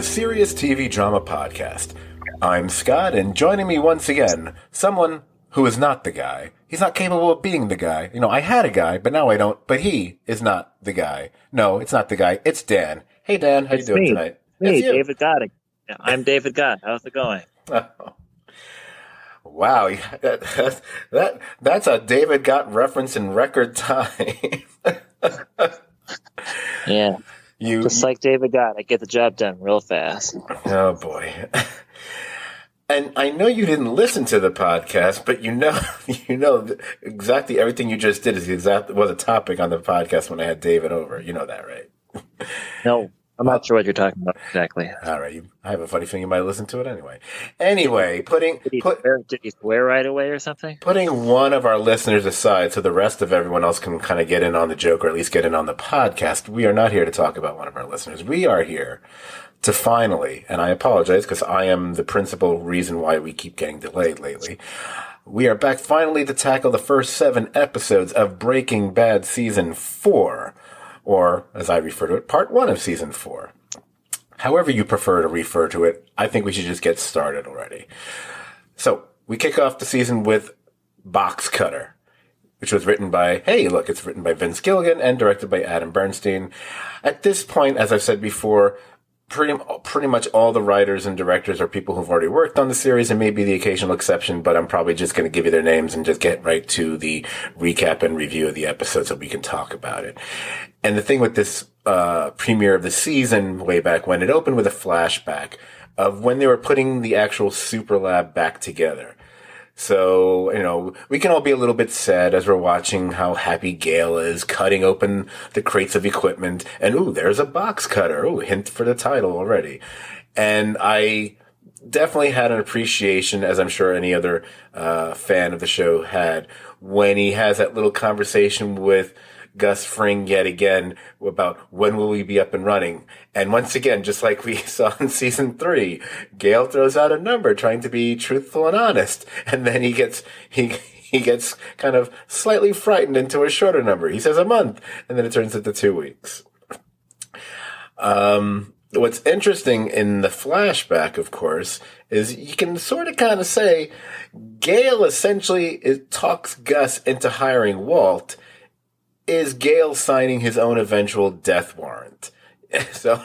serious TV drama podcast. I'm Scott, and joining me once again, someone who is not the guy. He's not capable of being the guy. You know, I had a guy, but now I don't. But he is not the guy. No, it's not the guy. It's Dan. Hey, Dan, how you doing tonight? Me, David Gott. I'm David Gott. How's it going? Wow, that's a David Gott reference in record time. Yeah. Just like David Gott, I get the job done real fast. Oh, boy. And I know you didn't listen to the podcast, but you know exactly everything you just did was a topic on the podcast when I had David over. You know that, right? No, I'm not sure what you're talking about exactly. All right. I have a funny feeling you might listen to it anyway. Anyway, Did he swear right away or something? Putting one of our listeners aside so the rest of everyone else can kind of get in on the joke or at least get in on the podcast, we are not here to talk about one of our listeners. We are here to finally, and I apologize because I am the principal reason why we keep getting delayed lately. We are back finally to tackle the first 7 episodes of Breaking Bad Season 4, or as I refer to it, Part 1 of Season 4. However you prefer to refer to it, I think we should just get started already. So, we kick off the season with Box Cutter, which was written by, it's written by Vince Gilligan and directed by Adam Bernstein. At this point, as I've said before, pretty much all the writers and directors are people who've already worked on the series, and maybe the occasional exception, but I'm probably just going to give you their names and just get right to the recap and review of the episode so we can talk about it. And the thing with this premiere of the season way back when, it opened with a flashback of when they were putting the actual Super Lab back together. So, you know, we can all be a little bit sad as we're watching how happy Gale is cutting open the crates of equipment. And, ooh, there's a box cutter. Ooh, hint for the title already. And I definitely had an appreciation, as I'm sure any other fan of the show had, when he has that little conversation with Gus Fring yet again about when will we be up and running. And once again, just like we saw in season 3, Gale throws out a number trying to be truthful and honest. And then he gets kind of slightly frightened into a shorter number. He says a month, and then it turns into 2 weeks. What's interesting in the flashback, of course, is you can sort of kind of say Gale essentially talks Gus into hiring Walt. Is Gale signing his own eventual death warrant? So,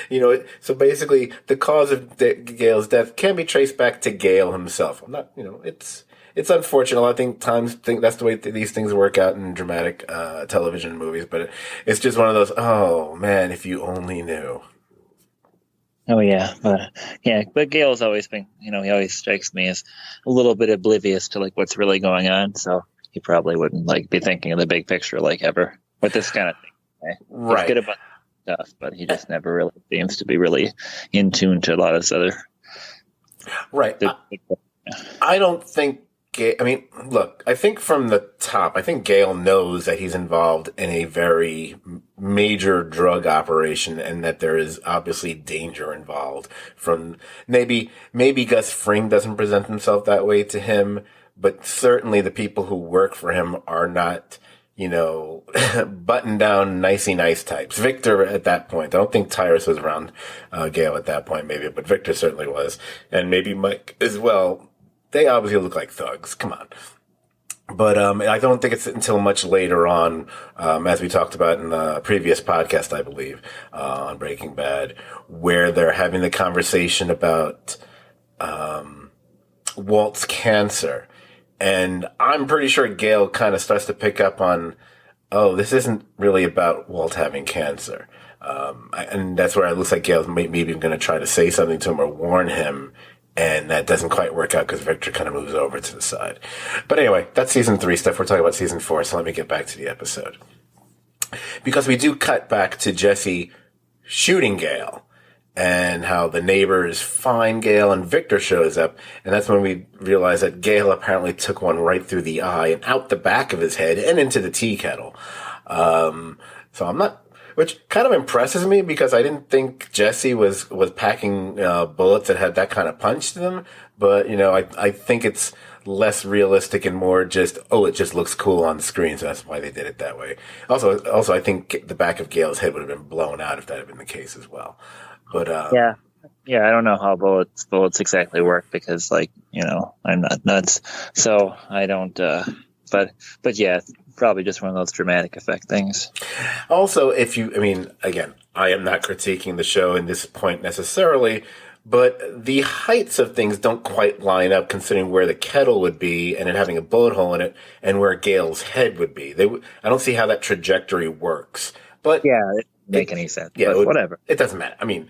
you know, so basically the cause of Gale's death can be traced back to Gale himself. I'm not, you know, it's unfortunate. I think that's the way these things work out in dramatic television movies, but it's just one of those, oh man, if you only knew. Oh yeah, but Gale's always been, you know, he always strikes me as a little bit oblivious to like what's really going on, so he probably wouldn't be thinking of the big picture ever with this kind of thing. Okay? Right. He's good about stuff, but he just never really seems to be really in tune to a lot of this other. Right. I don't think look, I think from the top, I think Gale knows that he's involved in a very major drug operation and that there is obviously danger involved from maybe Gus Fring doesn't present himself that way to him. But certainly the people who work for him are not, you know, button down, nicey nice types. Victor at that point, I don't think Tyrus was around Gale at that point, maybe, but Victor certainly was. And maybe Mike as well. They obviously look like thugs. Come on. But I don't think it's until much later on, as we talked about in the previous podcast, I believe, on Breaking Bad, where they're having the conversation about Walt's cancer. And I'm pretty sure Gale kind of starts to pick up on, oh, this isn't really about Walt having cancer. And that's where it looks like Gale's maybe going to try to say something to him or warn him. And that doesn't quite work out because Victor kind of moves over to the side. But anyway, that's season 3 stuff. We're talking about season 4. So let me get back to the episode. Because we do cut back to Jesse shooting Gale. And how the neighbors find Gale and Victor shows up. And that's when we realize that Gale apparently took one right through the eye and out the back of his head and into the tea kettle. So I'm not, which kind of impresses me because I didn't think Jesse was packing bullets that had that kind of punch to them. But, you know, I think it's less realistic and more just, it just looks cool on the screen. So that's why they did it that way. Also, I think the back of Gale's head would have been blown out if that had been the case as well. But yeah, Yeah, I don't know how bullets exactly work because, like, I'm not nuts, so I don't. But yeah, it's probably just one of those dramatic effect things. Also, again, I am not critiquing the show in this point necessarily, but the heights of things don't quite line up considering where the kettle would be and it having a bullet hole in it and where Gale's head would be. I don't see how that trajectory works. But Yeah, it doesn't make any sense. yeah, But whatever. It doesn't matter. I mean,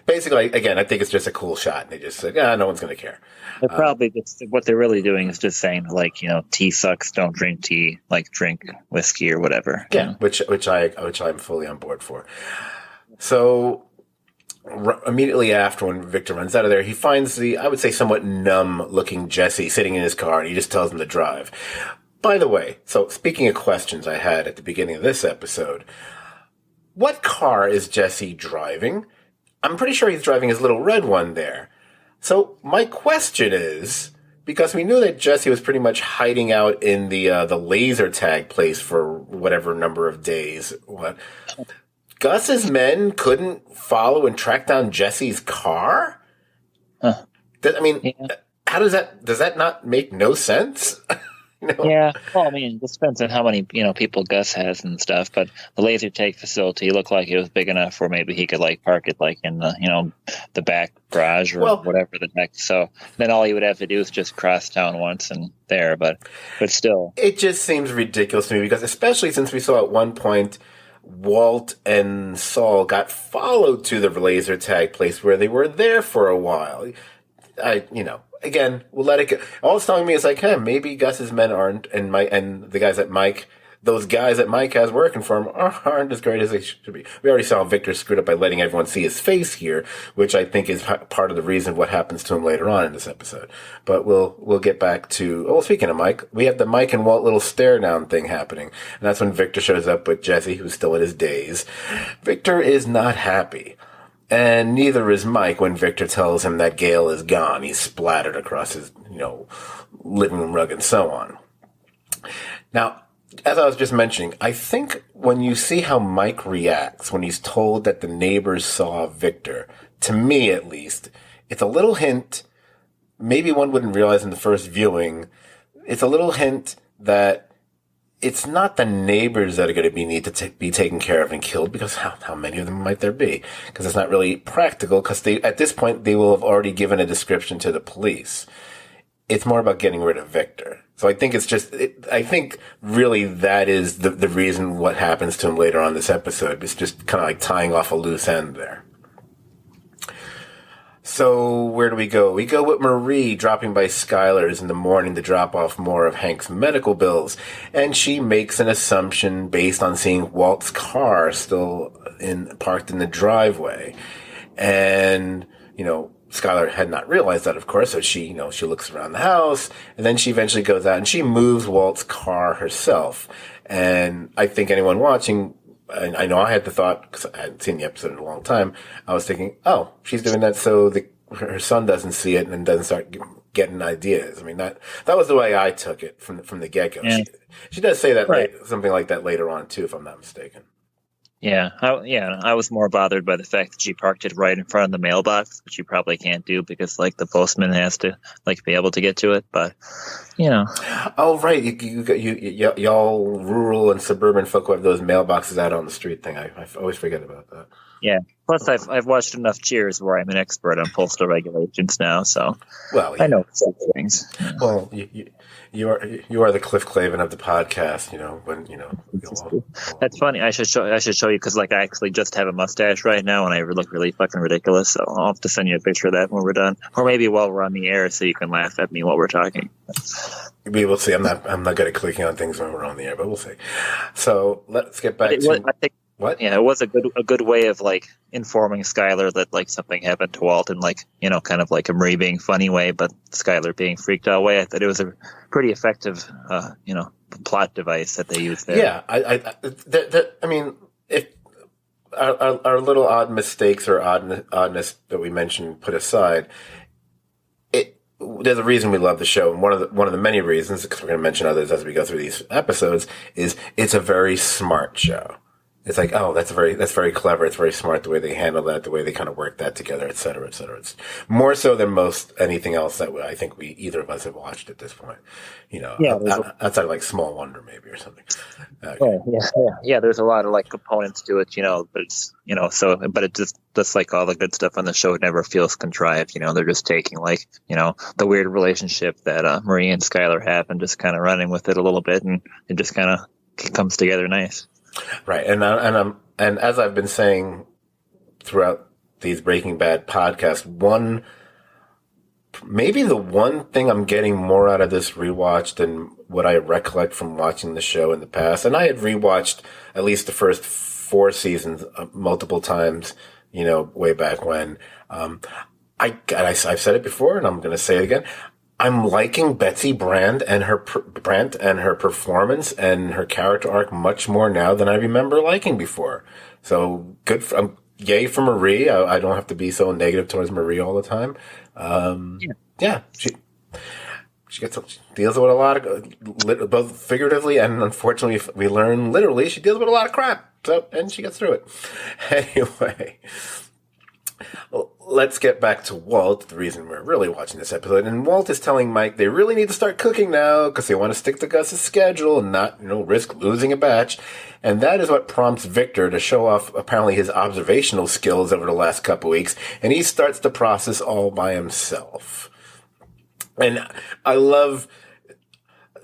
basically, again, I think it's just a cool shot. And they just said, no one's going to care. They're probably just what they're really doing is just saying, like, tea sucks, don't drink tea, like drink whiskey or whatever. Yeah, which I'm fully on board for. So immediately after, when Victor runs out of there, he finds I would say, somewhat numb-looking Jesse sitting in his car, and he just tells him to drive. By the way, so speaking of questions I had at the beginning of this episode, what car is Jesse driving? I'm pretty sure he's driving his little red one there. So my question is, because we knew that Jesse was pretty much hiding out in the laser tag place for whatever number of days, Gus's men couldn't follow and track down Jesse's car? Huh. How does that not make no sense? Yeah, well, I mean, it depends on how many people Gus has and stuff. But the laser tag facility looked like it was big enough where maybe he could like park it like in the the back garage or whatever the heck. So then all he would have to do is just cross town once and there. But still, it just seems ridiculous to me because especially since we saw at one point Walt and Saul got followed to the laser tag place where they were there for a while. Again, we'll let it go. All it's telling me is like, hey, maybe Gus's men aren't, and the guys that those guys that Mike has working for him aren't as great as they should be. We already saw Victor screwed up by letting everyone see his face here, which I think is part of the reason what happens to him later on in this episode. But we'll get back to, speaking of Mike, we have the Mike and Walt little stare down thing happening. And that's when Victor shows up with Jesse, who's still in his daze. Victor is not happy. And neither is Mike when Victor tells him that Gale is gone. He's splattered across his, living room rug and so on. Now, as I was just mentioning, I think when you see how Mike reacts when he's told that the neighbors saw Victor, to me at least, it's a little hint, maybe one wouldn't realize in the first viewing, it's a little hint that it's not the neighbors that are going to need to be taken care of and killed, because how many of them might there be? Because it's not really practical, because at this point they will have already given a description to the police. It's more about getting rid of Victor. So I think I think really that is the reason what happens to him later on this episode. It's just kind of like tying off a loose end there. So where do we go? We go with Marie dropping by Skylar's in the morning to drop off more of Hank's medical bills. And she makes an assumption based on seeing Walt's car still parked in the driveway. And, Skylar had not realized that, of course, so she looks around the house, and then she eventually goes out and she moves Walt's car herself. And I think anyone watching, I know I had the thought, because I hadn't seen the episode in a long time, I was thinking, she's doing that so her son doesn't see it and doesn't start getting ideas. I mean, that was the way I took it from the get-go. Yeah. She does say that, right, something like that later on, too, if I'm not mistaken. Yeah, I was more bothered by the fact that she parked it right in front of the mailbox, which you probably can't do because, like, the postman has to, like, be able to get to it. But, Oh, right. Y'all rural and suburban folk who have those mailboxes out on the street thing. I always forget about that. Yeah. Plus, I've watched enough Cheers where I'm an expert on postal regulations now, so I know such things. Well, you are the Cliff Clavin of the podcast. That's funny. I should show you because, like, I actually just have a mustache right now, and I look really fucking ridiculous. So I'll have to send you a picture of that when we're done, or maybe while we're on the air, so you can laugh at me while we're talking. We will see. I'm not good at clicking on things when we're on the air, but we'll see. So let's get back to. I think, what? Yeah, it was a good way of, like, informing Skylar that, like, something happened to Walt in, like, kind of like a Marie being funny way, but Skylar being freaked out way. I thought it was a pretty effective, plot device that they used there. Yeah, I mean, if our little odd mistakes or oddness that we mentioned put aside, there's a reason we love the show, and one of the many reasons, because we're going to mention others as we go through these episodes, is it's a very smart show. it's like, oh, that's very clever. It's very smart the way they handle that, the way they kind of work that together, et cetera, et cetera. It's more so than most anything else that I think either of us have watched at this point. Yeah, outside of like Small Wonder maybe or something. Okay. Yeah. There's a lot of like components to it, but it's but it just like all the good stuff on the show, it never feels contrived. They're just taking like the weird relationship that Marie and Skylar have and just kind of running with it a little bit, and it just kind of comes together nice. Right, and as I've been saying throughout these Breaking Bad podcasts, maybe the one thing I'm getting more out of this rewatch than what I recollect from watching the show in the past, and I had rewatched at least the first 4 seasons multiple times, way back when. I've said it before, and I'm going to say it again. I'm liking Betsy Brandt and her performance and her character arc much more now than I remember liking before. So good. Yay for Marie. I don't have to be so negative towards Marie all the time. She deals with a lot of both figuratively and unfortunately we learn literally she deals with a lot of crap. So and she gets through it anyway. Let's get back to Walt, the reason we're really watching this episode. And Walt is telling Mike they really need to start cooking now because they want to stick to Gus's schedule and not, risk losing a batch. And that is what prompts Victor to show off apparently his observational skills over the last couple weeks. And he starts the process all by himself. And I love...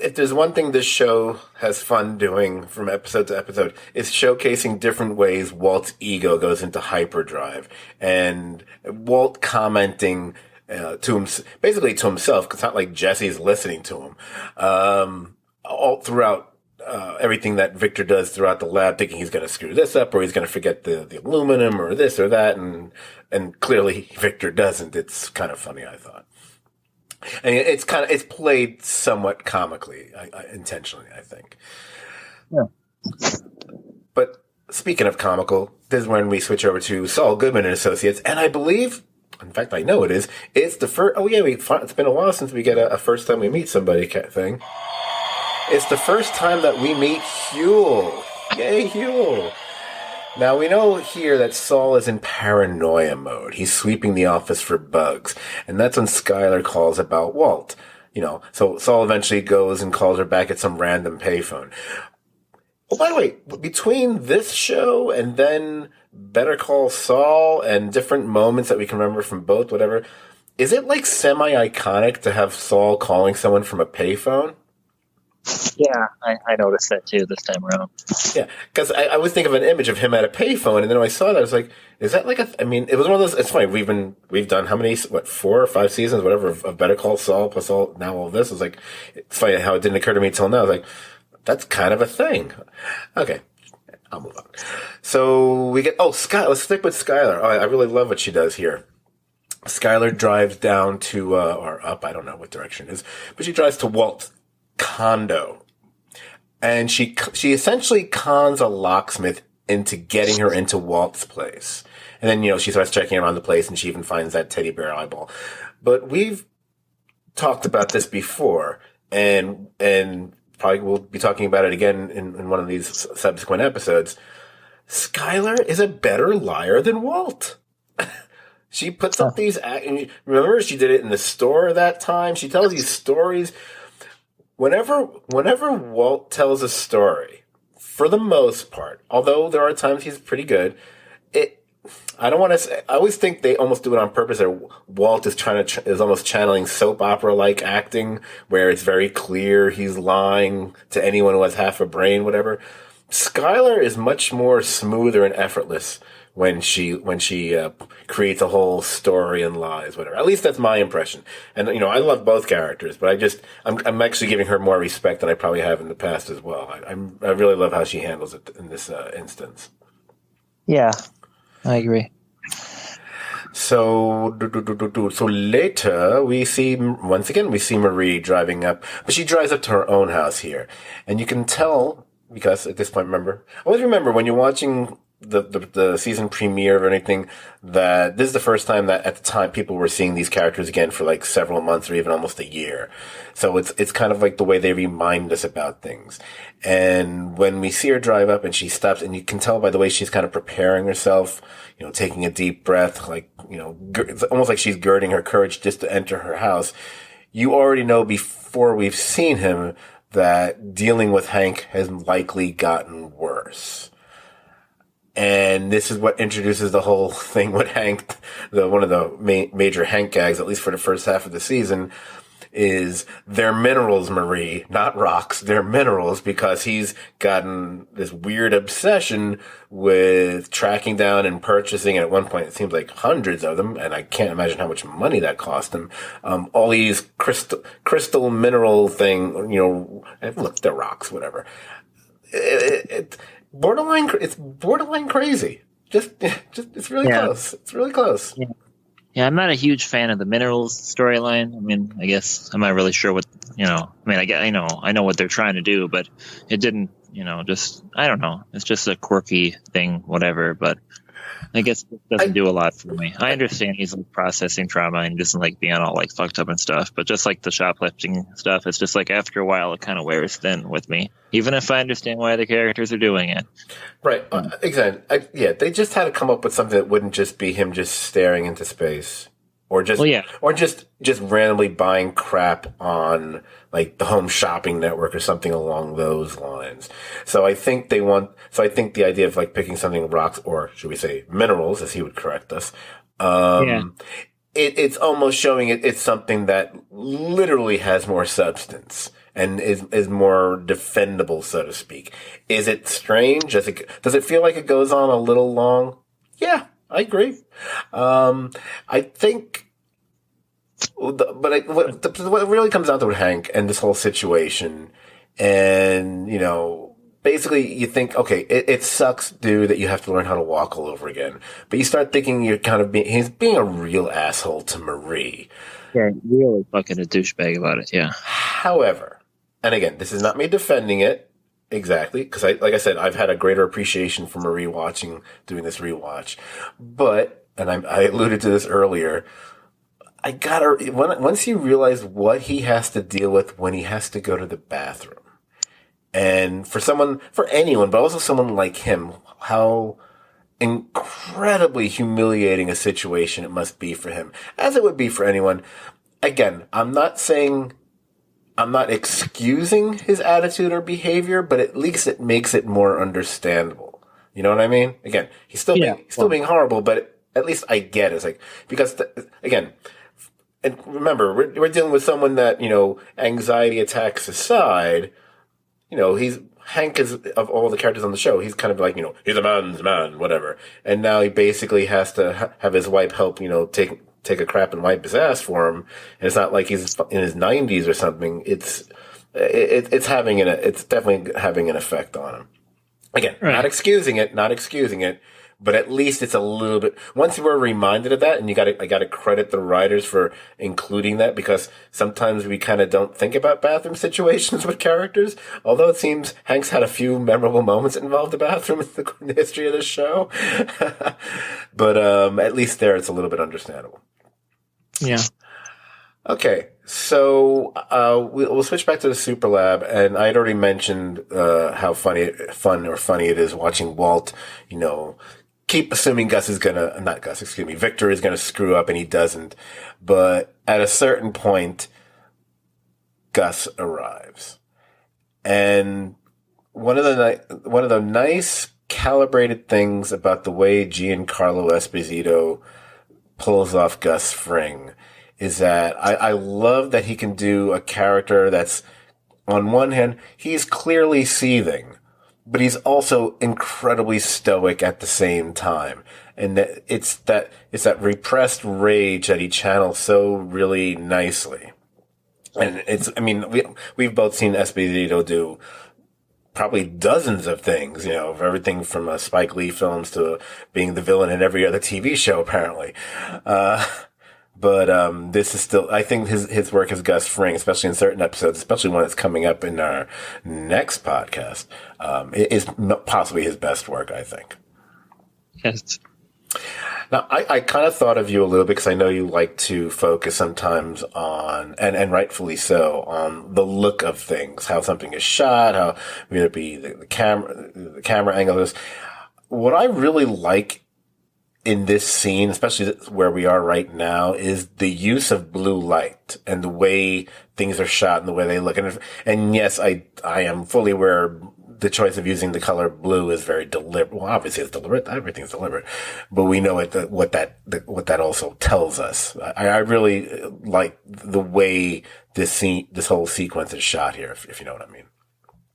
If there's one thing this show has fun doing from episode to episode, it's showcasing different ways Walt's ego goes into hyperdrive. And Walt commenting basically to himself, because it's not like Jesse's listening to him, all throughout everything that Victor does throughout the lab, thinking he's going to screw this up or he's going to forget the aluminum or this or that. And clearly Victor doesn't. It's kind of funny, I thought. And it's played somewhat comically, intentionally, I think. Yeah. But speaking of comical, this is when we switch over to Saul Goodman and Associates, and I believe, in fact, I know it is. It's the first. Oh yeah, it's been a while since we get a first time we meet somebody thing. It's the first time that we meet Huel. Yay, Huel! Now, we know here that Saul is in paranoia mode. He's sweeping the office for bugs. And that's when Skylar calls about Walt. So Saul eventually goes and calls her back at some random payphone. Oh, by the way, between this show and then Better Call Saul and different moments that we can remember from both, whatever, is it like semi-iconic to have Saul calling someone from a payphone? Yeah, I noticed that too this time around. Yeah, because I always think of an image of him at a payphone, and then when I saw that, I was like, "Is that like I mean, it was one of those. It's funny. We've done how many? 4 or 5 seasons, whatever, of Better Call Saul plus now all this. It's like it's funny how it didn't occur to me until now. I was like, that's kind of a thing. Okay, I'll move on. So we get Sky. Let's stick with Skylar. I really love what she does here. Skylar drives down to or up. I don't know what direction it is, but she drives to Walt's condo, and she essentially cons a locksmith into getting her into Walt's place. And then she starts checking around the place, and she even finds that teddy bear eyeball. But we've talked about this before, and probably we'll be talking about it again in one of these subsequent episodes. Skylar is a better liar than Walt. She puts up these. Remember, she did it in the store that time. She tells these stories. Whenever Walt tells a story, for the most part, although there are times he's pretty good, I don't want to say, I always think they almost do it on purpose, or Walt is is almost channeling soap opera-like acting, where it's very clear he's lying to anyone who has half a brain, whatever. Skylar is much more smoother and effortless when she creates a whole story and lies, whatever. At least that's my impression. And I love both characters, but I'm actually giving her more respect than I probably have in the past as well. I really love how she handles it in this instance. Yeah, I agree. So later we see Marie driving up, but she drives up to her own house here, and you can tell because at this point, always remember when you're watching the season premiere or anything, that this is the first time that at the time people were seeing these characters again for like several months or even almost a year. So it's kind of like the way they remind us about things. And when we see her drive up and she stops, and you can tell by the way she's kind of preparing herself, taking a deep breath, like, it's almost like she's girding her courage just to enter her house. You already know before we've seen him that dealing with Hank has likely gotten worse. And this is what introduces the whole thing with Hank. One of the major Hank gags, at least for the first half of the season, is they're minerals, Marie, not rocks. They're minerals, because he's gotten this weird obsession with tracking down and purchasing, and at one point it seems like hundreds of them, and I can't imagine how much money that cost him. All these crystal mineral thing, look, they're rocks, whatever. It's borderline crazy. Just it's really close. It's really close. Yeah. Yeah, I'm not a huge fan of the minerals storyline. I mean, I guess I'm not really sure what, I know what they're trying to do, but it didn't, I don't know. It's just a quirky thing, whatever, but I guess it doesn't do a lot for me. I understand he's like processing trauma and doesn't like being all like fucked up and stuff, but just like the shoplifting stuff, it's just like after a while it kind of wears thin with me, even if I understand why the characters are doing it. Right. Exactly. They just had to come up with something that wouldn't just be him just staring into space. Or just randomly buying crap on like the Home Shopping Network or something along those lines. So I think the idea of like picking something rocks, or should we say minerals, as he would correct us, it's almost showing it's something that literally has more substance and is more defendable, so to speak. Is it strange? Does it feel like it goes on a little long? Yeah. I agree. I think, but what really comes down to Hank and this whole situation, and, basically you think, okay, it sucks, dude, that you have to learn how to walk all over again. But you start thinking he's being a real asshole to Marie. Yeah, really fucking a douchebag about it, yeah. However, and again, this is not me defending it. Exactly, because like I said, I've had a greater appreciation for Marie doing this rewatch. But, and I alluded to this earlier, once you realize what he has to deal with when he has to go to the bathroom, and for anyone, but also someone like him, how incredibly humiliating a situation it must be for him, as it would be for anyone. Again, I'm not excusing his attitude or behavior, but at least it makes it more understandable. You know what I mean? Again, he's still being horrible, but at least I get it. It's like, because again, and remember, we're dealing with someone that, anxiety attacks aside, Hank is, of all the characters on the show, he's kind of like, he's a man's man, whatever. And now he basically has to have his wife help, take a crap and wipe his ass for him. And it's not like he's in his 90s or something. It's definitely having an effect on him. Again, right. Not excusing it, but at least it's a little bit, once we're reminded of that, and I gotta credit the writers for including that, because sometimes we kind of don't think about bathroom situations with characters, although it seems Hank's had a few memorable moments that involved the bathroom in the history of the show. But at least there it's a little bit understandable. Yeah. Okay, so we'll switch back to the Super Lab, and I'd already mentioned how funny it is watching Walt, keep assuming Victor is gonna screw up, and he doesn't. But at a certain point, Gus arrives, and one of the nice calibrated things about the way Giancarlo Esposito pulls off Gus Fring is that I love that he can do a character that's, on one hand, he's clearly seething, but he's also incredibly stoic at the same time. And that it's that repressed rage that he channels so really nicely. And we've both seen Esposito do probably dozens of things, everything from Spike Lee films to being the villain in every other TV show, apparently. But this is still, I think his work as Gus Fring, especially in certain episodes, especially one that's coming up in our next podcast, is possibly his best work, I think. Yes. Now, I kind of thought of you a little bit because I know you like to focus sometimes on, and rightfully so, on the look of things, how something is shot, how whether it be the camera angle. What I really like in this scene, especially where we are right now, is the use of blue light and the way things are shot and the way they look. And yes, I am fully aware the choice of using the color blue is very deliberate. Well, obviously it's deliberate. Everything's deliberate, but we know what that also tells us. I really like the way this whole sequence is shot here, if you know what I mean.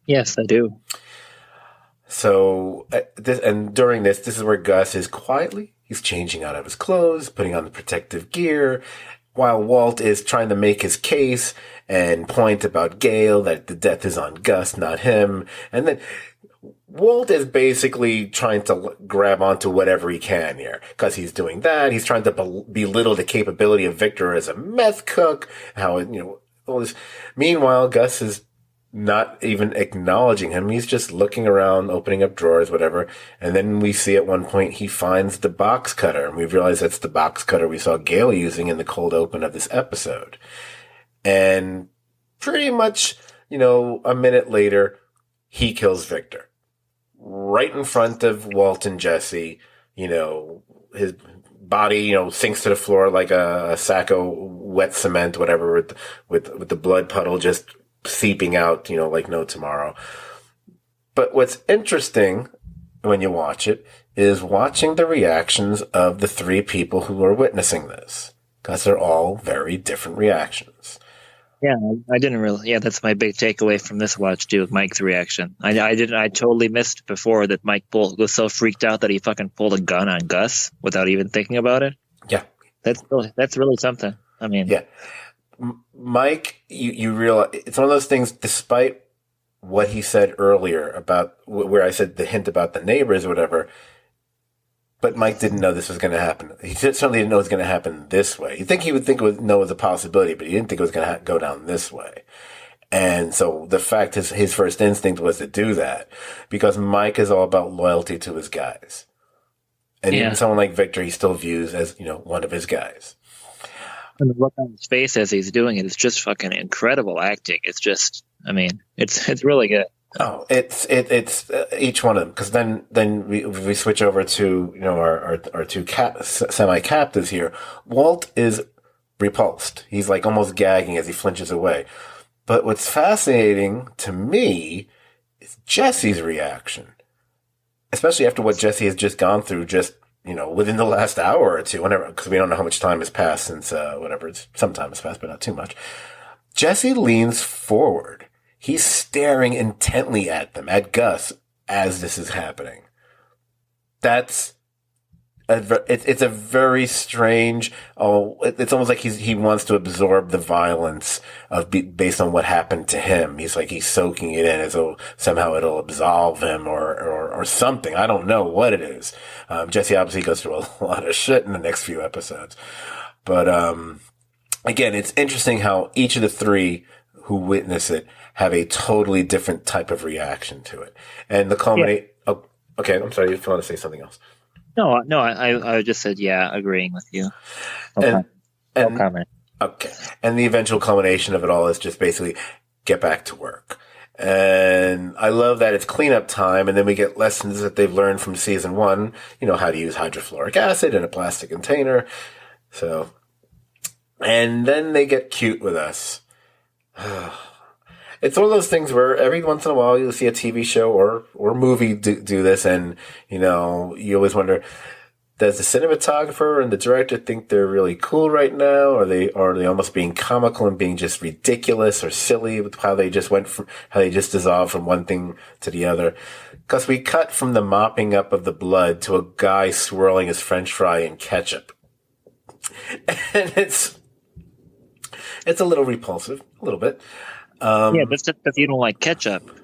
Yes, I do. So during this is where Gus is he's changing out of his clothes, putting on the protective gear, while Walt is trying to make his case and point about Gale that the death is on Gus, not him. And then Walt is basically trying to grab onto whatever he can here because he's doing that. He's trying to belittle the capability of Victor as a meth cook. All this. Meanwhile, Gus is not even acknowledging him. He's just looking around, opening up drawers, whatever. And then we see at one point he finds the box cutter, and we realize that's the box cutter we saw Gale using in the cold open of this episode. And pretty much, a minute later, he kills Victor. Right in front of Walt and Jesse, his body, sinks to the floor like a sack of wet cement, whatever, with the blood puddle just seeping out, like no tomorrow. But what's interesting when you watch it is watching the reactions of the three people who are witnessing this, because they're all very different reactions. Yeah, I didn't really. Yeah, that's my big takeaway from this watch too. Mike's reaction. I totally missed before that Mike was so freaked out that he fucking pulled a gun on Gus without even thinking about it. Yeah, that's really something. I mean, yeah. Mike, you realize it's one of those things, despite what he said earlier about where I said the hint about the neighbors or whatever, but Mike didn't know this was going to happen. He certainly didn't know it was going to happen this way. You'd think he would know it was a possibility, but he didn't think it was going to go down this way. And so the fact his first instinct was to do that because Mike is all about loyalty to his guys. And even someone like Victor, he still views as, one of his guys. And the look on his face as he's doing it is just fucking incredible acting. It's just, it's really good. Oh, it's each one of them, because then we switch over to our two semi-captives here. Walt is repulsed. He's like almost gagging as he flinches away. But what's fascinating to me is Jesse's reaction, especially after what Jesse has just gone through, within the last hour or two, whenever, because we don't know how much time has passed since some time has passed, but not too much. Jesse leans forward. He's staring intently at them, at Gus, as this is happening. It's a very strange. It's almost like he wants to absorb the violence based on what happened to him. He's soaking it in as though somehow it'll absolve him or something. I don't know what it is. Jesse obviously goes through a lot of shit in the next few episodes, but again, it's interesting how each of the three who witness it have a totally different type of reaction to it. And the culminate. Yeah. Oh, okay. I'm sorry. If you want to say something else. No. I just said, agreeing with you. No comment. Okay. And the eventual culmination of it all is just basically get back to work. And I love that it's cleanup time. And then we get lessons that they've learned from season 1, how to use hydrofluoric acid in a plastic container. So, and then they get cute with us. It's one of those things where every once in a while you'll see a TV show or movie do this, and you always wonder, does the cinematographer and the director think they're really cool right now, or are they almost being comical and being just ridiculous or silly with how they just dissolved from one thing to the other? Because we cut from the mopping up of the blood to a guy swirling his French fry in ketchup, and it's a little repulsive, a little bit. That's just because you don't like ketchup.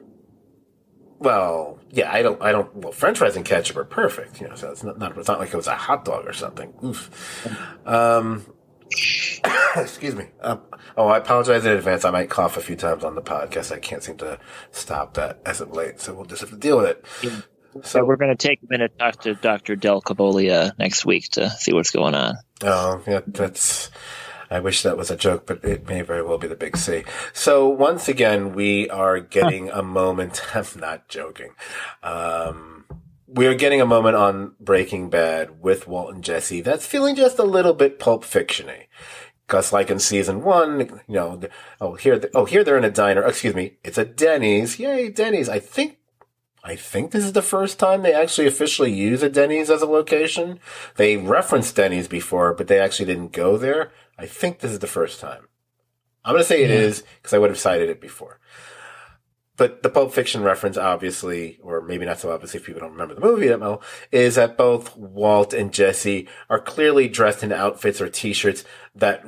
Well, yeah, I don't. Well, French fries and ketchup are perfect, so it's not like it was a hot dog or something. Oof. Excuse me. I apologize in advance. I might cough a few times on the podcast. I can't seem to stop that as of late, so we'll just have to deal with it. So we're going to take a minute to talk to Dr. Del Cabolia next week to see what's going on. Oh, yeah, I wish that was a joke, but it may very well be the big C. So once again, we are getting a moment. I'm not joking. We are getting a moment on Breaking Bad with Walt and Jesse that's feeling just a little bit Pulp Fiction-y. Because like in season 1, here they're in a diner. Excuse me, it's a Denny's. Yay, Denny's. I think this is the first time they actually officially use a Denny's as a location. They referenced Denny's before, but they actually didn't go there. I think this is the first time. I'm going to say it is because I would have cited it before. But the Pulp Fiction reference, obviously, or maybe not so obviously if people don't remember the movie that well, is that both Walt and Jesse are clearly dressed in outfits or T-shirts that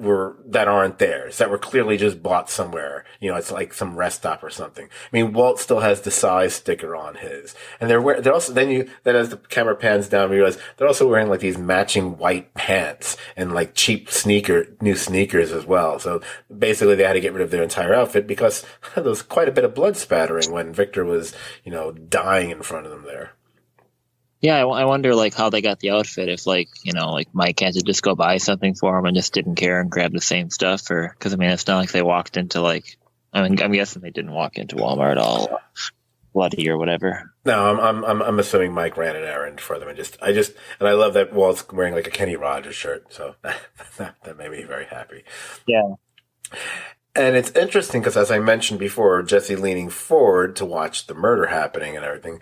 aren't theirs, that were clearly just bought somewhere. It's like some rest stop or something. I mean, Walt still has the size sticker on his, and they're also then as the camera pans down, we realize they're also wearing like these matching white pants and like cheap new sneakers as well. So basically, they had to get rid of their entire outfit because there was quite a bit of blood spattering when Victor was, dying in front of them there. Yeah, I wonder like how they got the outfit. If like Mike had to just go buy something for him and just didn't care and grab the same stuff, or because it's not like they walked into like. I'm guessing they didn't walk into Walmart all bloody or whatever. No, I'm assuming Mike ran an errand for them, and I love that Walt's wearing like a Kenny Rogers shirt, so that made me very happy. Yeah. And it's interesting because, as I mentioned before, Jesse leaning forward to watch the murder happening and everything.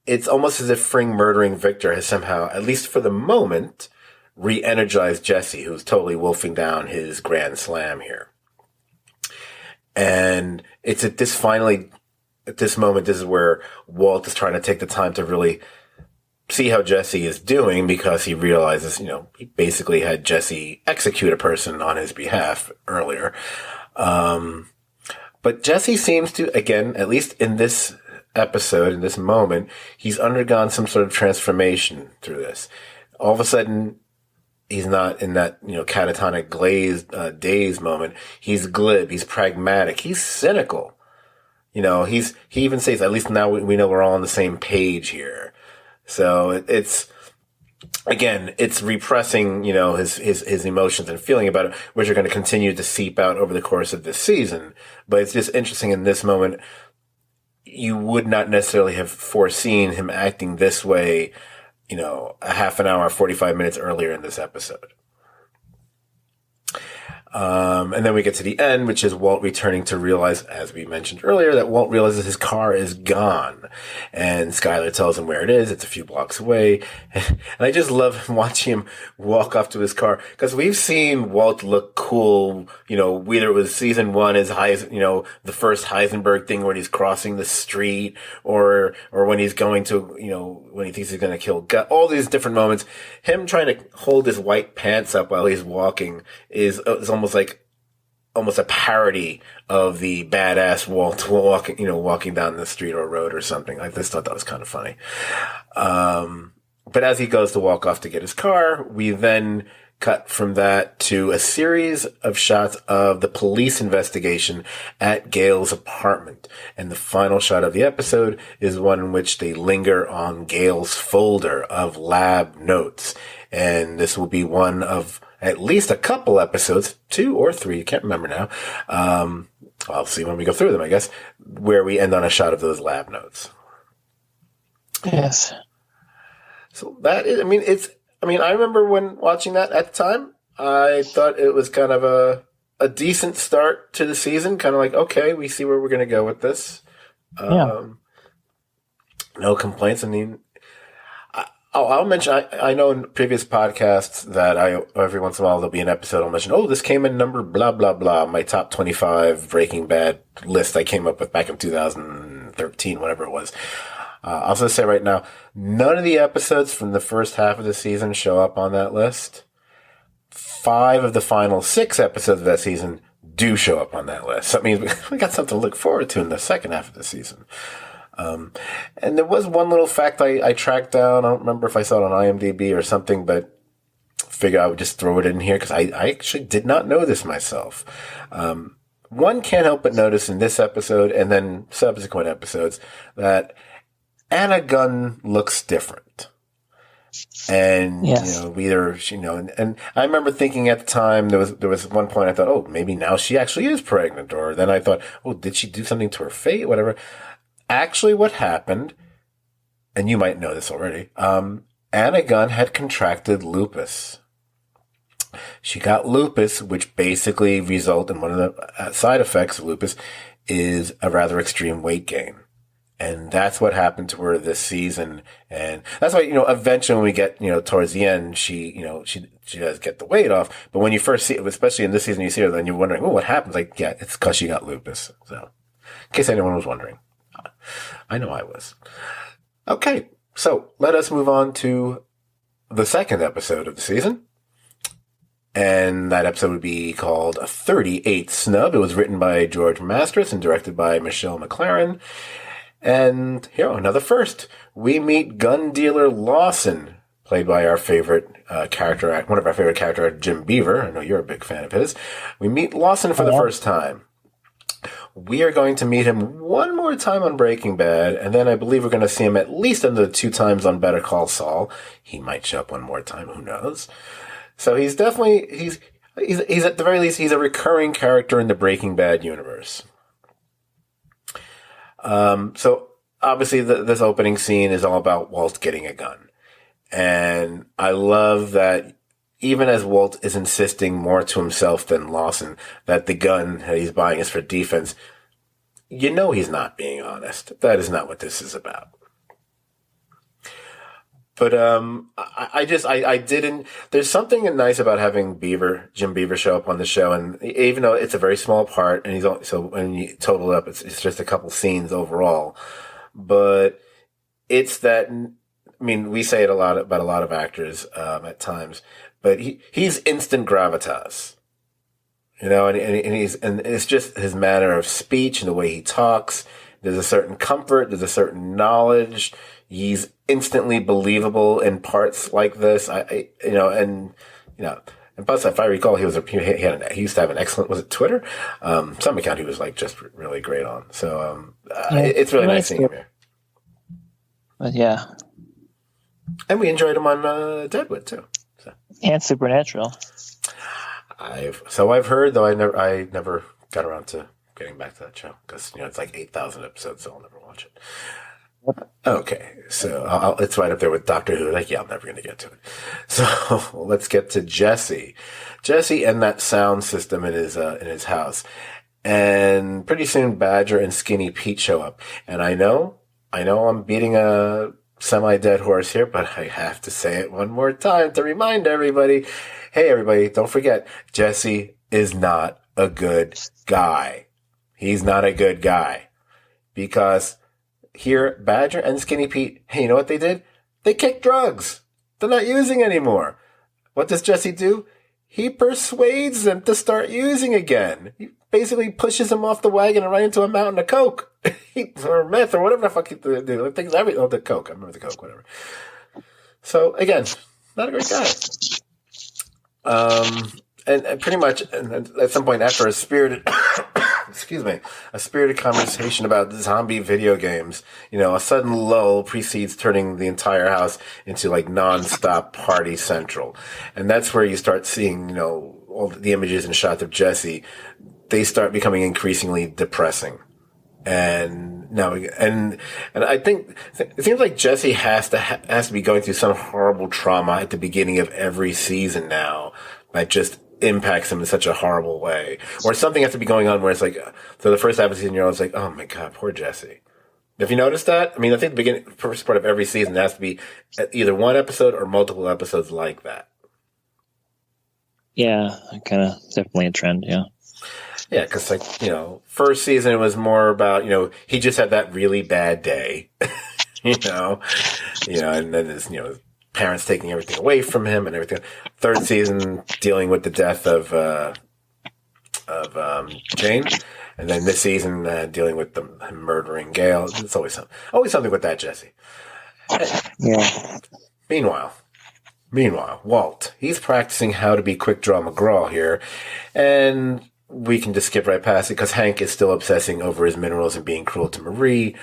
It's almost as if Fring murdering Victor has somehow, at least for the moment, re-energized Jesse, who's totally wolfing down his grand slam here. And it's at this moment, this is where Walt is trying to take the time to really see how Jesse is doing, because he realizes, he basically had Jesse execute a person on his behalf earlier. But Jesse seems to, again, at least in this episode, in this moment, he's undergone some sort of transformation through this. All of a sudden, he's not in that, catatonic glazed, daze moment. He's glib. He's pragmatic. He's cynical. He even says, at least now we know we're all on the same page here. So it's repressing, his emotions and feeling about it, which are going to continue to seep out over the course of this season. But it's just interesting in this moment. You would not necessarily have foreseen him acting this way, a half an hour, 45 minutes earlier in this episode. And then we get to the end, which is Walt returning to realize, as we mentioned earlier, that Walt realizes his car is gone. And Skyler tells him where it is. It's a few blocks away. And I just love watching him walk off to his car, because we've seen Walt look cool, whether it was season 1 as high as, the first Heisenberg thing when he's crossing the street, or when he's going to, when he thinks he's going to kill God, all these different moments. Him trying to hold his white pants up while he's walking is almost a parody of the badass Walt walking down the street or road or something. I just thought that was kind of funny. But as he goes to walk off to get his car, we then cut from that to a series of shots of the police investigation at Gail's apartment. And the final shot of the episode is one in which they linger on Gail's folder of lab notes. And this will be one of at least a couple episodes, 2 or 3, can't remember now. I'll see when we go through them, I guess, where we end on a shot of those lab notes. Yes. So that is, I remember when watching that at the time, I thought it was kind of a decent start to the season. Kind of like, okay, we see where we're going to go with this. No complaints. I'll mention, I know in previous podcasts that every once in a while there'll be an episode I'll mention, this came in number blah, blah, blah, my top 25 Breaking Bad list I came up with back in 2013, whatever it was. I'll just say right now, none of the episodes from the first half of the season show up on that list. 5 of the final 6 episodes of that season do show up on that list. So that means we got something to look forward to in the second half of the season. And there was one little fact I tracked down. I don't remember if I saw it on IMDb or something, but figure I would just throw it in here because I actually did not know this myself. One can't help but notice in this episode and then subsequent episodes that Anna Gunn looks different. And, Yes. and I remember thinking at the time, there was one point I thought, oh, maybe now she actually is pregnant. Or then I thought, oh, did she do something to her fate? Whatever. Actually, what happened, and you might know this already, Anna Gunn had contracted lupus. She got lupus, which basically result in one of the side effects of lupus is a rather extreme weight gain. And that's what happened to her this season. And that's why, eventually when we get, towards the end, she does get the weight off. But when you first see it, especially in this season, you see her, then you're wondering, oh, what happened? Like, yeah, it's because she got lupus. So, in case anyone was wondering. I know I was. Okay. So let us move on to the second episode of the season. And that episode would be called 38 Snub. It was written by George Mastras and directed by Michelle McLaren. And here, another first. We meet gun dealer Lawson, played by our favorite one of our favorite character, Jim Beaver. I know you're a big fan of his. We meet Lawson for the first time. We are going to meet him one more time on Breaking Bad, and then I believe we're going to see him at least another 2 times on Better Call Saul. He might show up one more time, who knows? So he's definitely, he's at the very least, he's a recurring character in the Breaking Bad universe. So obviously this opening scene is all about Walt getting a gun. And I love that even as Walt is insisting more to himself than Lawson that the gun that he's buying is for defense, he's not being honest. That is not what this is about. But, I didn't, there's something nice about having Jim Beaver show up on the show. And even though it's a very small part and so when you total it up, it's just a couple scenes overall. But it's that, we say it about a lot of actors, at times, but he's instant gravitas, and it's just his manner of speech and the way he talks. There's a certain comfort. There's a certain knowledge. He's instantly believable in parts like this. And plus, if I recall, he used to have an excellent, was it Twitter? Some account he was just really great on. So, it's really nice seeing him here. But yeah. And we enjoyed him on, Deadwood too. So. And Supernatural. I've heard, though I never got around to getting back to that show because, it's like 8,000 episodes, so I'll never watch it. Okay, so it's right up there with Doctor Who. I'm never going to get to it. So let's get to Jesse. Jesse and that sound system in his house, and pretty soon Badger and Skinny Pete show up. And I know I'm beating a semi-dead horse here, but I have to say it one more time to remind everybody. Hey, everybody, don't forget, Jesse is not a good guy. He's not a good guy because. Here, Badger and Skinny Pete, hey, you know what they did? They kicked drugs. They're not using anymore. What does Jesse do? He persuades them to start using again. He basically pushes them off the wagon and right into a mountain of coke. Or meth or whatever the fuck he do. The coke. I remember the coke, whatever. So, again, not a great guy. And pretty much at some point after a spirited conversation about zombie video games, a sudden lull precedes turning the entire house into nonstop party central. And that's where you start seeing, all the images and shots of Jesse. They start becoming increasingly depressing. And now, and I think it seems like Jesse has to be going through some horrible trauma at the beginning of every season now that just impacts him in such a horrible way, or something has to be going on where it's so the first half of the season you're always oh my god, poor Jesse. Have you noticed that? I think the first part of every season has to be either one episode or multiple episodes like that. Yeah, kind of definitely a trend. Yeah. Yeah, because first season it was more about he just had that really bad day, and then his parents taking everything away from him and everything. Third season dealing with the death of Jane, and then this season dealing with him murdering Gail. It's always something with that Jesse. Yeah. Meanwhile, Walt, he's practicing how to be Quick Draw McGraw here, and we can just skip right past it because Hank is still obsessing over his minerals and being cruel to Marie.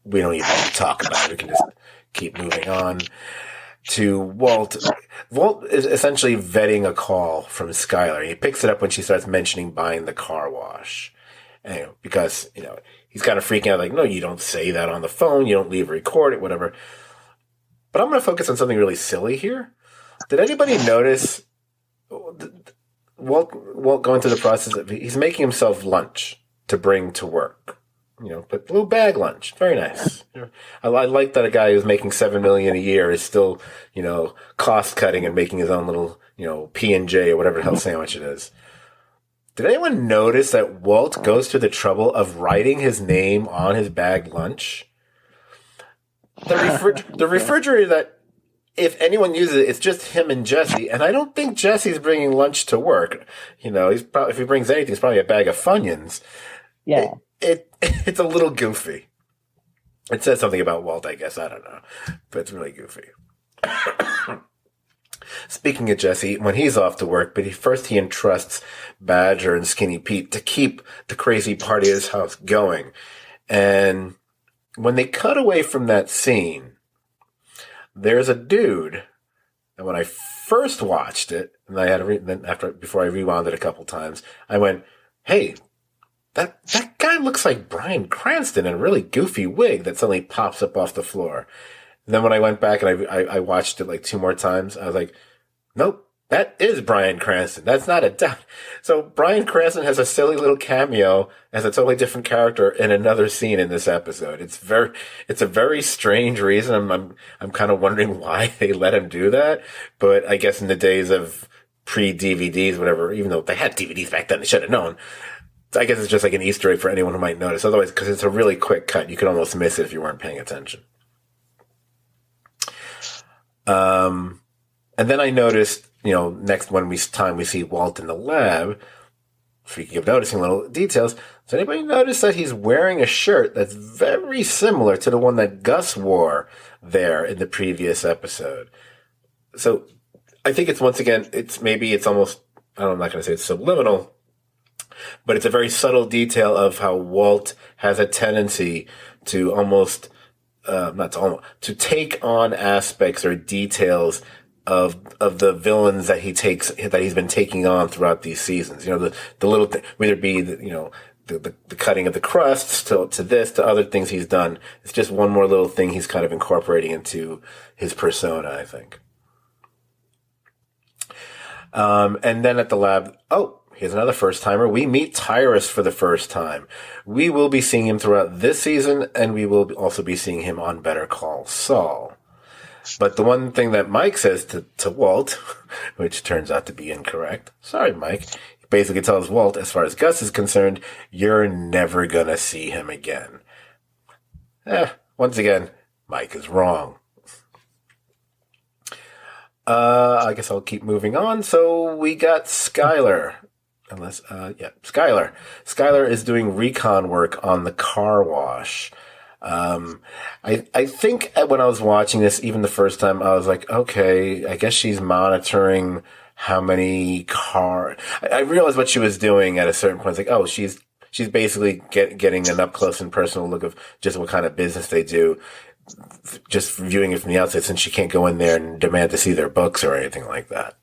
we don't even need to talk about it. We can just keep moving on to Walt. Walt is essentially vetting a call from Skylar. He picks it up when she starts mentioning buying the car wash. And, because, he's kind of freaking out, like, no, you don't say that on the phone. You don't leave a record it, whatever. But I'm going to focus on something really silly here. Did anybody notice Walt going through the process of, he's making himself lunch to bring to work? But little bag lunch. Very nice. I like that a guy who's making $7 million a year is still, cost cutting and making his own little, P&J or whatever the hell sandwich it is. Did anyone notice that Walt goes to the trouble of writing his name on his bag lunch? The refrigerator that, if anyone uses it, it's just him and Jesse, and I don't think Jesse's bringing lunch to work. If he brings anything, it's probably a bag of Funyuns. Yeah. It's a little goofy. It says something about Walt, I guess. I don't know. But it's really goofy. Speaking of Jesse, when he's off to work, but he entrusts Badger and Skinny Pete to keep the crazy party at his house going. And when they cut away from that scene, there's a dude, and when I first watched it, and I had before I rewound it a couple times, I went, hey, that guy looks like Bryan Cranston in a really goofy wig that suddenly pops up off the floor. And then when I went back and I watched it like 2 more times, I was like, nope, that is Bryan Cranston. That's not a doubt. So Bryan Cranston has a silly little cameo as a totally different character in another scene in this episode. It's a very strange reason. I'm kind of wondering why they let him do that. But I guess in the days of pre-DVDs, whatever, even though they had DVDs back then, they should have known. I guess it's just like an Easter egg for anyone who might notice. Otherwise, because it's a really quick cut, you could almost miss it if you weren't paying attention. And then I noticed, next time we see Walt in the lab, speaking of noticing little details, does anybody notice that he's wearing a shirt that's very similar to the one that Gus wore there in the previous episode? So I think it's, once again, it's almost, I'm not going to say it's subliminal, but it's a very subtle detail of how Walt has a tendency to almost, to take on aspects or details of the villains that he's been taking on throughout these seasons. The little thing, whether it be the cutting of the crusts to this, to other things he's done. It's just one more little thing he's kind of incorporating into his persona, I think. And then at the lab, here's another first-timer. We meet Tyrus for the first time. We will be seeing him throughout this season, and we will also be seeing him on Better Call Saul. But the one thing that Mike says to Walt, which turns out to be incorrect, sorry, Mike, he basically tells Walt, as far as Gus is concerned, you're never going to see him again. Once again, Mike is wrong. I guess I'll keep moving on. So we got Skylar. Skylar. Skylar is doing recon work on the car wash. I think when I was watching this, even the first time, I was like, okay, I guess she's monitoring how many I realized what she was doing at a certain point. It's like, she's basically getting an up close and personal look of just what kind of business they do, just viewing it from the outside, since she can't go in there and demand to see their books or anything like that.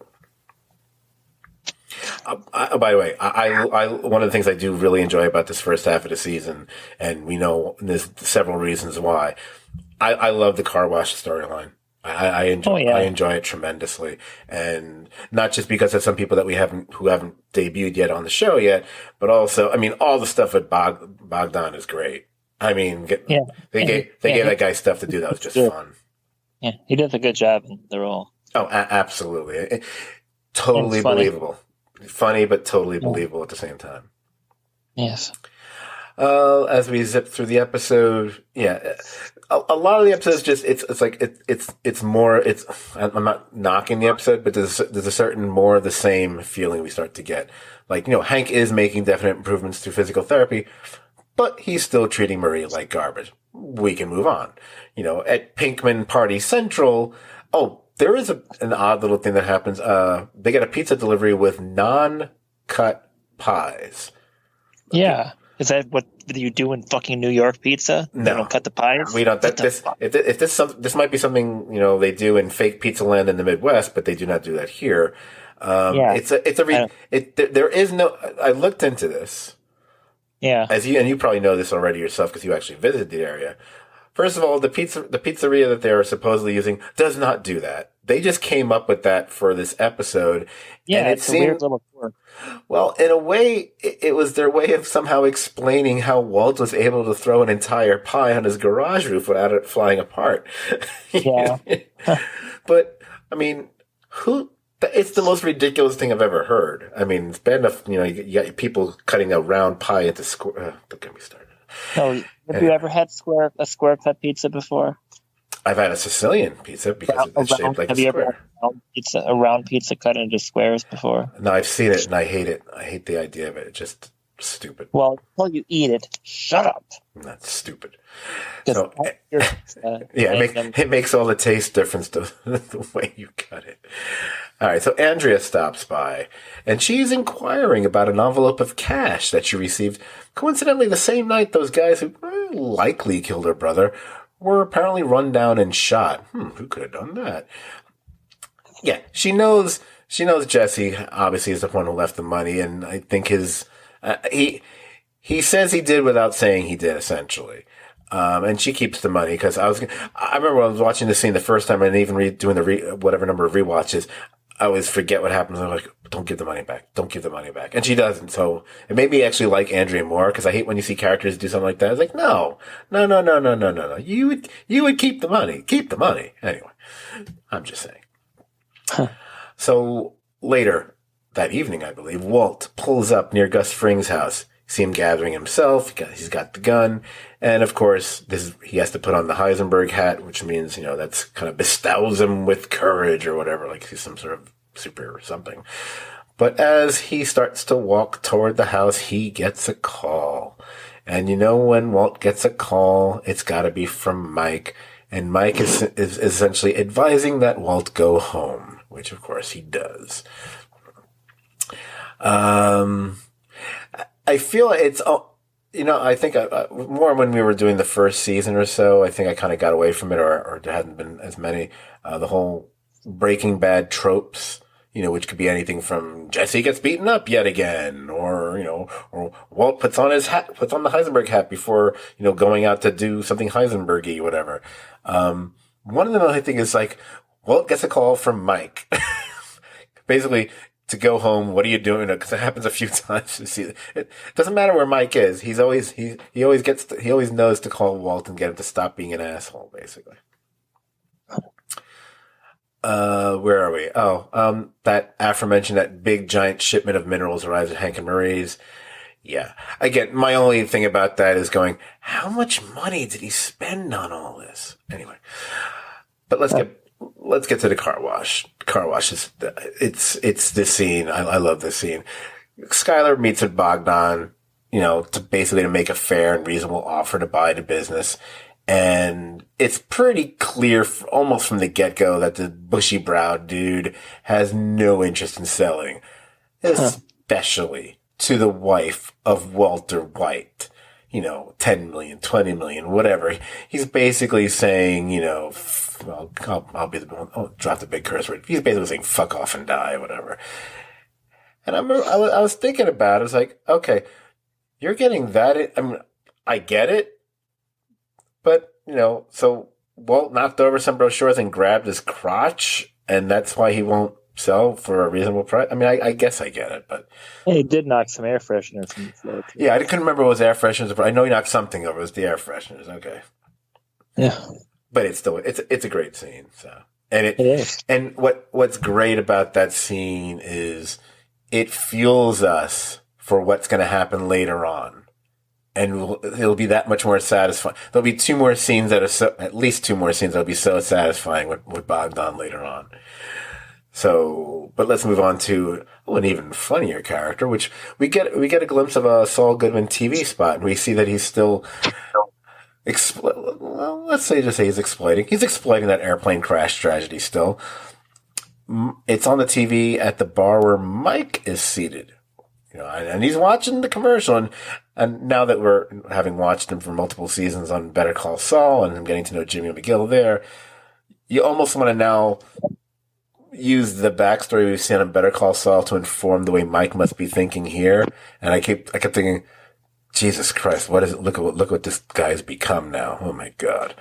By the way, I one of the things I do really enjoy about this first half of the season, and we know there's several reasons why, I love the car wash storyline. I enjoy it tremendously, and not just because of some people that who haven't debuted yet on the show yet, but also, all the stuff with Bogdan is great. They gave that guy stuff to do that was just fun. Yeah, he did a good job in the role. Oh, absolutely, totally believable. Funny, but totally believable at the same time. Yes. As we zip through the episode, a lot of the episodes I'm not knocking the episode, but there's a certain more of the same feeling we start to get. Like, Hank is making definite improvements through physical therapy, but he's still treating Marie like garbage. We can move on. At Pinkman Party Central, there is an odd little thing that happens. They get a pizza delivery with non-cut pies. Yeah. Is that what you do in fucking New York pizza? No. You don't cut the pies? We don't. This might be something they do in fake pizza land in the Midwest, but they do not do that here. Yeah. There is no. I looked into this. Yeah. And you probably know this already yourself because you actually visited the area. First of all, the pizzeria that they are supposedly using does not do that. They just came up with that for this episode. Yeah, and it's a weird little quirk. Well, in a way, it was their way of somehow explaining how Walt was able to throw an entire pie on his garage roof without it flying apart. Yeah. But, I mean, it's the most ridiculous thing I've ever heard. I mean, it's bad enough, you got people cutting a round pie into square. Don't get me started. So, have you ever had a square cut pizza before? I've had a Sicilian pizza because it's shaped like a square. Have you ever had a round pizza cut into squares before? No, I've seen it and I hate it. I hate the idea of it. It's just stupid. Well, until you eat it, shut up. That's stupid. So, it makes all the taste difference to the way you cut it. All right, so Andrea stops by, and she's inquiring about an envelope of cash that she received coincidentally the same night those guys who likely killed her brother were apparently run down and shot. Who could have done that? Yeah, she knows Jesse obviously is the one who left the money, and I think he says he did without saying he did, essentially. And she keeps the money because I remember when I was watching this scene the first time and even doing whatever number of rewatches, I always forget what happens. I'm like, don't give the money back. Don't give the money back. And she doesn't. So it made me actually like Andrea more because I hate when you see characters do something like that. I was like, no. You would keep the money. Keep the money. Anyway, I'm just saying. Huh. So later that evening, I believe, Walt pulls up near Gus Fring's house. See him gathering himself. He's got the gun. And of course, he has to put on the Heisenberg hat, which means, that's kind of bestows him with courage or whatever, like he's some sort of superhero or something. But as he starts to walk toward the house, he gets a call. And when Walt gets a call, it's got to be from Mike. And Mike is essentially advising that Walt go home, which of course he does. I feel it's, I think more when we were doing the first season or so, I think I kind of got away from it or there hadn't been as many, the whole Breaking Bad tropes, which could be anything from Jesse gets beaten up yet again or Walt puts on the Heisenberg hat before, going out to do something Heisenberg-y, whatever. One of them I think is like, Walt gets a call from Mike. Basically, to go home, what are you doing? Because it happens a few times to see it. Doesn't matter where Mike is. He always knows to call Walt and get him to stop being an asshole, basically. Where are we? That aforementioned, that big giant shipment of minerals arrives at Hank and Marie's. Yeah. Again, my only thing about that is going, how much money did he spend on all this? Anyway, but let's get to the car wash. Car wash it's this scene. I love this scene. Skylar meets with Bogdan, to make a fair and reasonable offer to buy the business. And it's pretty clear almost from the get-go that the bushy-browed dude has no interest in selling, especially to the wife of Walter White. 10 million, 20 million, whatever. He's basically saying, I'll be the one. Oh, drop the big curse word. He's basically saying, fuck off and die, whatever. And I was thinking about it. I was like, okay, you're getting that. I mean, I get it. But, so Walt knocked over some brochures and grabbed his crotch, and that's why he won't sell for a reasonable price. I mean, I guess I get it, but he did knock some air fresheners from the floor too. Yeah, I couldn't remember what was air fresheners. I know he knocked something over. It was the air fresheners. Okay. Yeah, but it's a great scene. So it is. And what's great about that scene is it fuels us for what's going to happen later on, and it'll be that much more satisfying. There'll be at least two more scenes that'll be so satisfying with Bogdan later on. So, but let's move on to an even funnier character, which we get a glimpse of a Saul Goodman TV spot, and we see that he's still let's say he's exploiting. He's exploiting that airplane crash tragedy still. It's on the TV at the bar where Mike is seated. And he's watching the commercial, and now that we're having watched him for multiple seasons on Better Call Saul, and I'm getting to know Jimmy McGill there, you almost want to now use the backstory we've seen on Better Call Saul to inform the way Mike must be thinking here. And I kept thinking, Jesus Christ, what is it? Look what this guy's become now. Oh my God.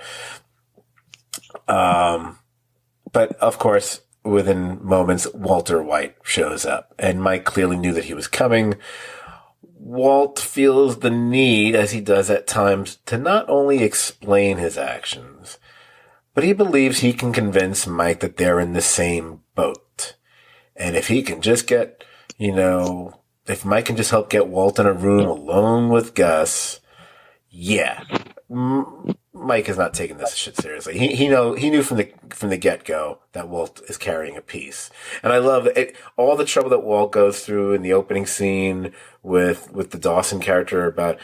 But of course, within moments, Walter White shows up, and Mike clearly knew that he was coming. Walt feels the need, as he does at times, to not only explain his actions, but he believes he can convince Mike that they're in the same boat. And if he can just get, if Mike can just help get Walt in a room alone with Gus, yeah, Mike is not taking this shit seriously. He knew from the get-go that Walt is carrying a piece. And I love it, all the trouble that Walt goes through in the opening scene with the Dawson character about,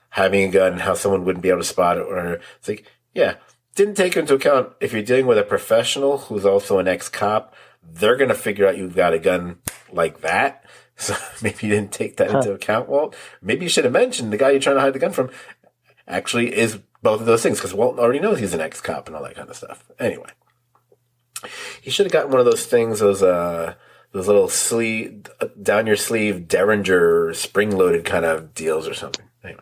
having a gun and how someone wouldn't be able to spot it. Or it's like, yeah, didn't take into account if you're dealing with a professional who's also an ex-cop, they're going to figure out you've got a gun like that. So maybe you didn't take that into account, Walt. Maybe you should have mentioned the guy you're trying to hide the gun from actually is both of those things, because Walt already knows he's an ex-cop and all that kind of stuff. Anyway, he should have gotten one of those things, those little sleeve, down your sleeve Derringer spring-loaded kind of deals or something. Anyway,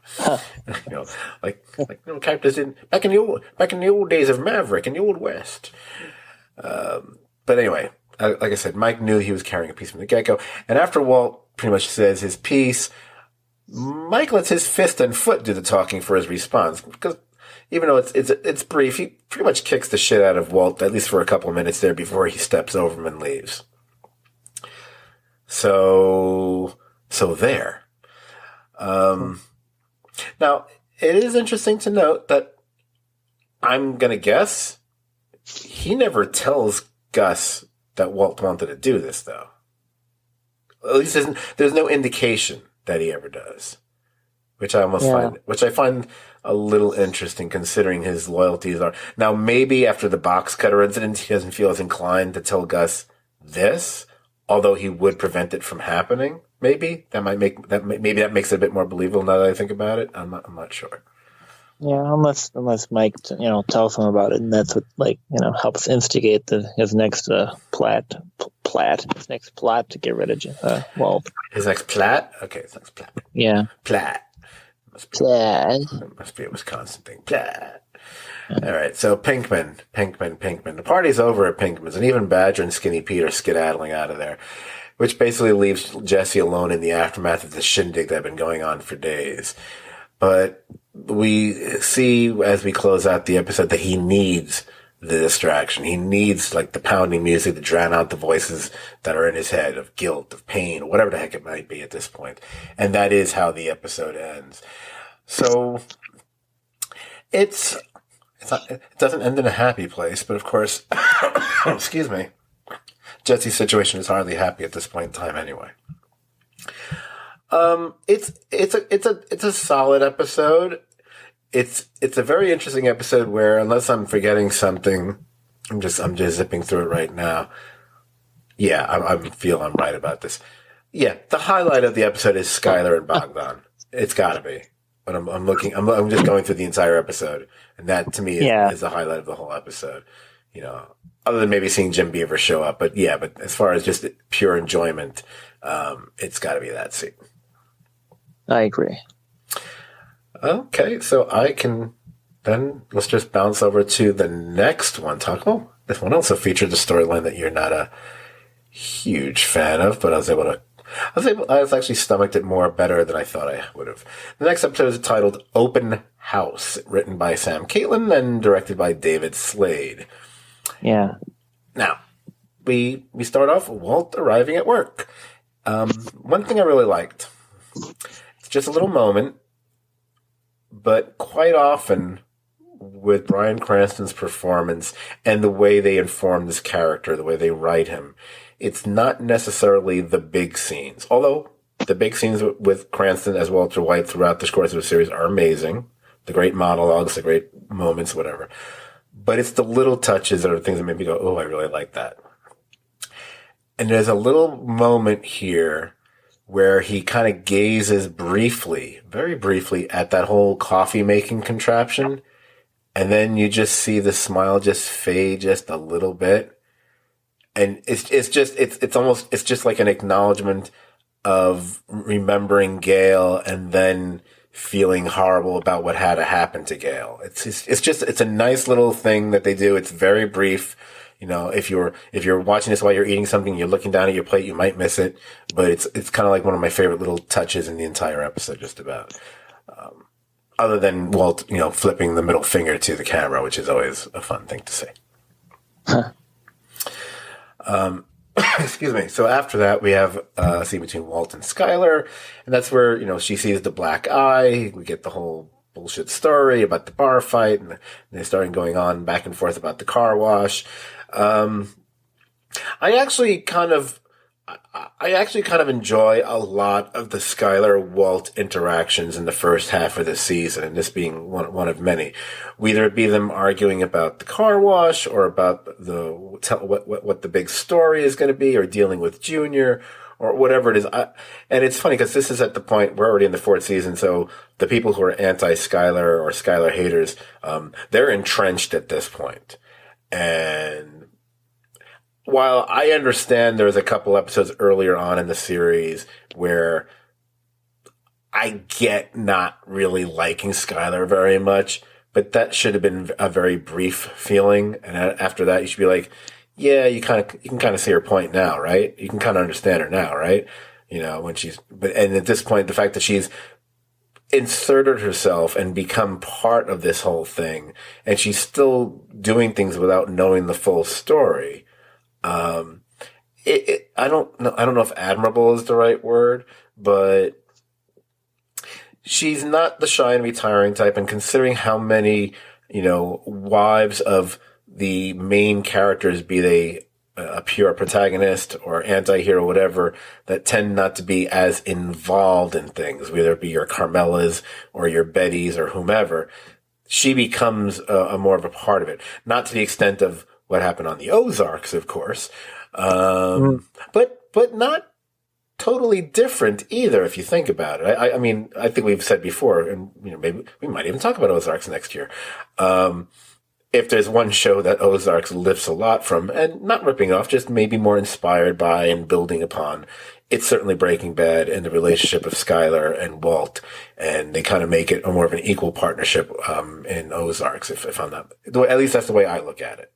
characters back in the old days of Maverick in the Old West. But anyway, like I said, Mike knew he was carrying a piece from the get-go, and after Walt pretty much says his piece, Mike lets his fist and foot do the talking for his response, because even though it's brief, he pretty much kicks the shit out of Walt, at least for a couple of minutes there before he steps over him and leaves. So there. Now, it is interesting to note that I'm going to guess he never tells Gus that Walt wanted to do this, though. At least there's no indication that he ever does, which I find a little interesting, considering his loyalties are. Now, maybe after the box cutter incident, he doesn't feel as inclined to tell Gus this, although he would prevent it from happening. Maybe that makes it a bit more believable now that I think about it. I'm not sure. Yeah, unless Mike, tells him about it, and that's what helps instigate his next plot to get rid of Walt. His next plot? Okay, his next plot. Yeah, plot. Must be a Wisconsin thing. Plot. All right, so Pinkman. The party's over at Pinkman's, and even Badger and Skinny Pete are skedaddling out of there, which basically leaves Jesse alone in the aftermath of the shindig that had been going on for days. But we see as we close out the episode that he needs the distraction. He needs the pounding music to drown out the voices that are in his head of guilt, of pain, whatever the heck it might be at this point. And that is how the episode ends. So it doesn't end in a happy place, but of course, excuse me, Jesse's situation is hardly happy at this point in time anyway. It's a solid episode. It's a very interesting episode where, unless I'm forgetting something, I'm just zipping through it right now. Yeah, I feel I'm right about this. Yeah, the highlight of the episode is Skylar and Bogdan. It's gotta be. But I'm just going through the entire episode, and that to me is the highlight of the whole episode. Other than maybe seeing Jim Beaver show up, but as far as just pure enjoyment, it's gotta be that scene. I agree. Okay, so let's just bounce over to the next one. This one also featured the storyline that you're not a huge fan of, but I was actually stomached it better than I thought I would have. The next episode is titled Open House, written by Sam Catlin and directed by David Slade. Yeah. Now, we start off with Walt arriving at work. One thing I really liked, it's just a little moment, but quite often with Bryan Cranston's performance and the way they inform this character, the way they write him, it's not necessarily the big scenes. Although the big scenes with Cranston as Walter White throughout the course of the series are amazing. The great monologues, the great moments, whatever. But it's the little touches that are things that make me go, oh, I really like that. And there's a little moment here where he kind of gazes briefly, very briefly, at that whole coffee making contraption. And then you just see the smile just fade just a little bit. And it's just like an acknowledgement of remembering Gail and then feeling horrible about what had to happen to Gail. It's a nice little thing that they do. It's very brief. You know, if you're watching this while you're eating something, you're looking down at your plate, you might miss it, but it's kind of like one of my favorite little touches in the entire episode, just about. Other than Walt, flipping the middle finger to the camera, which is always a fun thing to say. Huh. Excuse me. So after that, we have a scene between Walt and Skylar, and that's where, she sees the black eye. We get the whole bullshit story about the bar fight, and they're starting going on back and forth about the car wash. I actually kind of enjoy a lot of the Skylar-Walt interactions in the first half of the season, and this being one of many. Whether it be them arguing about the car wash or about what the big story is going to be, or dealing with Junior, or whatever it is. And it's funny because this is at the point, we're already in the fourth season, so the people who are anti-Skylar or Skylar haters, they're entrenched at this point. And while I understand there was a couple episodes earlier on in the series where I get not really liking Skylar very much, but that should have been a very brief feeling. And after that, you should be like, yeah, you can kind of see her point now, right? You can kind of understand her now, right? And at this point, the fact that she's inserted herself and become part of this whole thing, and she's still doing things without knowing the full story. I don't know if admirable is the right word, but she's not the shy and retiring type. And considering how many, wives of the main characters, be they a pure protagonist or anti-hero, whatever, that tend not to be as involved in things, whether it be your Carmelas or your Bettys or whomever, she becomes a more of a part of it. Not to the extent of what happened on the Ozarks, of course, but not totally different either, if you think about it. I mean, I think we've said before, and maybe we might even talk about Ozarks next year. If there's one show that Ozarks lifts a lot from, and not ripping off, just maybe more inspired by and building upon, it's certainly Breaking Bad and the relationship of Skylar and Walt, and they kind of make it a more of an equal partnership in Ozarks. If I'm not, at least that's the way I look at it.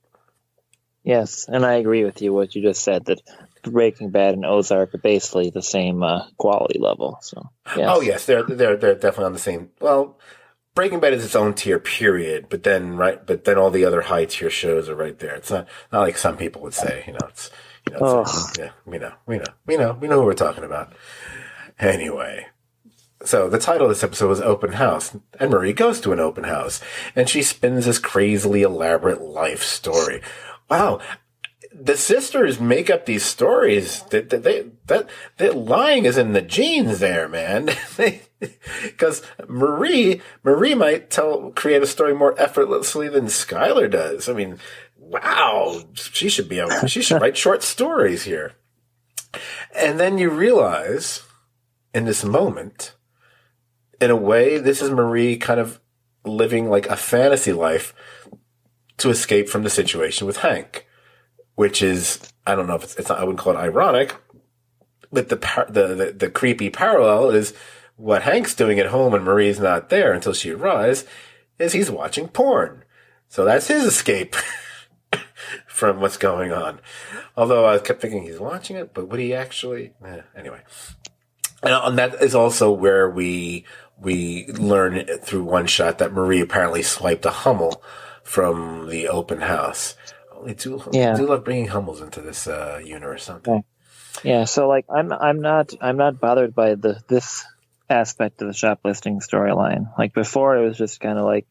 Yes, and I agree with you what you just said, that Breaking Bad and Ozark are basically the same quality level. So yes. Oh yes, they're definitely on the same. Well, Breaking Bad is its own tier, period. But then all the other high tier shows are right there. It's not like some people would say. We know who we're talking about. Anyway, so the title of this episode was Open House, and Marie goes to an open house, and she spins this crazily elaborate life story. Wow. The sisters make up these stories. That lying is in the genes there, man. Because Marie might create a story more effortlessly than Skylar does. I mean, wow, she should write short stories here. And then you realize, in this moment, in a way, this is Marie kind of living like a fantasy life to escape from the situation with Hank. Which is, I don't know if it's not, I wouldn't call it ironic, but the creepy parallel is what Hank's doing at home when Marie's not there until she arrives, is he's watching porn. So that's his escape from what's going on. Although I kept thinking he's watching it, but would he actually? Anyway. And that is also where we learn through one shot that Marie apparently swiped a Hummel from the open house. I do love bringing Hummels into this unit or something. Yeah, so like I'm not bothered by this aspect of the shoplifting storyline. Like before, it was just kind of like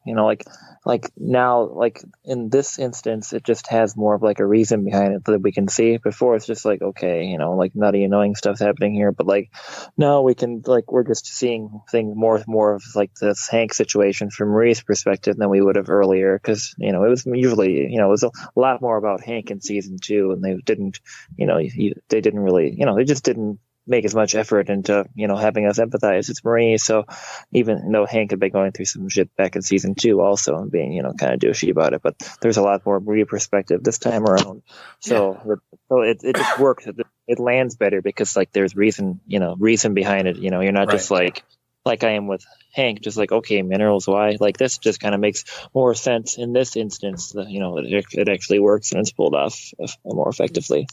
like now, like in this instance, it just has more of like a reason behind it that we can see. Before, it's just like, okay, like nutty, annoying stuff's happening here, but like no, we can, like, we're just seeing things more of like this Hank situation from Marie's perspective than we would have earlier, because it was usually it was a lot more about Hank in season 2, and they didn't they didn't really they just didn't make as much effort into, having us empathize. It's Marie. So even though Hank had been going through some shit back in season 2 also and being, kind of douchey about it, but there's a lot more Marie perspective this time around. So it just works. It lands better because like there's reason behind it. You're not just like I am with Hank, just like, okay, minerals, why? Like this just kind of makes more sense in this instance. It actually works and it's pulled off more effectively.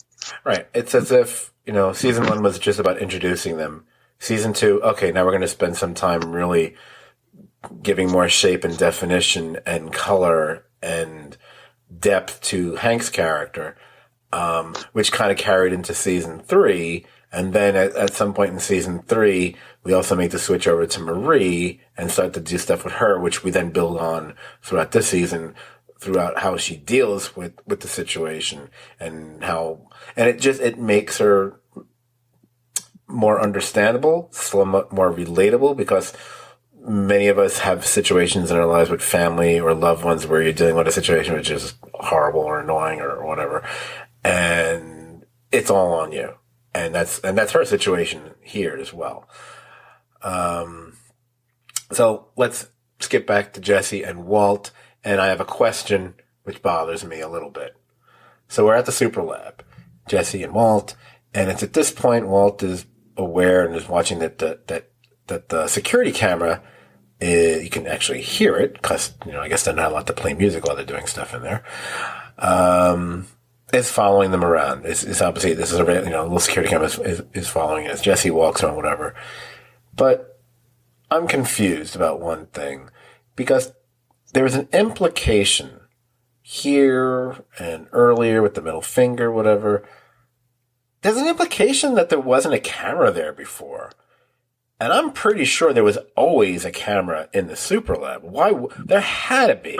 Right. It's as if, season 1 was just about introducing them. Season 2, okay, now we're going to spend some time really giving more shape and definition and color and depth to Hank's character, which kind of carried into season 3. And then at some point in season 3, we also make the switch over to Marie and start to do stuff with her, which we then build on throughout this season, throughout how she deals with the situation and it makes her more understandable, more relatable, because many of us have situations in our lives with family or loved ones where you're dealing with a situation which is horrible or annoying or whatever, and it's all on you. And that's her situation here as well. So let's skip back to Jesse and Walt, and I have a question which bothers me a little bit. So we're at the Super Lab, Jesse and Walt, and it's at this point Walt is aware and is watching that the security camera, you can actually hear it because I guess they're not allowed to play music while they're doing stuff in there. Is following them around. It's obviously this is a little security camera is following as Jesse walks around, whatever. But I'm confused about one thing because there is an implication here and earlier with the middle finger, whatever. There's an implication that there wasn't a camera there before. And I'm pretty sure there was always a camera in the Super Lab. Why? There had to be.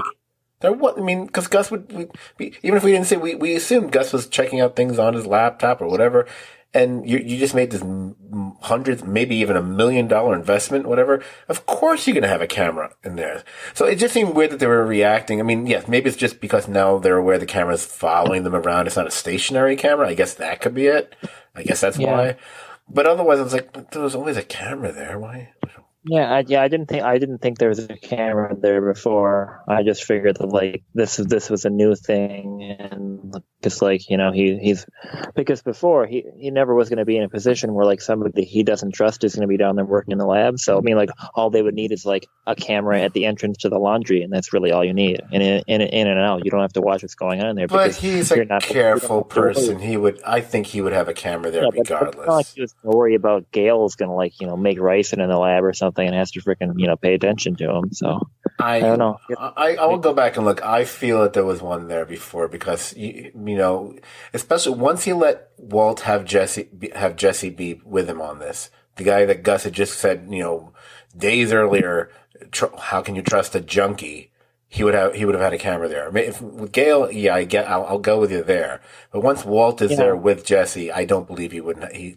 Because Gus would be, even if we didn't say, we assumed Gus was checking out things on his laptop or whatever. And you just made this hundreds, maybe even $1 million investment, whatever. Of course you're going to have a camera in there. So it just seemed weird that they were reacting. I mean, yes, maybe it's just because now they're aware the camera's following them around. It's not a stationary camera. I guess that could be it. I guess that's why. But otherwise, I was like, there was always a camera there. Why? I didn't think there was a camera there before. I just figured that like this was a new thing, and just like he's because before he never was going to be in a position where like somebody he doesn't trust is going to be down there working in the lab. So I mean, like all they would need is like a camera at the entrance to the laundry, and that's really all you need. And in and out, you don't have to watch what's going on in there. But he's a careful person. I think he would have a camera there regardless. It's not like he was going to worry about Gail's going to make ricin in the lab or something. And has to freaking pay attention to him. So I don't know. I will go back and look. I feel that there was one there before because especially once he let Walt have Jesse be with him on this, the guy that Gus had just said days earlier, how can you trust a junkie? He would have had a camera there. I mean, with Gail, I'll go with you there. But once Walt is there with Jesse, I don't believe he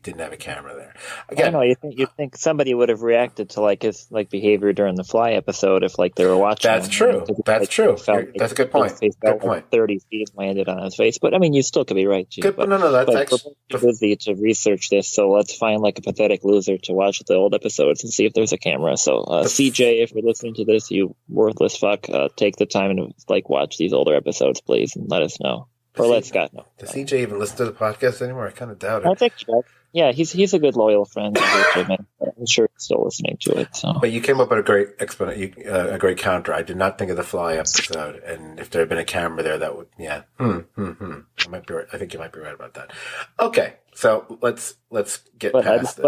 didn't have a camera there. Again, I don't know. You think somebody would have reacted to like his behavior during the Fly episode if like they were watching. That's true. That's true. That's a good point. Good point. 30 feet landed on his face, but I mean, you still could be right. Too, that's actually we're busy to research this, so let's find like a pathetic loser to watch the old episodes and see if there's a camera. So CJ, if you're listening to this, you worthless fuck, take the time to watch these older episodes, please, and let us know. Let Scott know. Does CJ even listen to the podcast anymore? I kind of doubt it. I think so. Yeah, he's a good loyal friend. I'm sure he's still listening to it. So. But you came up with a great a great counter. I did not think of the Fly episode, and if there had been a camera there, that would I might be right. I think you might be right about that. Okay, so let's get past it.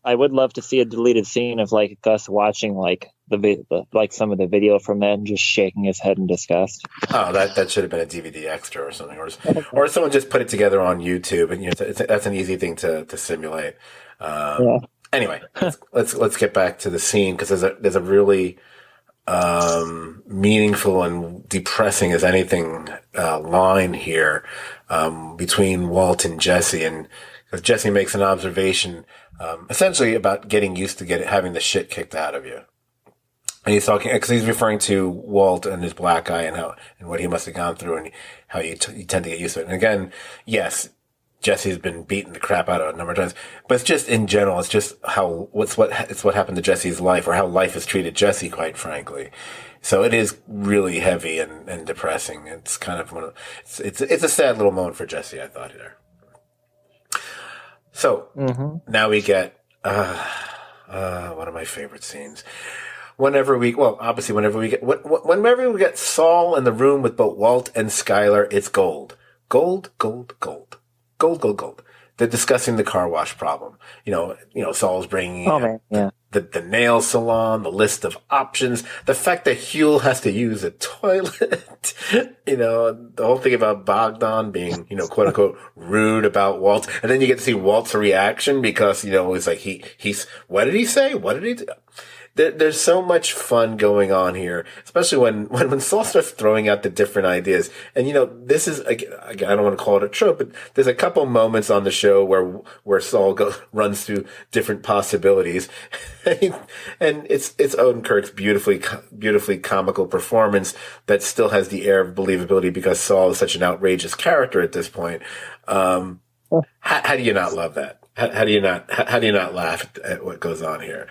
I would love to see a deleted scene of like Gus watching like some of the video from that and just shaking his head in disgust. Oh, that should have been a DVD extra or something, or someone just put it together on YouTube, and that's an easy thing to simulate. Anyway, let's get back to the scene because there's a really meaningful and depressing as anything line here between Walt and Jesse, and because Jesse makes an observation essentially about getting used to having the shit kicked out of you. And he's talking because he's referring to Walt and his black eye and what he must have gone through and how you tend to get used to it. And again, yes, Jesse's been beaten the crap out of a number of times. But it's just in general, it's just what happened to Jesse's life, or how life has treated Jesse, quite frankly. So it is really heavy and depressing. It's kind of it's a sad little moment for Jesse, I thought there. So now we get one of my favorite scenes. Whenever we get Saul in the room with both Walt and Skylar, it's gold. Gold, gold, gold. Gold, gold, gold. They're discussing the car wash problem. Saul's bringing the nail salon, the list of options, the fact that Huel has to use a toilet, the whole thing about Bogdan being, quote unquote, rude about Walt. And then you get to see Walt's reaction because, it's like he's, what did he say? What did he do? There's so much fun going on here, especially when Saul starts throwing out the different ideas. And, this is, again, I don't want to call it a trope, but there's a couple moments on the show where Saul runs through different possibilities. And it's Odenkirk's beautifully comical performance that still has the air of believability because Saul is such an outrageous character at this point. How do you not love that? How do you not laugh at what goes on here?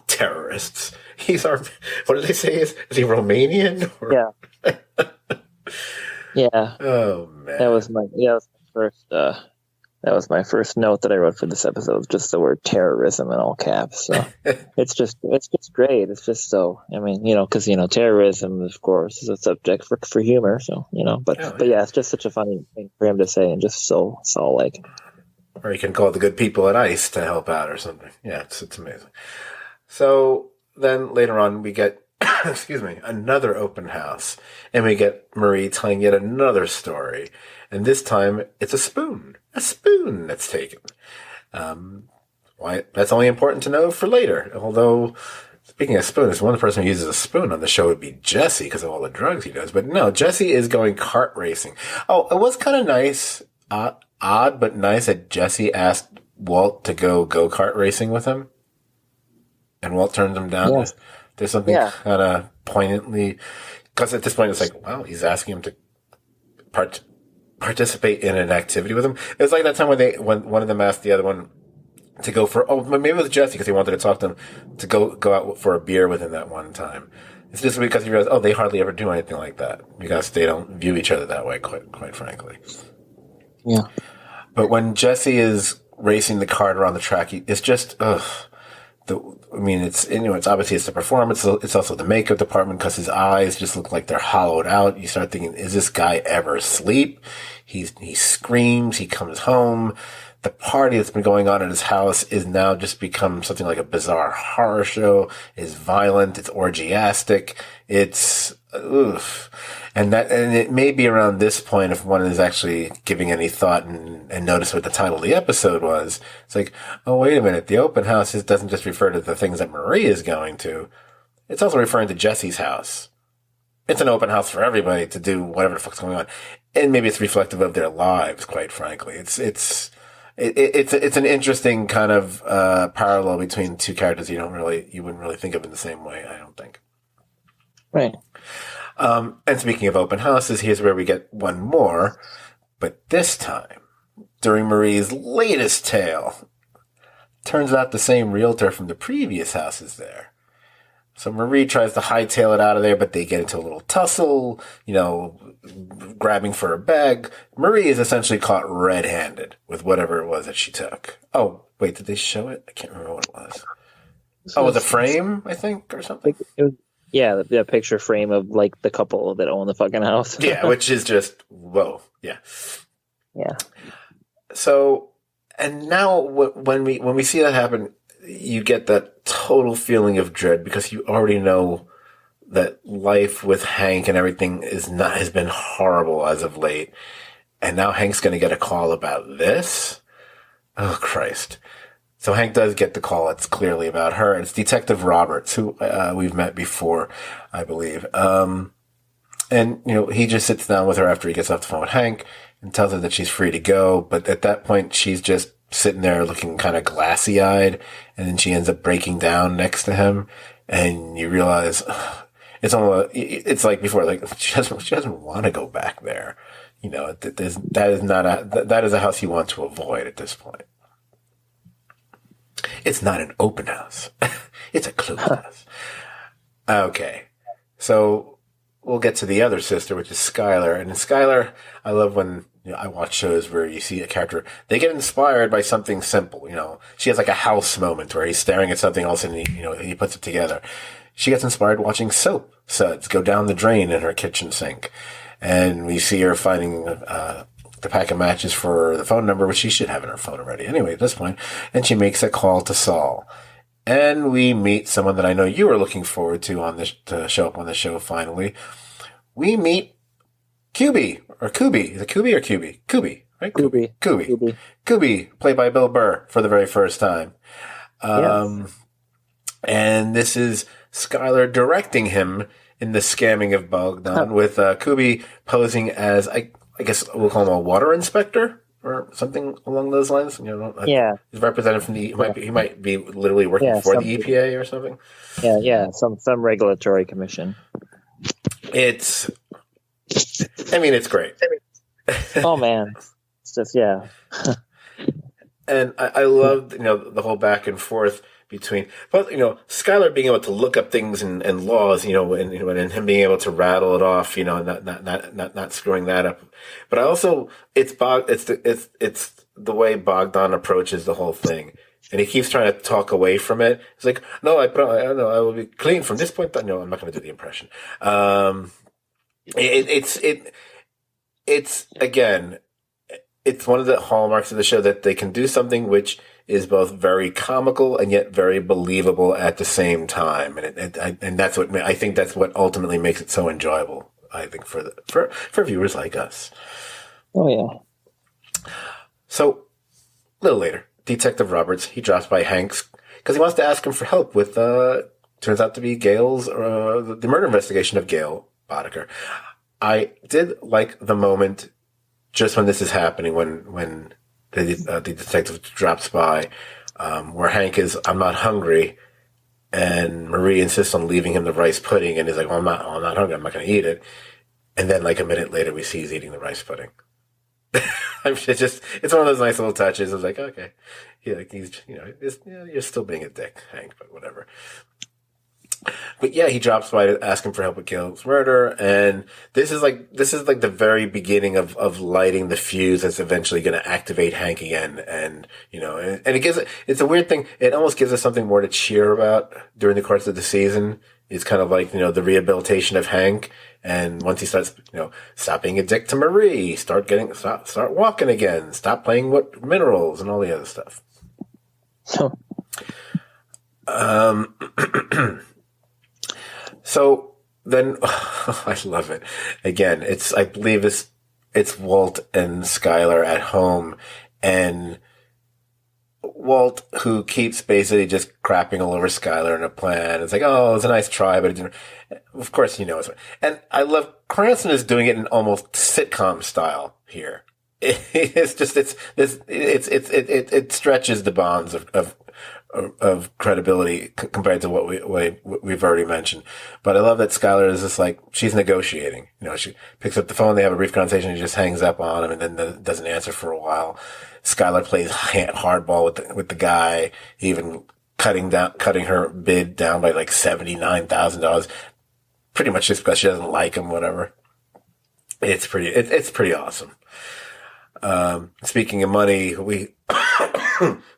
Terrorists. What did they say? Is he Romanian? Yeah. Yeah. Oh man. That was my first note that I wrote for this episode, just the word terrorism in all caps. So it's just great. It's just so, because, terrorism, of course, is a subject for humor. So, but yeah, it's just such a funny thing for him to say and just so like. Or you can call the good people at ICE to help out or something. Yeah, it's amazing. So then later on we get, another open house, and we get Marie telling yet another story. And this time it's a spoon that's taken. Why? That's only important to know for later. Although, speaking of spoons, one person who uses a spoon on the show would be Jesse because of all the drugs he does. But no, Jesse is going kart racing. Oh, it was kind of nice, odd, but nice that Jesse asked Walt to go kart racing with him. And Walt turns him down. Yeah. There's something kind of poignantly, because at this point it's like, wow, he's asking him to participate in an activity with him. It was like that time when one of them asked the other one to go maybe it was Jesse because he wanted to talk to him to go out for a beer with him that one time. It's just because he realized, they hardly ever do anything like that because they don't view each other that way, quite frankly. Yeah. But when Jesse is racing the kart around the track, it's just, it's obviously it's the performance. It's also the makeup department because his eyes just look like they're hollowed out. You start thinking, is this guy ever asleep? He screams. He comes home. The party that's been going on at his house is now just become something like a bizarre horror show. It's violent. It's orgiastic. It's oof. And it may be around this point, if one is actually giving any thought and notice what the title of the episode was, it's like, oh, wait a minute. The open house doesn't just refer to the things that Marie is going to. It's also referring to Jesse's house. It's an open house for everybody to do whatever the fuck's going on. And maybe it's reflective of their lives, quite frankly. It's an interesting kind of, parallel between two characters you wouldn't really think of in the same way, I don't think. Right. And speaking of open houses, here's where we get one more. But this time, during Marie's latest tale, turns out the same realtor from the previous house is there. So Marie tries to hightail it out of there, but they get into a little tussle, grabbing for a bag. Marie is essentially caught red-handed with whatever it was that she took. Oh, wait, did they show it? I can't remember what it was. Oh, it was a frame, I think, or something? Yeah, the picture frame of like the couple that own the fucking house. Yeah, which is just whoa. Yeah. Yeah. So, and now when we see that happen, you get that total feeling of dread because you already know that life with Hank and everything has been horrible as of late, and now Hank's going to get a call about this. Oh Christ. So Hank does get the call. It's clearly about her. It's Detective Roberts, who we've met before, I believe. And, he just sits down with her after he gets off the phone with Hank and tells her that she's free to go. But at that point, she's just sitting there looking kind of glassy-eyed. And then she ends up breaking down next to him. And you realize it's like before, like she doesn't want to go back there. that is a house you want to avoid at this point. It's not an open house. It's a closed house. Okay. So we'll get to the other sister, which is Skylar. And in Skylar, I love when I watch shows where you see a character, they get inspired by something simple. She has like a house moment where he's staring at something else and he puts it together. She gets inspired watching soap suds go down the drain in her kitchen sink. And we see her finding the pack of matches for the phone number, which she should have in her phone already anyway at this point. And she makes a call to Saul. And we meet someone that I know you are looking forward to show up on the show finally. We meet Kubi, or Kubi. Is it Kubi or Kubi? Kubi, right? Kubi. Kubi, played by Bill Burr for the very first time. Yes. And this is Skylar directing him in the scamming of Bogdan, with Kubi posing as, I guess we'll call him a water inspector or something along those lines. Yeah. He's represented from he might be literally working for the EPA or something. Yeah, some regulatory commission. It's great. Oh man, it's just And I loved the whole back and forth between, but Skylar being able to look up things and laws, and him being able to rattle it off, not screwing that up. But I also it's the way Bogdan approaches the whole thing, and he keeps trying to talk away from it. He's like, no, I will be clean from this point. No, I'm not going to do the impression. It's again, it's one of the hallmarks of the show that they can do something which is both very comical and yet very believable at the same time, and that's what I think that's what ultimately makes it so enjoyable. I think for viewers like us. Oh yeah. So a little later, Detective Roberts, he drops by Hank's because he wants to ask him for help with turns out to be Gail's the murder investigation of Gail Boddicker. I did like the moment just when this is happening, when the detective drops by, where Hank is, I'm not hungry, and Marie insists on leaving him the rice pudding, and he's like, well, I'm not hungry, I'm not going to eat it. And then like a minute later, we see he's eating the rice pudding. It's one of those nice little touches. I was like, okay, you're still being a dick, Hank, but whatever. But yeah, he drops by to ask him for help with Gail's murder, and this is like the very beginning of lighting the fuse that's eventually going to activate Hank again, and it's a weird thing. It almost gives us something more to cheer about during the course of the season. It's kind of like the rehabilitation of Hank, and once he starts stop being a dick to Marie, start walking again, stop playing with minerals and all the other stuff. So then, I love it. Again, I believe it's Walt and Skylar at home, and Walt, who keeps basically just crapping all over Skylar in a plan. It's like, oh, it's a nice try, but it didn't. Of course, he knows. And I love Cranston is doing it in almost sitcom style here. It stretches the bonds of credibility compared to what we've already mentioned. But I love that Skylar is just like, she's negotiating. She picks up the phone, they have a brief conversation, he just hangs up on him and then doesn't answer for a while. Skylar plays hardball with the guy, even cutting her bid down by like $79,000, pretty much just because she doesn't like him, whatever. It's pretty awesome. Speaking of money, we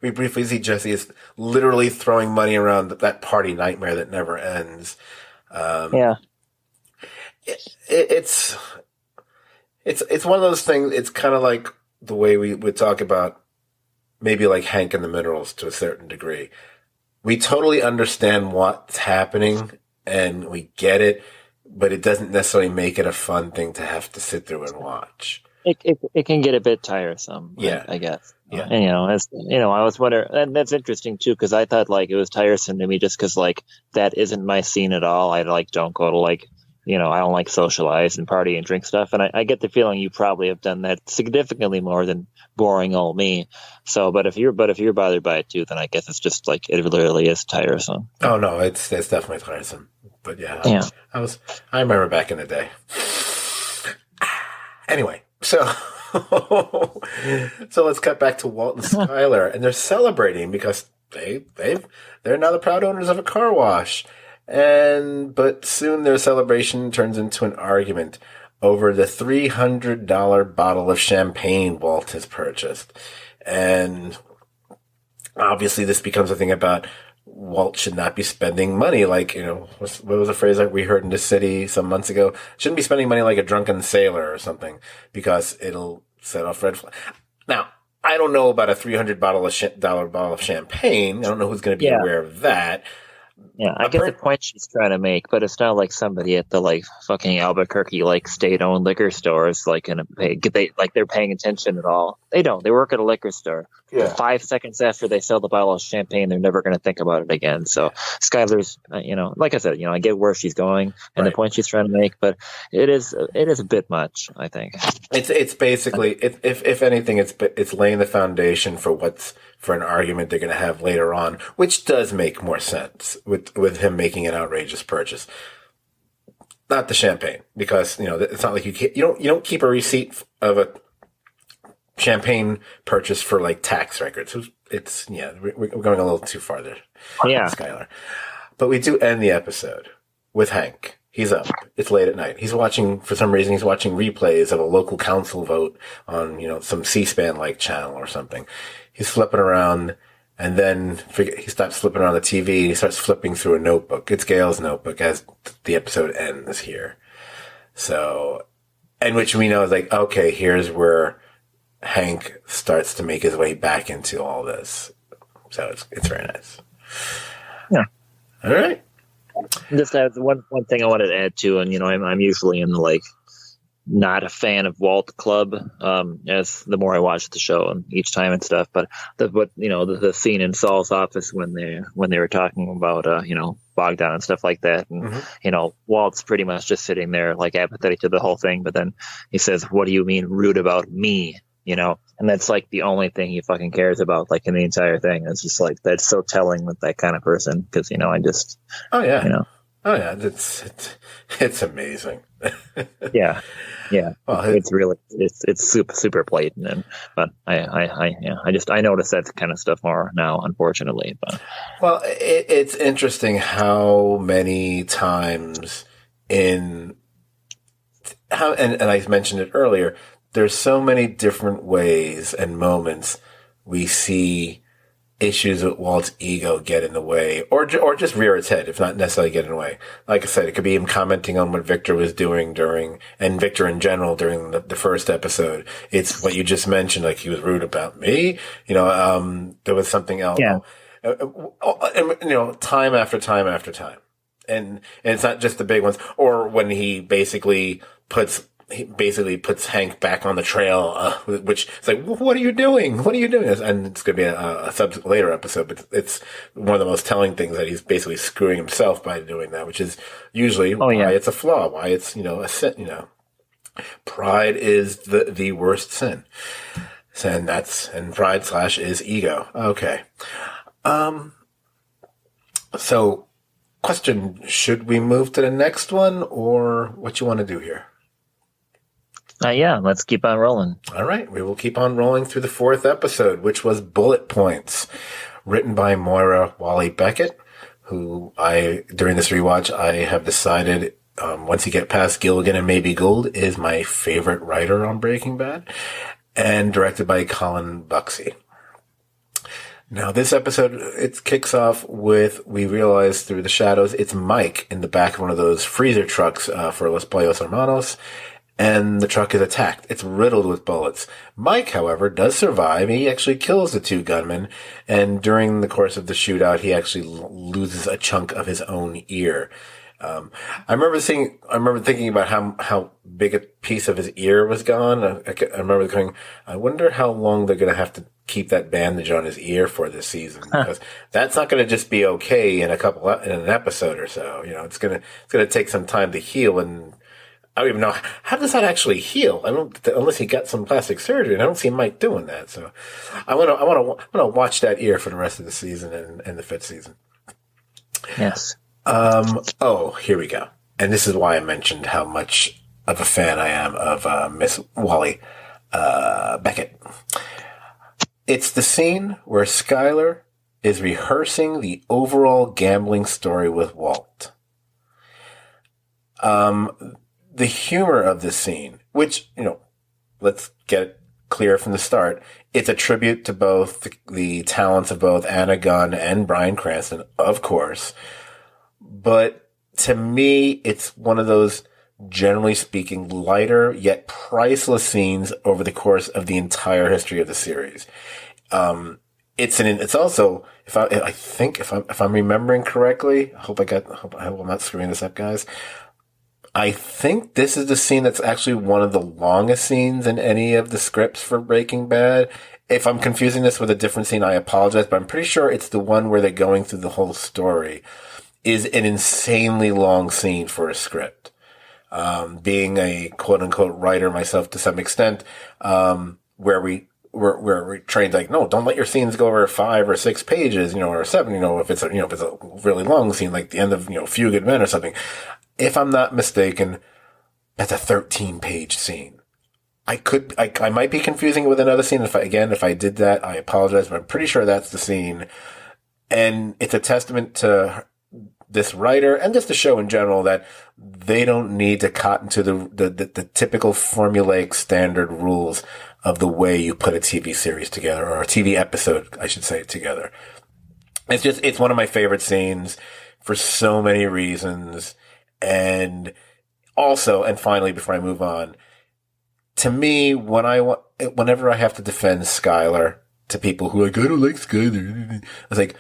briefly see Jesse is literally throwing money around that party nightmare that never ends. It's one of those things. It's kind of like the way we would talk about maybe like Hank and the Minerals to a certain degree. We totally understand what's happening and we get it, but it doesn't necessarily make it a fun thing to have to sit through and watch. It can get a bit tiresome. Yeah, I guess. Yeah. And, I was wondering, and that's interesting too, because I thought like it was tiresome to me just because like that isn't my scene at all. I don't go to like, I don't like socialize and party and drink stuff. And I get the feeling you probably have done that significantly more than boring old me. So, but if you're bothered by it too, then I guess it's just like it literally is tiresome. Oh no, it's definitely tiresome. But yeah. I remember back in the day. Anyway. So, so let's cut back to Walt and Skylar, and they're celebrating because they're now the proud owners of a car wash. But soon their celebration turns into an argument over the $300 bottle of champagne Walt has purchased. And obviously this becomes a thing about Walt should not be spending money like, what was the phrase that we heard in this city some months ago? Shouldn't be spending money like a drunken sailor or something because it'll set off red flags. Now, I don't know about a $300 bottle of champagne. I don't know who's going to be aware of that. Yeah, I get the point she's trying to make, but it's not like somebody at the fucking Albuquerque state-owned liquor stores gonna pay. They're paying attention at all. They don't. They work at a liquor store. Yeah. 5 seconds after they sell the bottle of champagne, they're never gonna think about it again. So Skylar's, like I said, I get where she's going and the point she's trying to make, but it is a bit much. I think it's basically if anything, it's laying the foundation for an argument they're going to have later on, which does make more sense with him making an outrageous purchase. Not the champagne, because it's not like you don't keep a receipt of a champagne purchase for tax records. We're going a little too far there, Skylar. But we do end the episode with Hank. He's up. It's late at night. For some reason, he's watching replays of a local council vote on, some C-SPAN-like channel or something. He's flipping around, and then he stops flipping around the TV. He starts flipping through a notebook. It's Gail's notebook as the episode ends here. So, and which we know is okay, here's where Hank starts to make his way back into all this. So it's very nice. Yeah. All right. Just one thing I wanted to add to, and I'm usually in the not a fan of Walt Club as the more I watch the show and each time and stuff, but the scene in Saul's office when they were talking about Bogdan and stuff like that, and Walt's pretty much just sitting there apathetic to the whole thing, but then he says, "What do you mean rude about me?" And that's the only thing he fucking cares about in the entire thing. It's just that's so telling with that kind of person, because I just it's amazing. yeah well, it's super blatant, but I notice that kind of stuff more now, unfortunately. But it's interesting how many times and I mentioned it earlier, there's so many different ways and moments we see issues with Walt's ego get in the way, or just rear its head, if not necessarily get in the way. Like I said, it could be him commenting on what Victor was doing and Victor in general during the first episode. It's what you just mentioned, he was rude about me. There was something else. Yeah. Time after time after time. And it's not just the big ones, or when he basically puts Hank back on the trail, which is what are you doing? What are you doing? And it's going to be a later episode, but it's one of the most telling things that he's basically screwing himself by doing that, which is usually why it's a flaw, why it's, a sin, Pride is the worst sin. And pride / is ego. Okay. So question, should we move to the next one, or what you want to do here? Let's keep on rolling. All right, we will keep on rolling through the fourth episode, which was Bullet Points, written by Moira Wally Beckett, who during this rewatch, I have decided, once you get past Gilligan and Maybe Gould, is my favorite writer on Breaking Bad, and directed by Colin Buxey. Now, this episode, it kicks off with, we realize through the shadows, it's Mike in the back of one of those freezer trucks for Los Pollos Hermanos, and the truck is attacked. It's riddled with bullets. Mike, however, does survive. He actually kills the two gunmen, and during the course of the shootout, he actually loses a chunk of his own ear. I remember thinking about how big a piece of his ear was gone. I remember going, I wonder how long they're going to have to keep that bandage on his ear for this season, because that's not going to just be okay in an episode or so. It's going to take some time to heal, and I don't even know, how does that actually heal? Unless he got some plastic surgery, and I don't see Mike doing that. So I want to watch that ear for the rest of the season and the fifth season. Yes. Here we go. And this is why I mentioned how much of a fan I am of Miss Wally Beckett. It's the scene where Skylar is rehearsing the overall gambling story with Walt. The humor of this scene, which, let's get it clear from the start, it's a tribute to both the talents of both Anna Gunn and Bryan Cranston, of course. But to me, it's one of those, generally speaking, lighter yet priceless scenes over the course of the entire history of the series. It's also, if I'm remembering correctly, I hope I'm not screwing this up, guys. I think this is the scene that's actually one of the longest scenes in any of the scripts for Breaking Bad. If I'm confusing this with a different scene, I apologize, but I'm pretty sure it's the one where they're going through the whole story. Is an insanely long scene for a script. Being a quote unquote writer myself to some extent, where we're trained like, no, don't let your scenes go over 5 or 6 pages, or 7, if it's a really long scene, like the end of, Few Good Men or something. If I'm not mistaken, that's a 13-page scene. I might be confusing it with another scene. If I did that, I apologize, but I'm pretty sure that's the scene. And it's a testament to this writer and just the show in general that they don't need to cotton to the typical formulaic standard rules of the way you put a TV series together, or a TV episode, I should say, together. It's one of my favorite scenes for so many reasons. And also, and finally, before I move on, to me, whenever I have to defend Skylar to people who are like, I don't like Skylar, I was like,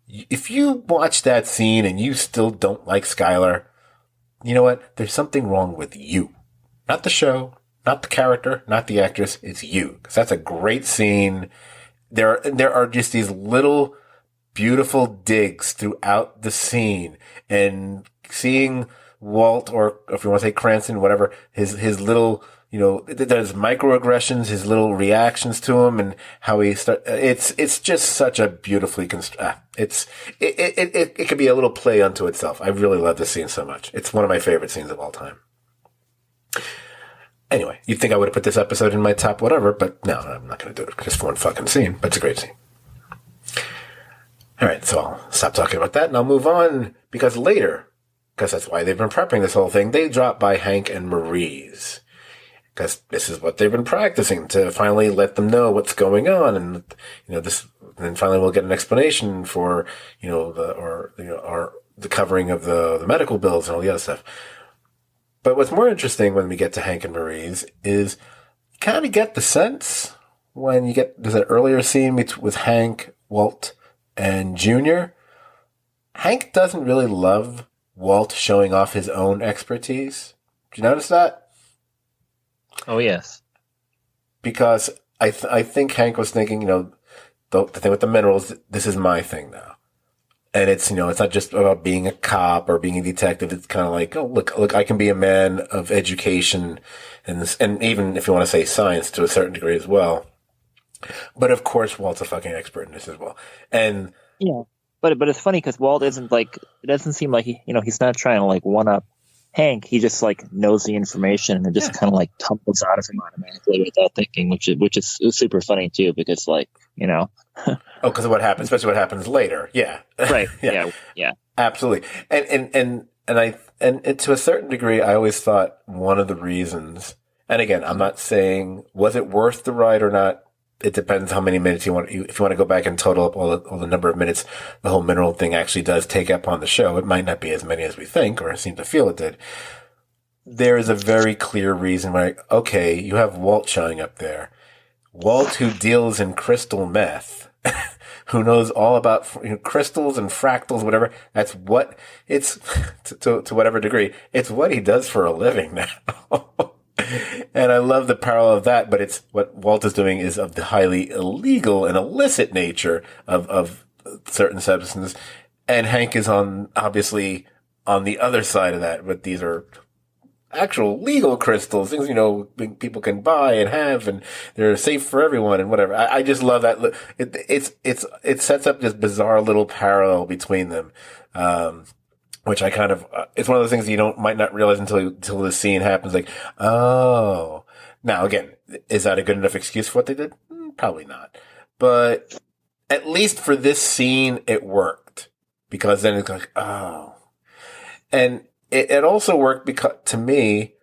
if you watch that scene and you still don't like Skylar, you know what? There's something wrong with you. Not the show, not the character, not the actress. It's you. Because that's a great scene. There are just these little beautiful digs throughout the scene. And seeing Walt, or if you want to say Cranston, whatever, his little, there's microaggressions, his little reactions to him, and how it's just such a beautifully it could be a little play unto itself. I really love this scene so much. It's one of my favorite scenes of all time. Anyway, you'd think I would have put this episode in my top whatever, but no, I'm not going to do it just for one fucking scene, but it's a great scene. All right, so I'll stop talking about that and I'll move on, because later, because that's why they've been prepping this whole thing, they drop by Hank and Marie's. Because this is what they've been practicing, to finally let them know what's going on. And, then finally we'll get an explanation for, the covering of the medical bills and all the other stuff. But what's more interesting when we get to Hank and Marie's is you kind of get the sense when there's an earlier scene with Hank, Walt, and Junior. Hank doesn't really love Walt showing off his own expertise. Did you notice that? Oh, yes. Because I think Hank was thinking, the thing with the minerals, this is my thing now. And it's, it's not just about being a cop or being a detective. It's kind of like, oh, look, I can be a man of education and even if you want to say science to a certain degree as well. But of course, Walt's a fucking expert in this as well. And yeah, but it's funny because Walt isn't it doesn't seem like he's not trying to one up Hank. He just knows the information and just kind of tumbles out of him automatically without thinking, which is super funny too, because because of what happens, especially what happens later. Yeah. Right. yeah. Absolutely. And to a certain degree, I always thought one of the reasons, and again, I'm not saying was it worth the ride or not. It depends how many minutes you want. If you want to go back and total up all the number of minutes the whole mineral thing actually does take up on the show, it might not be as many as we think or seem to feel it did. There is a very clear reason why. Okay, you have Walt showing up there. Walt, who deals in crystal meth, who knows all about crystals and fractals, whatever. That's what it's to whatever degree. It's what he does for a living now. And I love the parallel of that, but it's what Walt is doing is of the highly illegal and illicit nature of certain substances. And Hank is obviously on the other side of that, but these are actual legal crystals, things, people can buy and have, and they're safe for everyone and whatever. I just love that. It sets up this bizarre little parallel between them. which I kind of, it's one of those things you might not realize until the scene happens. Like, oh, now again, is that a good enough excuse for what they did? Probably not. But at least for this scene, it worked, because then it's like, oh, and it also worked to me,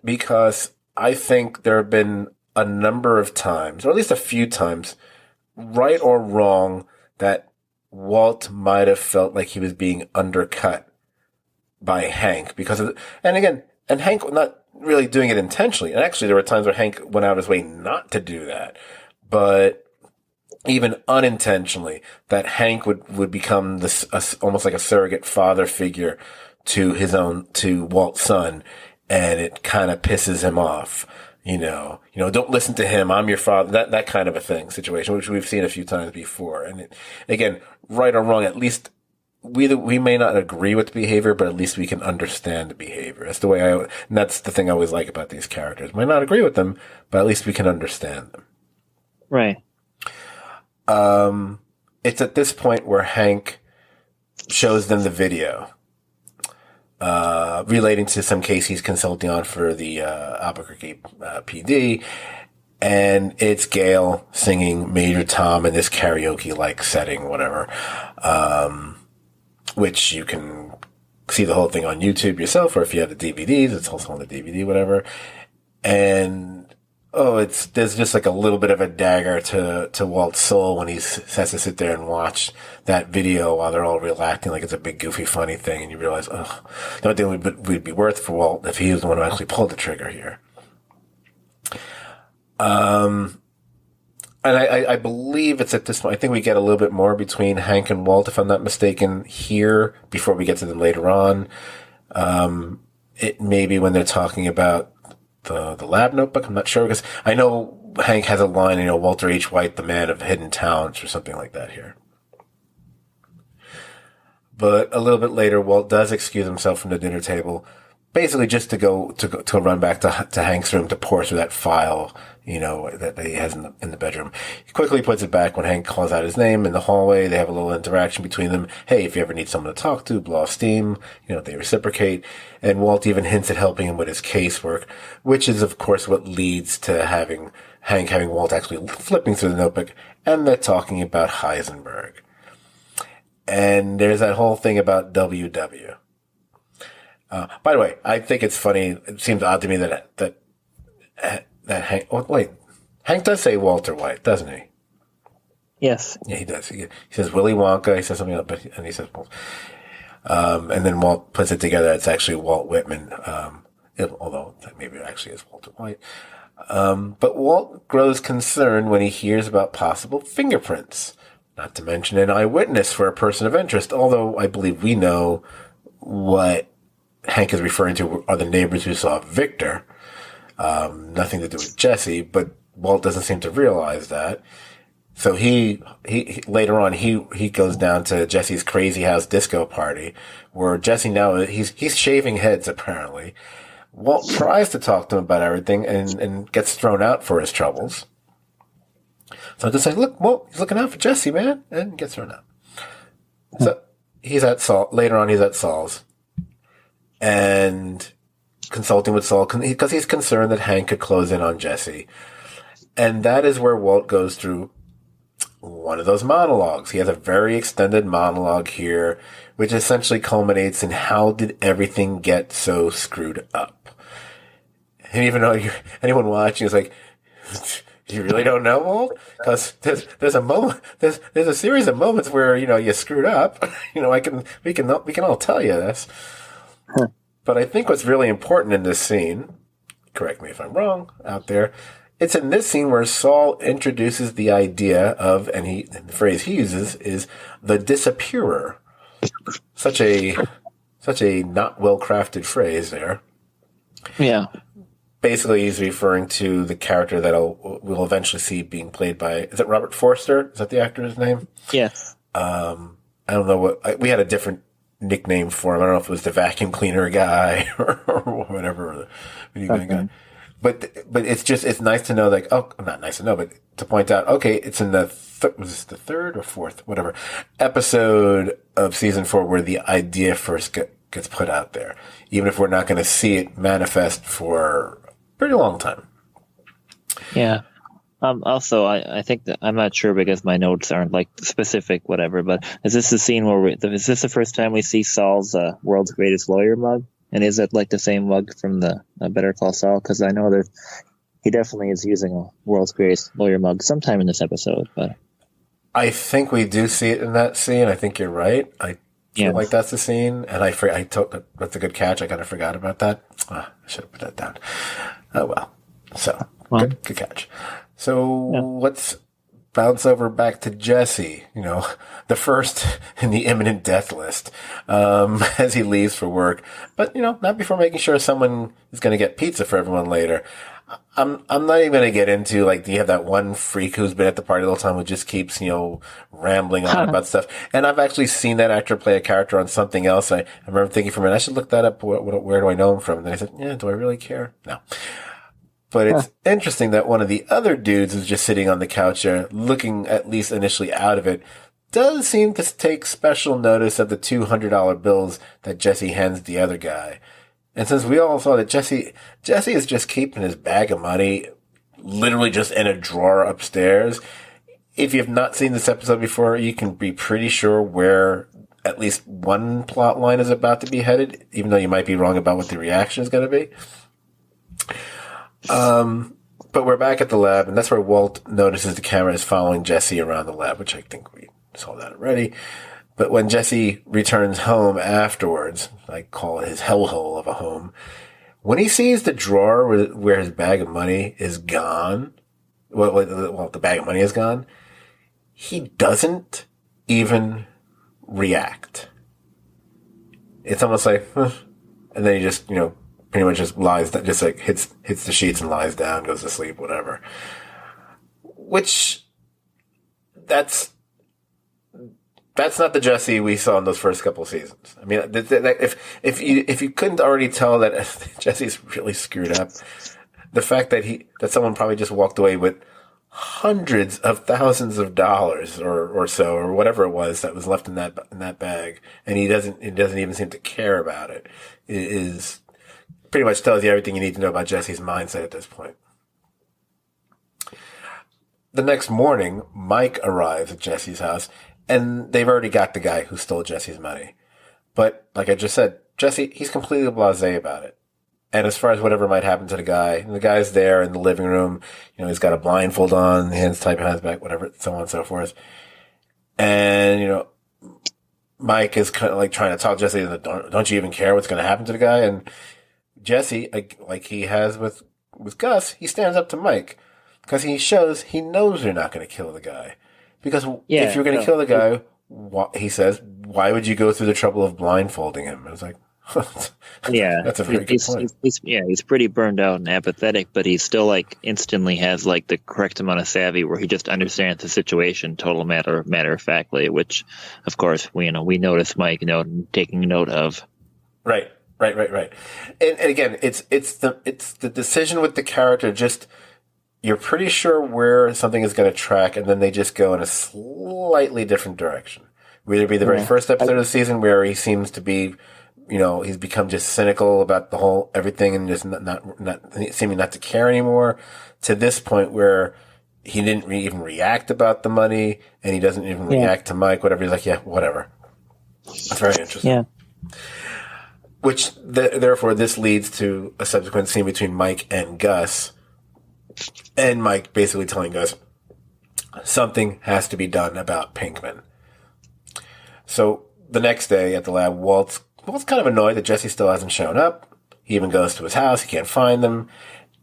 because I think there have been a number of times, or at least a few times, right or wrong, that Walt might have felt like he was being undercut by Hank because of, and Hank not really doing it intentionally. And actually, there were times where Hank went out of his way not to do that, but even unintentionally, that Hank would become this almost like a surrogate father figure to Walt's son, and it kind of pisses him off. Don't listen to him. I'm your father. That kind of a situation, which we've seen a few times before. And again, right or wrong, at least we may not agree with the behavior, but at least we can understand the behavior. That's the way and that's the thing I always like about these characters. Might not agree with them, but at least we can understand them. Right. It's at this point where Hank shows them the video, relating to some case he's consulting on for the Albuquerque PD, and it's Gale singing Major Tom in this karaoke-like setting, whatever, which you can see the whole thing on YouTube yourself, or if you have the DVDs, it's also on the DVD, whatever. And there's just like a little bit of a dagger to Walt's soul when he has to sit there and watch that video while they're all acting like it's a big, goofy, funny thing. And you realize, the only thing we'd be worth for Walt if he was the one who actually pulled the trigger here. And I believe it's at this point, I think we get a little bit more between Hank and Walt, if I'm not mistaken, here before we get to them later on. It may be when they're talking about the lab notebook. I'm not sure, because I know Hank has a line, Walter H. White, the man of hidden talents, or something like that here. But a little bit later, Walt does excuse himself from the dinner table, basically just to run back to Hank's room to pour through that file, that he has in the bedroom. He quickly puts it back when Hank calls out his name in the hallway. They have a little interaction between them. Hey, if you ever need someone to talk to, blow off steam. They reciprocate. And Walt even hints at helping him with his casework, which is, of course, what leads to Hank having Walt actually flipping through the notebook, and they're talking about Heisenberg. And there's that whole thing about WW. By the way, I think it's funny. It seems odd to me that Hank. Oh, wait, Hank does say Walter White, doesn't he? Yes. Yeah, he does. He says Willy Wonka. He says something else, and he says, and then Walt puts it together. It's actually Walt Whitman, although that maybe it actually is Walter White. But Walt grows concerned when he hears about possible fingerprints, not to mention an eyewitness for a person of interest. Although I believe we know what Hank is referring to are the neighbors who saw Victor. Nothing to do with Jesse, but Walt doesn't seem to realize that. So he later on, he goes down to Jesse's crazy house disco party, where Jesse now, he's shaving heads apparently. Walt tries to talk to him about everything and gets thrown out for his troubles. So just like, look, Walt, he's looking out for Jesse, man, and gets thrown out. So he's at Saul, later on he's at Saul's, and consulting with Saul because he's concerned that Hank could close in on Jesse. And that is where Walt goes through one of those monologues. He has a very extended monologue here, which essentially culminates in how did everything get so screwed up? And even though anyone watching is like, you really don't know, Walt? Because there's a moment, there's a series of moments where, you screwed up. We can all tell you this. But I think what's really important in this scene, correct me if I'm wrong out there, it's in this scene where Saul introduces the idea of, and the phrase he uses is the disappearer. Such a not well-crafted phrase there. Yeah. Basically, he's referring to the character that we'll eventually see being played by, is it Robert Forster? Is that the actor's name? Yes. I don't know we had a different nickname for him. I don't know if it was the vacuum cleaner guy or whatever, or the video game guy. but it's nice to know, like, oh, not nice to know, but to point out, okay, it's in the was this the third or fourth, whatever episode of season 4 where the idea first gets put out there, even if we're not going to see it manifest for a pretty long time. Yeah. Also, I think that I'm not sure because my notes aren't like specific, whatever. But is this the scene where is this the first time we see Saul's World's Greatest Lawyer mug? And is it like the same mug from the Better Call Saul? Because I know he definitely is using a World's Greatest Lawyer mug sometime in this episode. But I think we do see it in that scene. I think you're right. I feel like that's the scene, and that's a good catch. I kind of forgot about that. I should have put that down. Oh well. So good catch. So let's bounce over back to Jesse, the first in the imminent death list, as he leaves for work, but, not before making sure someone is going to get pizza for everyone later. I'm not even going to get into, like, do you have that one freak who's been at the party the whole time who just keeps, rambling on about stuff? And I've actually seen that actor play a character on something else. I remember thinking for a minute, I should look that up. Where do I know him from? And then I said, do I really care? No. But it's interesting that one of the other dudes who's just sitting on the couch there, looking at least initially out of it, does seem to take special notice of the $200 bills that Jesse hands the other guy. And since we all saw that Jesse is just keeping his bag of money literally just in a drawer upstairs, if you have not seen this episode before, you can be pretty sure where at least one plot line is about to be headed, even though you might be wrong about what the reaction is going to be. But we're back at the lab, and that's where Walt notices the camera is following Jesse around the lab, which I think we saw that already. But when Jesse returns home afterwards, I call it his hellhole of a home, when he sees the drawer where his bag of money is gone, the bag of money is gone, he doesn't even react. It's almost like, and then he just, pretty much just lies, just like hits the sheets and lies down, goes to sleep, whatever. Which, that's not the Jesse we saw in those first couple of seasons. I mean, if you couldn't already tell that Jesse's really screwed up, the fact that someone probably just walked away with hundreds of thousands of dollars or so, or whatever it was that was left in that bag, and he doesn't even seem to care about it, is pretty much tells you everything you need to know about Jesse's mindset at this point. The next morning, Mike arrives at Jesse's house, and they've already got the guy who stole Jesse's money. But, like I just said, Jesse, he's completely blasé about it. And as far as whatever might happen to the guy's there in the living room, he's got a blindfold on, hands tied behind his back, whatever, so on and so forth. And, Mike is kind of like trying to talk Jesse, don't you even care what's going to happen to the guy? And Jesse, like he has with Gus, he stands up to Mike because he shows he knows you're not going to kill the guy. Because if you're going to kill the guy, he says, why would you go through the trouble of blindfolding him? I was like, that's a very good point. He's pretty burned out and apathetic, but he still like instantly has like the correct amount of savvy where he just understands the situation, total matter of factly, which of course we notice Mike taking note of. Right. And again, it's the decision with the character. Just you're pretty sure where something is going to track, and then they just go in a slightly different direction. Whether it be the very first episode of the season where he seems to be, he's become just cynical about the whole everything and just not seeming not to care anymore, to this point where he didn't even react about the money, and he doesn't even react to Mike. Whatever, he's like, yeah, whatever. That's very interesting. Yeah. Which, therefore, this leads to a subsequent scene between Mike and Gus. And Mike basically telling Gus, something has to be done about Pinkman. So, the next day at the lab, Walt's kind of annoyed that Jesse still hasn't shown up. He even goes to his house. He can't find them.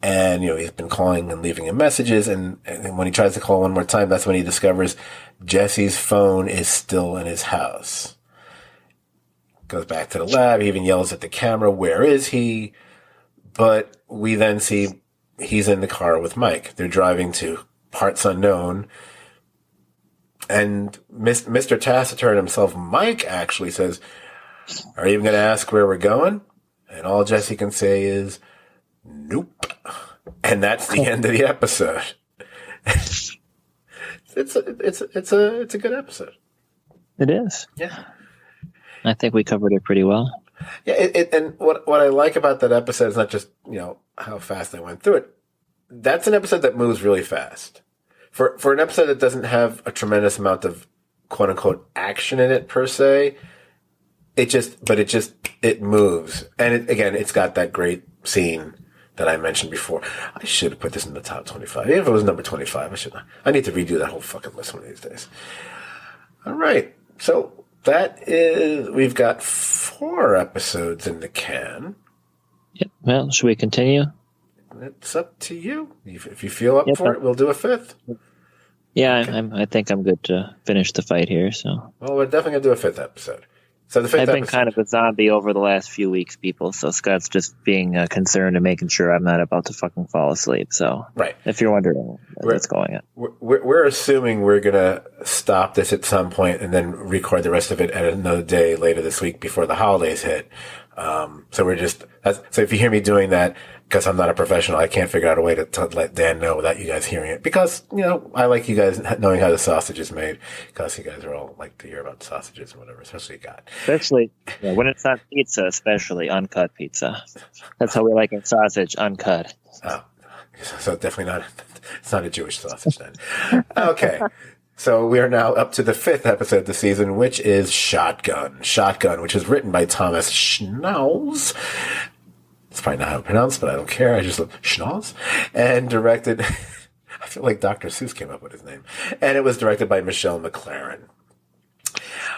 And, he's been calling and leaving him messages. And when he tries to call one more time, that's when he discovers Jesse's phone is still in his house. Goes back to the lab. He even yells at the camera, where is he? But we then see he's in the car with Mike. They're driving to parts unknown. And Mr. Taciturn himself, Mike, actually says, are you even going to ask where we're going? And all Jesse can say is, nope. And that's the end of the episode. It's a good episode. It is. Yeah. I think we covered it pretty well. Yeah, and what I like about that episode is not just, how fast I went through it. That's an episode that moves really fast. For an episode that doesn't have a tremendous amount of quote unquote action in it per se, it moves. And it's got that great scene that I mentioned before. I should have put this in the top 25. Even if it was number 25, I need to redo that whole fucking list one of these days. All right. So we've got 4 episodes in the can. Yep. Well, should we continue? It's up to you. If you feel up for it, we'll do a 5th. Yeah, okay. I think I'm good to finish the fight here. So. Well, we're definitely going to do a 5th episode. So the 5th I've been kind of a zombie over the last few weeks, people. So Scott's just being concerned and making sure I'm not about to fucking fall asleep. So, right. If you're wondering what's going on, we're assuming we're gonna stop this at some point and then record the rest of it at another day later this week before the holidays hit. So if you hear me doing that, because I'm not a professional, I can't figure out a way to let Dan know without you guys hearing it. Because, I like you guys knowing how the sausage is made. Because you guys are all like to hear about sausages and whatever, especially God. Especially when it's not pizza, especially uncut pizza. That's how we like our sausage, uncut. Oh, so definitely it's not a Jewish sausage then. Okay. So we are now up to the 5th episode of the season, which is Shotgun. Shotgun, which is written by Thomas Schnauz. It's probably not how it's pronounced, but I don't care. I just love Schnauz. And directed, I feel like Dr. Seuss came up with his name. And it was directed by Michelle McLaren.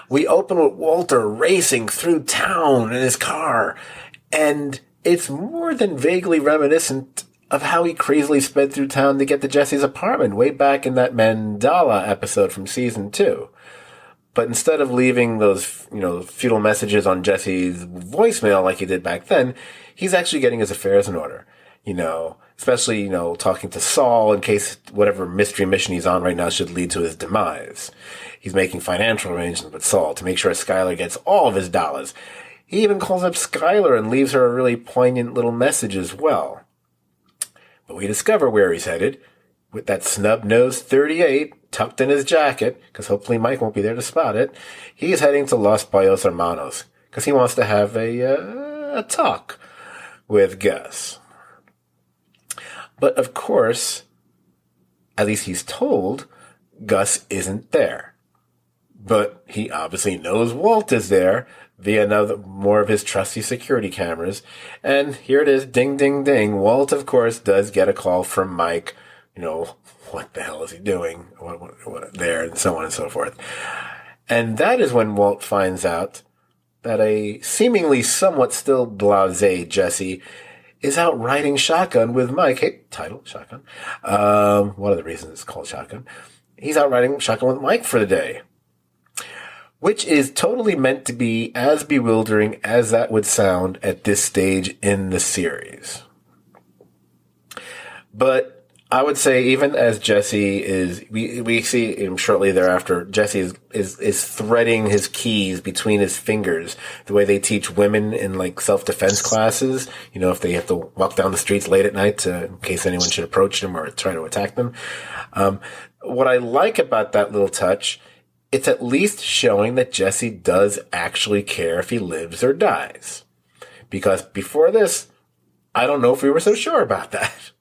We open with Walter racing through town in his car. And it's more than vaguely reminiscent of how he crazily sped through town to get to Jesse's apartment way back in that Mandala episode from season 2. But instead of leaving those, futile messages on Jesse's voicemail like he did back then, he's actually getting his affairs in order. Especially, talking to Saul in case whatever mystery mission he's on right now should lead to his demise. He's making financial arrangements with Saul to make sure Skylar gets all of his dollars. He even calls up Skylar and leaves her a really poignant little message as well. But we discover where he's headed with that snub-nosed 38 tucked in his jacket, because hopefully Mike won't be there to spot it. He's heading to Los Pollos Hermanos because he wants to have a talk with Gus. But of course, at least he's told, Gus isn't there. But he obviously knows Walt is there via more of his trusty security cameras. And here it is, ding, ding, ding. Walt, of course, does get a call from Mike. What the hell is he doing what there, and so on and so forth. And that is when Walt finds out that a seemingly somewhat still blasé Jesse is out riding shotgun with Mike. Hey, title, Shotgun. One of the reasons it's called Shotgun. He's out riding shotgun with Mike for the day. Which is totally meant to be as bewildering as that would sound at this stage in the series. But I would say even as Jesse is, we see him shortly thereafter, Jesse is threading his keys between his fingers, the way they teach women in like self-defense classes, if they have to walk down the streets late at night in case anyone should approach them or try to attack them. What I like about that little touch, it's at least showing that Jesse does actually care if he lives or dies. Because before this, I don't know if we were so sure about that.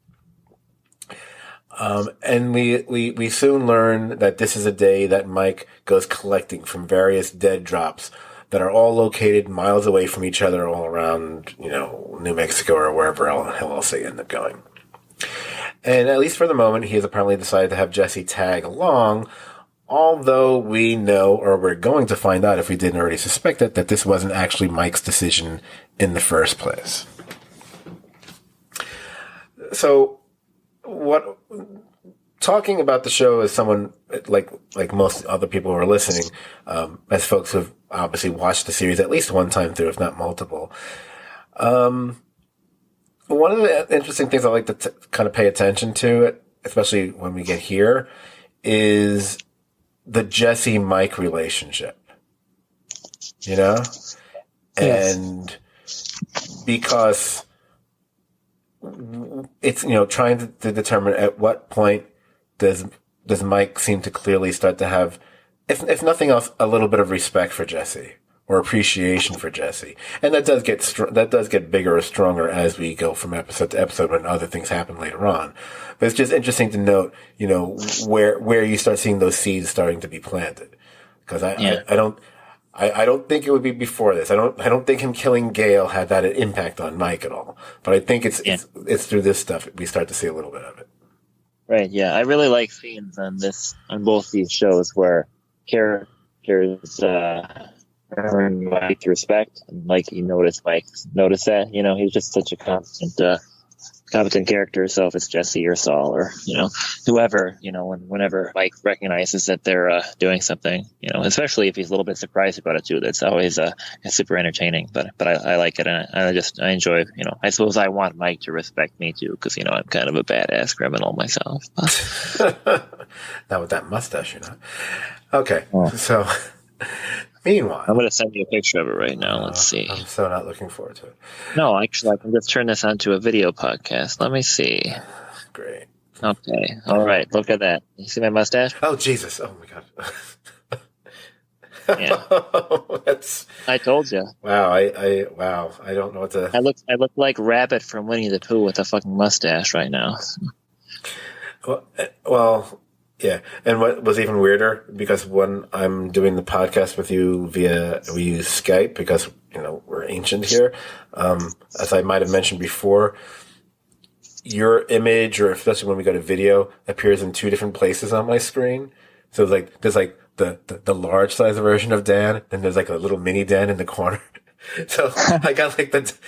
And we soon learn that this is a day that Mike goes collecting from various dead drops that are all located miles away from each other all around, New Mexico or wherever else they end up going. And at least for the moment, he has apparently decided to have Jesse tag along, although we know, or we're going to find out if we didn't already suspect it, that this wasn't actually Mike's decision in the first place. So, talking about the show as someone like most other people who are listening, as folks who have obviously watched the series at least one time through, if not multiple, one of the interesting things I like to kind of pay attention to, especially when we get here, is the Jesse-Mike relationship. Yes. And because it's, trying to determine at what point does Mike seem to clearly start to have, if nothing else, a little bit of respect for Jesse or appreciation for Jesse. And that does get bigger or stronger as we go from episode to episode when other things happen later on. But it's just interesting to note, where you start seeing those seeds starting to be planted. Because I don't think it would be before this. I don't think him killing Gale had that impact on Mike at all. But I think it's through this stuff we start to see a little bit of it. Right. Yeah, I really like scenes on both these shows where characters earn Mike's respect, and Mike notice that. He's just such a competent character. So if it's Jesse or Saul or whoever, whenever Mike recognizes that they're doing something, especially if he's a little bit surprised about it too, that's always super entertaining. But I like it, and I enjoy. I suppose I want Mike to respect me too, because I'm kind of a badass criminal myself. Not with that mustache, Okay, so. Meanwhile, I'm going to send you a picture of it right now. Let's see. I'm so not looking forward to it. No, actually, I can just turn this onto a video podcast. Let me see. Great. Okay. All right. Look at that. You see my mustache? Oh, Jesus. Oh, my God. Yeah. I told you. Wow. I don't know what to. I look like Rabbit from Winnie the Pooh with a fucking mustache right now. Well. Yeah, and what was even weirder, because when I'm doing the podcast with you we use Skype because, we're ancient here. As I might have mentioned before, your image, or especially when we go to video, appears in two different places on my screen. So there's the large size version of Dan, and there's like a little mini Dan in the corner. So I got it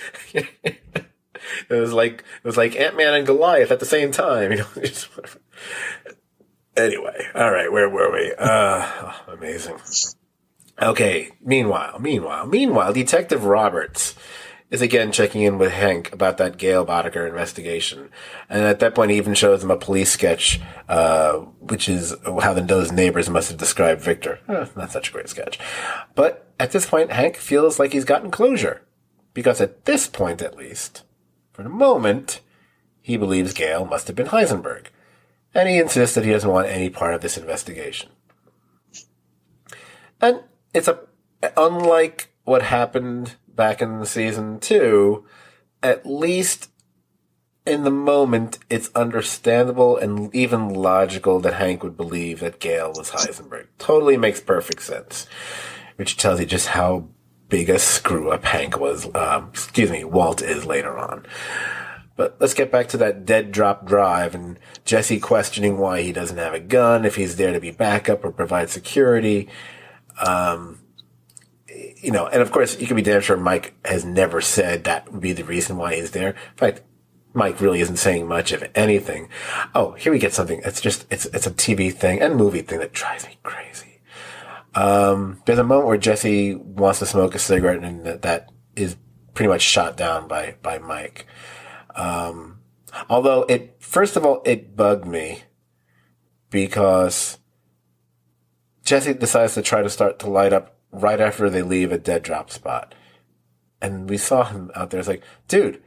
was like Ant-Man and Goliath at the same time, just whatever. Anyway, all right, where were we? Amazing. Okay, meanwhile, Detective Roberts is again checking in with Hank about that Gale Boddicker investigation. And at that point, he even shows him a police sketch, which is how those neighbors must have described Victor. Not such a great sketch. But at this point, Hank feels like he's gotten closure. Because at this point, at least, for the moment, he believes Gale must have been Heisenberg. And he insists that he doesn't want any part of this investigation. And it's unlike what happened back in season 2, at least in the moment, it's understandable and even logical that Hank would believe that Gale was Heisenberg. Totally makes perfect sense. Which tells you just how big a screw-up Walt is later on. But let's get back to that dead drop drive and Jesse questioning why he doesn't have a gun, if he's there to be backup or provide security. And of course, you can be damn sure Mike has never said that would be the reason why he's there. In fact, Mike really isn't saying much of anything. Oh, here we get something. It's a TV thing and movie thing that drives me crazy. There's a moment where Jesse wants to smoke a cigarette and that is pretty much shot down by Mike. Although first of all, it bugged me because Jesse decides to try to start to light up right after they leave a dead drop spot. And we saw him out there. It's like, dude,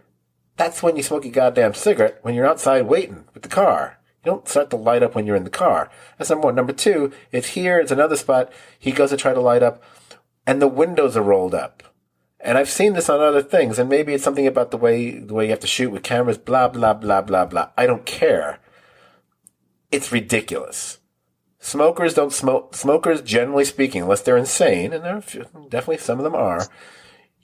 that's when you smoke a goddamn cigarette when you're outside waiting with the car. You don't start to light up when you're in the car. That's number one. Number two, it's here. It's another spot. He goes to try to light up and the windows are rolled up. And I've seen this on other things, and maybe it's something about the way you have to shoot with cameras, blah, blah, blah, blah, blah. I don't care. It's ridiculous. Smokers don't smoke. Smokers, generally speaking, unless they're insane, and definitely some of them are,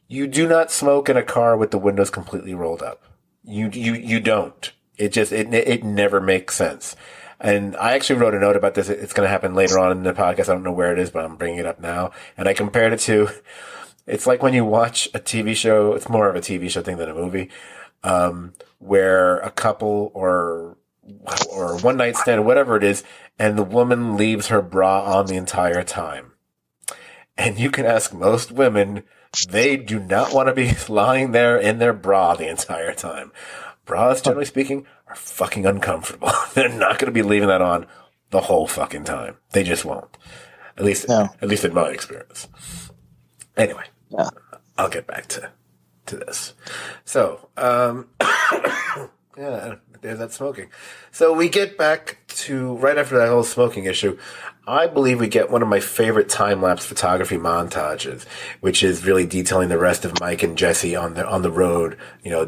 you do not smoke in a car with the windows completely rolled up. You don't. It never makes sense. And I actually wrote a note about this. It's going to happen later on in the podcast. I don't know where it is, but I'm bringing it up now. And I compared it to... It's like when you watch a TV show, it's more of a TV show thing than a movie, where a couple or one night stand or whatever it is, and the woman leaves her bra on the entire time. And you can ask most women, they do not want to be lying there in their bra the entire time. Bras, generally speaking, are fucking uncomfortable. They're not going to be leaving that on the whole fucking time. They just won't. At least in my experience. Anyway. I'll get back to this. So, Yeah, there's that smoking. So we get back to right after that whole smoking issue. I believe we get one of my favorite time-lapse photography montages, which is really detailing the rest of Mike and Jesse on the road,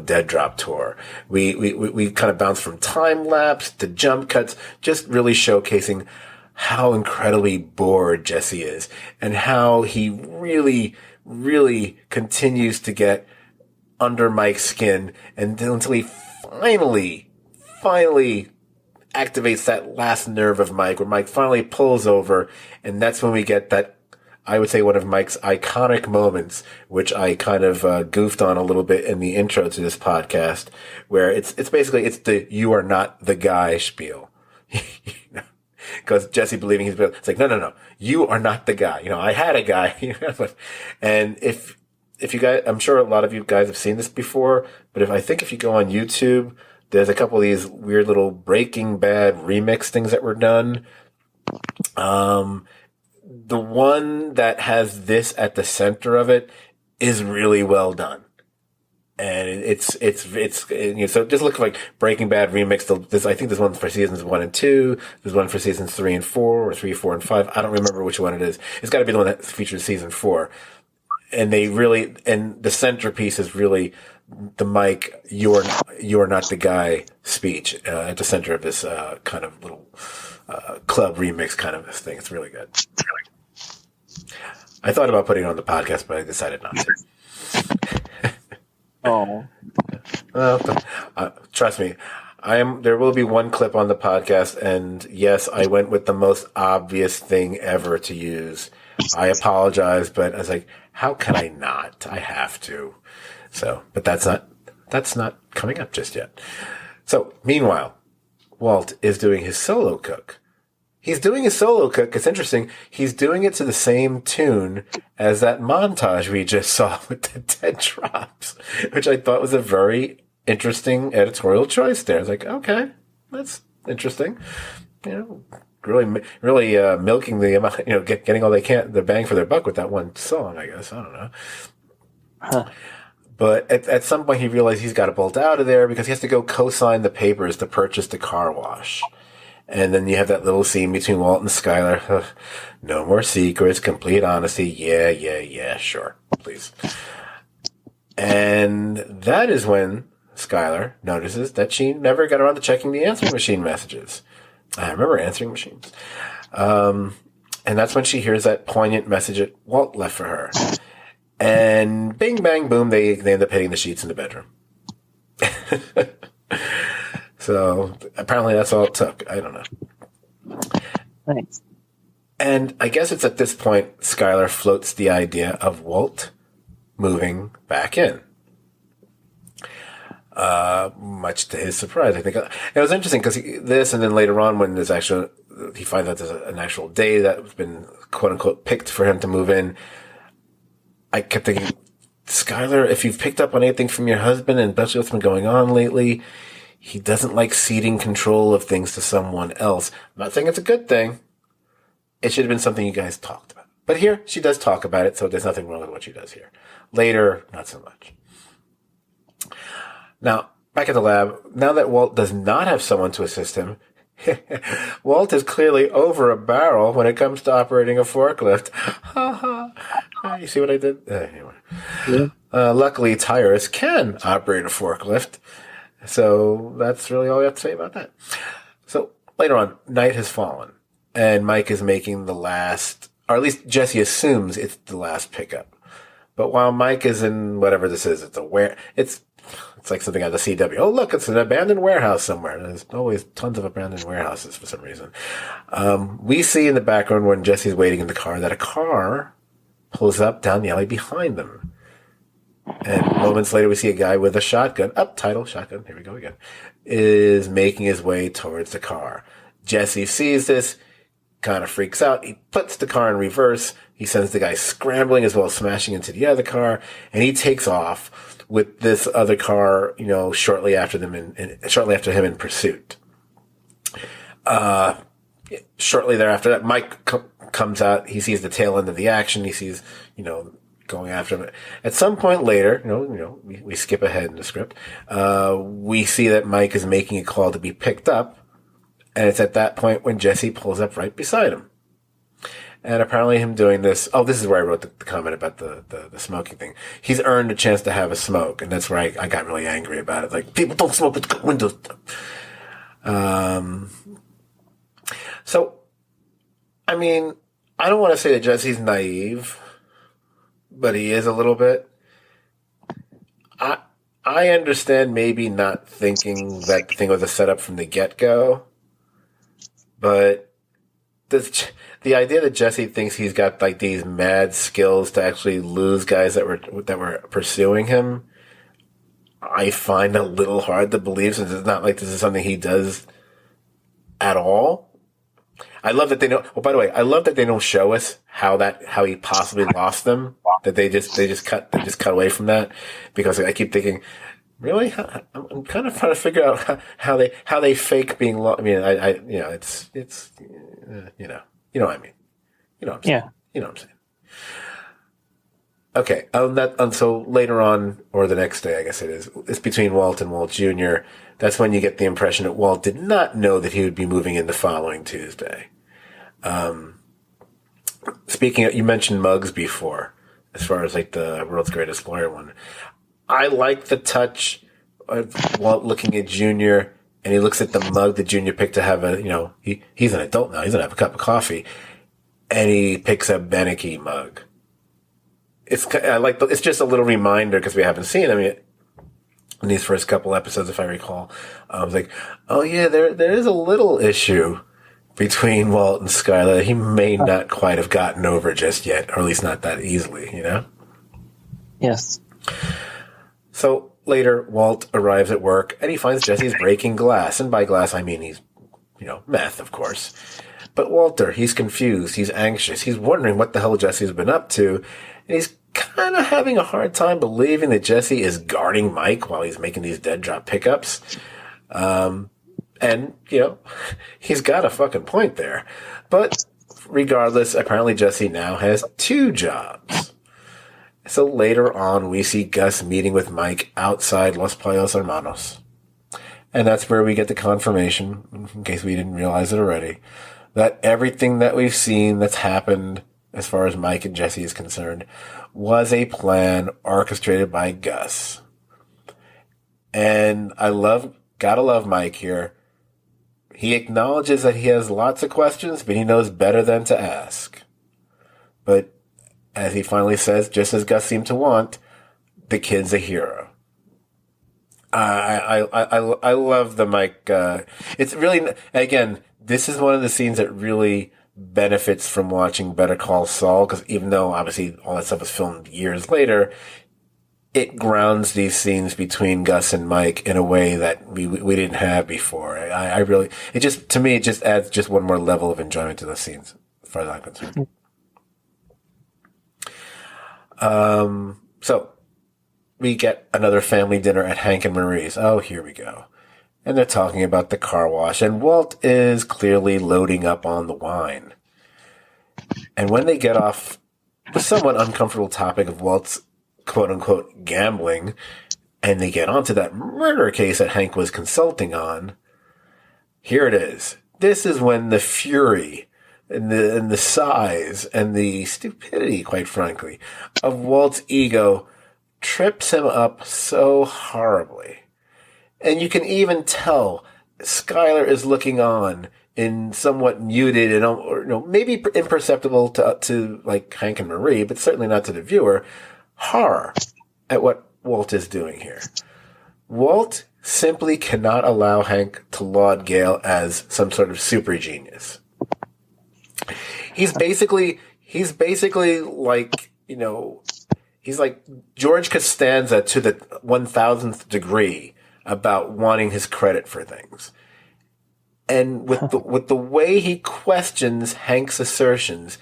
Dead Drop tour. We kind of bounce from time-lapse to jump cuts, just really showcasing how incredibly bored Jesse is and how he really, really continues to get under Mike's skin until he finally activates that last nerve of Mike, where Mike finally pulls over, and that's when we get that, I would say, one of Mike's iconic moments, which I kind of goofed on a little bit in the intro to this podcast, where it's basically the "you are not the guy" spiel. Because Jesse believing it's like, no, you are not the guy. I had a guy. And if you guys, I'm sure a lot of you guys have seen this before, but if you go on YouTube, there's a couple of these weird little Breaking Bad remix things that were done. The one that has this at the center of it is really well done. And it's so just look like Breaking Bad remix. I think there's one for seasons 1 and 2. There's one for seasons 3 and 4, or 3, 4, and 5. I don't remember which one it is. It's got to be the one that features season 4. And and the centerpiece is really the Mike, you are not the guy speech at the center of this kind of little club remix kind of thing. It's really good. I thought about putting it on the podcast, but I decided not to. Oh. Trust me, there will be one clip on the podcast, and yes, I went with the most obvious thing ever to use. I apologize, but I was like, how can I not? I have to. So, but that's not coming up just yet. So, meanwhile, Walt is doing his solo cook. He's doing his solo cook. It's interesting. He's doing it to the same tune as that montage we just saw with the dead drops, which I thought was a very interesting editorial choice there. I was like, okay, that's interesting. Really milking the amount, getting all they can, the bang for their buck with that one song, I guess. I don't know. Huh. But at some point he realized he's got to bolt out of there because he has to go co-sign the papers to purchase the car wash. And then you have that little scene between Walt and Skylar. No more secrets, complete honesty. Yeah, sure, please. And that is when Skylar notices that she never got around to checking the answering machine messages. I remember answering machines. And that's when she hears that poignant message that Walt left for her. And bing, bang, boom, they end up hitting the sheets in the bedroom. So apparently that's all it took. I don't know. Thanks. And I guess it's at this point Skylar floats the idea of Walt moving back in. Much to his surprise, I think. It was interesting because this, and then later on when he finds out there's an actual day that's been quote unquote picked for him to move in. I kept thinking, Skylar, if you've picked up on anything from your husband, and especially what's been going on lately, he doesn't like ceding control of things to someone else. I'm not saying it's a good thing. It should have been something you guys talked about. But here, she does talk about it, so there's nothing wrong with what she does here. Later, not so much. Now, back at the lab, now that Walt does not have someone to assist him, Walt is clearly over a barrel when it comes to operating a forklift. You see what I did? Anyway. Yeah. Luckily, Tyrus can operate a forklift. So that's really all we have to say about that. So later on, night has fallen, and Mike is making the last, or at least Jesse assumes it's the last pickup. But while Mike is in whatever this is, it's like something out of the CW. Oh, look, it's an abandoned warehouse somewhere. There's always tons of abandoned warehouses for some reason. We see in the background when Jesse's waiting in the car that a car pulls up down the alley behind them. And moments later, we see a guy with a shotgun, title, shotgun, here we go again, is making his way towards the car. Jesse sees this, kind of freaks out. He puts the car in reverse. He sends the guy scrambling as well as smashing into the other car, and he takes off with this other car, shortly after him in pursuit. Shortly thereafter, that Mike comes out. He sees the tail end of the action. He sees, going after him. At some point later, we skip ahead in the script. We see that Mike is making a call to be picked up, and it's at that point when Jesse pulls up right beside him. And apparently him doing this, this is where I wrote the comment about the smoking thing. He's earned a chance to have a smoke, and that's where I got really angry about it. Like, people don't smoke with the windows. So, I mean, I don't want to say that Jesse's naive, but he is a little bit. I understand maybe not thinking that the thing was a setup from the get-go, but the idea that Jesse thinks he's got like these mad skills to actually lose guys that were pursuing him, I find a little hard to believe, since it's not like this is something he does at all. I love that they know. Well, by the way, I love that they don't show us how he possibly lost them. That they just cut away from that, because I keep thinking, really, I'm kind of trying to figure out how they fake being lost. I mean, it's you know what I mean. You know what I'm saying. Yeah. You know what I'm saying. Okay. So later on, or the next day, I guess it's between Walt and Walt Jr. That's when you get the impression that Walt did not know that he would be moving in the following Tuesday. Speaking of, you mentioned mugs before, as far as like the World's Greatest Lawyer one. I like the touch of Walt looking at Jr., and he looks at the mug that Jr. picked to have he's an adult now. He's going to have a cup of coffee, and he picks a Beneke mug. It's just a little reminder, because we haven't seen him yet in these first couple episodes, if I recall. I was like, oh yeah, there is a little issue between Walt and Skylar that he may not quite have gotten over just yet, or at least not that easily, Yes. So later, Walt arrives at work, and he finds Jesse's breaking glass. And by glass, I mean he's, meth, of course. But Walter, he's confused. He's anxious. He's wondering what the hell Jesse's been up to. And he's kind of having a hard time believing that Jesse is guarding Mike while he's making these dead drop pickups. And, he's got a fucking point there. But regardless, apparently Jesse now has 2 jobs. So later on, we see Gus meeting with Mike outside Los Pollos Hermanos. And that's where we get the confirmation, in case we didn't realize it already, that everything that we've seen that's happened, as far as Mike and Jesse is concerned, was a plan orchestrated by Gus. And gotta love Mike here. He acknowledges that he has lots of questions, but he knows better than to ask. But as he finally says, just as Gus seemed to want, the kid's a hero. I love the Mike. It's really, again, this is one of the scenes that really benefits from watching Better Call Saul, because even though obviously all that stuff was filmed years later, it grounds these scenes between Gus and Mike in a way that we didn't have before. To me, it just adds just one more level of enjoyment to those scenes, as far as I'm concerned. So we get another family dinner at Hank and Marie's. Oh, here we go. And they're talking about the car wash, and Walt is clearly loading up on the wine. And when they get off the somewhat uncomfortable topic of Walt's quote-unquote gambling, and they get onto that murder case that Hank was consulting on, here it is. This is when the fury and the size and the stupidity, quite frankly, of Walt's ego trips him up so horribly. And you can even tell Skylar is looking on in somewhat muted and maybe imperceptible to like Hank and Marie, but certainly not to the viewer, horror at what Walt is doing here. Walt simply cannot allow Hank to laud Gale as some sort of super genius. He's basically like, he's like George Costanza to the 1000th degree about wanting his credit for things. And with the way he questions Hank's assertions,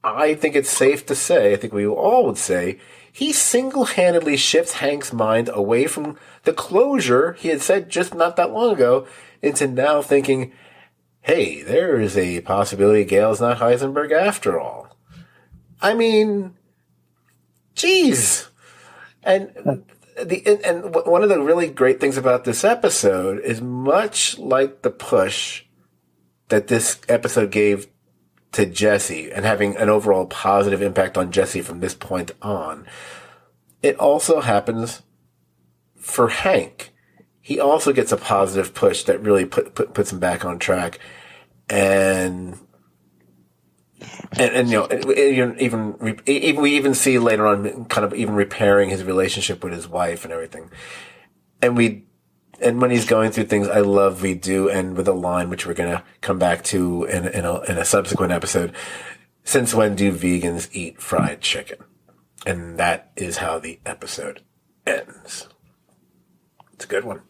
I think it's safe to say, I think we all would say, he single-handedly shifts Hank's mind away from the closure he had said just not that long ago into now thinking, hey, there is a possibility Gale's not Heisenberg after all. I mean, Jeez. And one of the really great things about this episode is much like the push that this episode gave to Jesse and having an overall positive impact on Jesse from this point on, it also happens for Hank. He also gets a positive push that really puts him back on track. And you know, even we even see later on kind of even repairing his relationship with his wife and everything. And when he's going through things, I love we do end with a line which we're going to come back to in a subsequent episode. Since when do vegans eat fried chicken? And that is how the episode ends. It's a good one.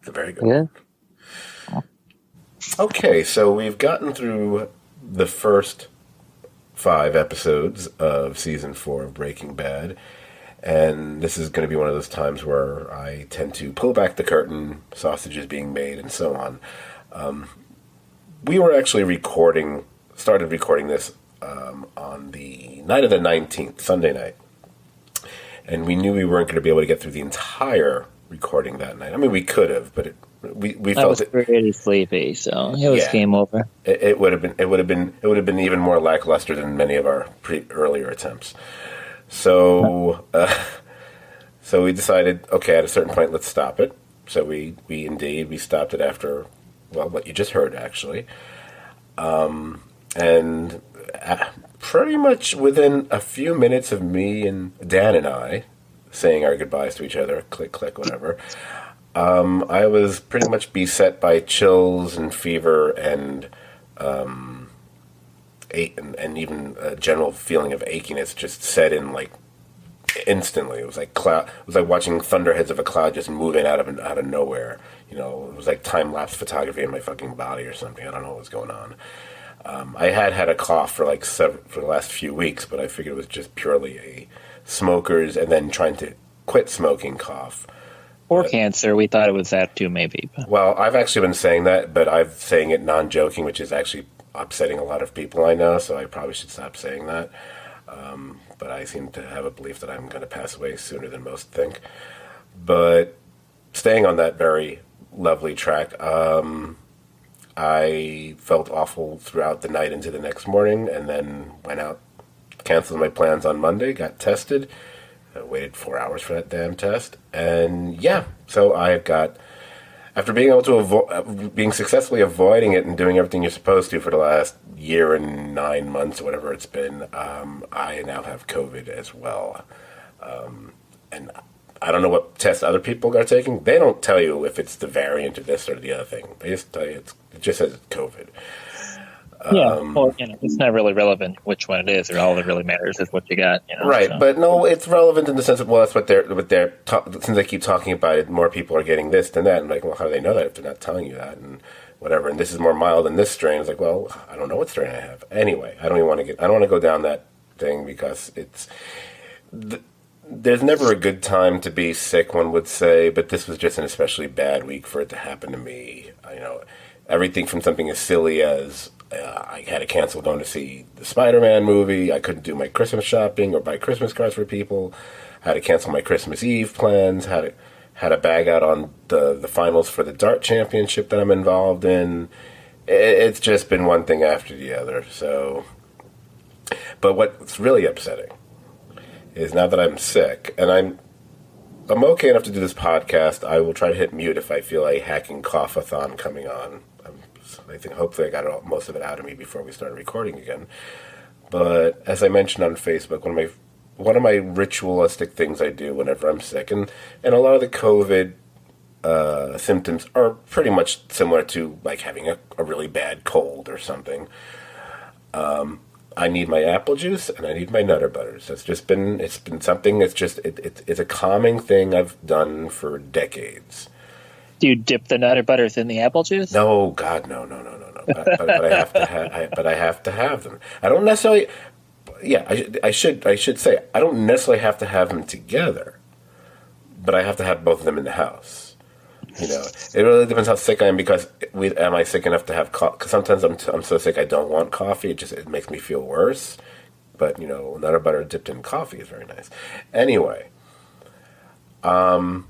It's a very good one. Okay, so we've gotten through the first 5 episodes of season 4 of Breaking Bad, and this is going to be one of those times where I tend to pull back the curtain, sausages being made, and so on. We were actually started recording this on the night of the 19th, Sunday night, and we knew we weren't going to be able to get through the entire recording that night. I mean, we could have, but we felt I was pretty sleepy, so it was game over. It would have been even more lackluster than many of our earlier attempts. So so we decided, okay, at a certain point, let's stop it. So we stopped it after, well, what you just heard actually, and pretty much within a few minutes of me and Dan and I saying our goodbyes to each other, click, click, whatever, I was pretty much beset by chills and fever and even a general feeling of achiness just set in like instantly. It was like watching thunderheads of a cloud just moving out of nowhere. You know, it was like time-lapse photography in my fucking body or something. I don't know what was going on. I had a cough for the last few weeks, but I figured it was just purely a smoker's and then trying to quit smoking cough. Or cancer. We thought it was that too, maybe. Well, I've actually been saying that, but I'm saying it non-joking, which is actually upsetting a lot of people I know, so I probably should stop saying that. But I seem to have a belief that I'm going to pass away sooner than most think. But staying on that very lovely track, I felt awful throughout the night into the next morning, and then went out, canceled my plans on Monday, got tested. I waited 4 hours for that damn test, and yeah, so I've got, after being able to being successfully avoiding it and doing everything you're supposed to for the last year and 9 months, or whatever it's been, I now have COVID as well, and I don't know what tests other people are taking. They don't tell you if it's the variant or this or the other thing. They just tell you it just says it's COVID. Well, it's not really relevant which one it is, or all that really matters is what you got. Right, so. But no, it's relevant in the sense of, well, that's what they're since they keep talking about it, more people are getting this than that. And like, well, how do they know that if they're not telling you that and whatever? And this is more mild than this strain. It's like, well, I don't know what strain I have. Anyway, I don't want to go down that thing because there's never a good time to be sick, one would say, but this was just an especially bad week for it to happen to me. Everything from something as silly as I had to cancel going to see the Spider-Man movie. I couldn't do my Christmas shopping or buy Christmas cards for people. I had to cancel my Christmas Eve plans. Had to bag out on the finals for the dart championship that I'm involved in. It's just been one thing after the other. So, but what's really upsetting is now that I'm sick and I'm okay enough to do this podcast, I will try to hit mute if I feel a hacking cough-a-thon coming on. I think hopefully I got most of it out of me before we started recording again. But as I mentioned on Facebook, one of my ritualistic things I do whenever I'm sick, and a lot of the COVID symptoms are pretty much similar to like having a really bad cold or something. I need my apple juice and I need my Nutter Butters. It's been something. It's a calming thing I've done for decades. Do you dip the Nutter Butters in the apple juice? No, God, no. But I have to have. But I have to have them. I don't necessarily. Yeah, I should say I don't necessarily have to have them together, but I have to have both of them in the house. It really depends how sick I am, because am I sick enough to have coffee? Because sometimes I'm so sick I don't want coffee. It makes me feel worse. But, Nutter butter dipped in coffee is very nice. Anyway, and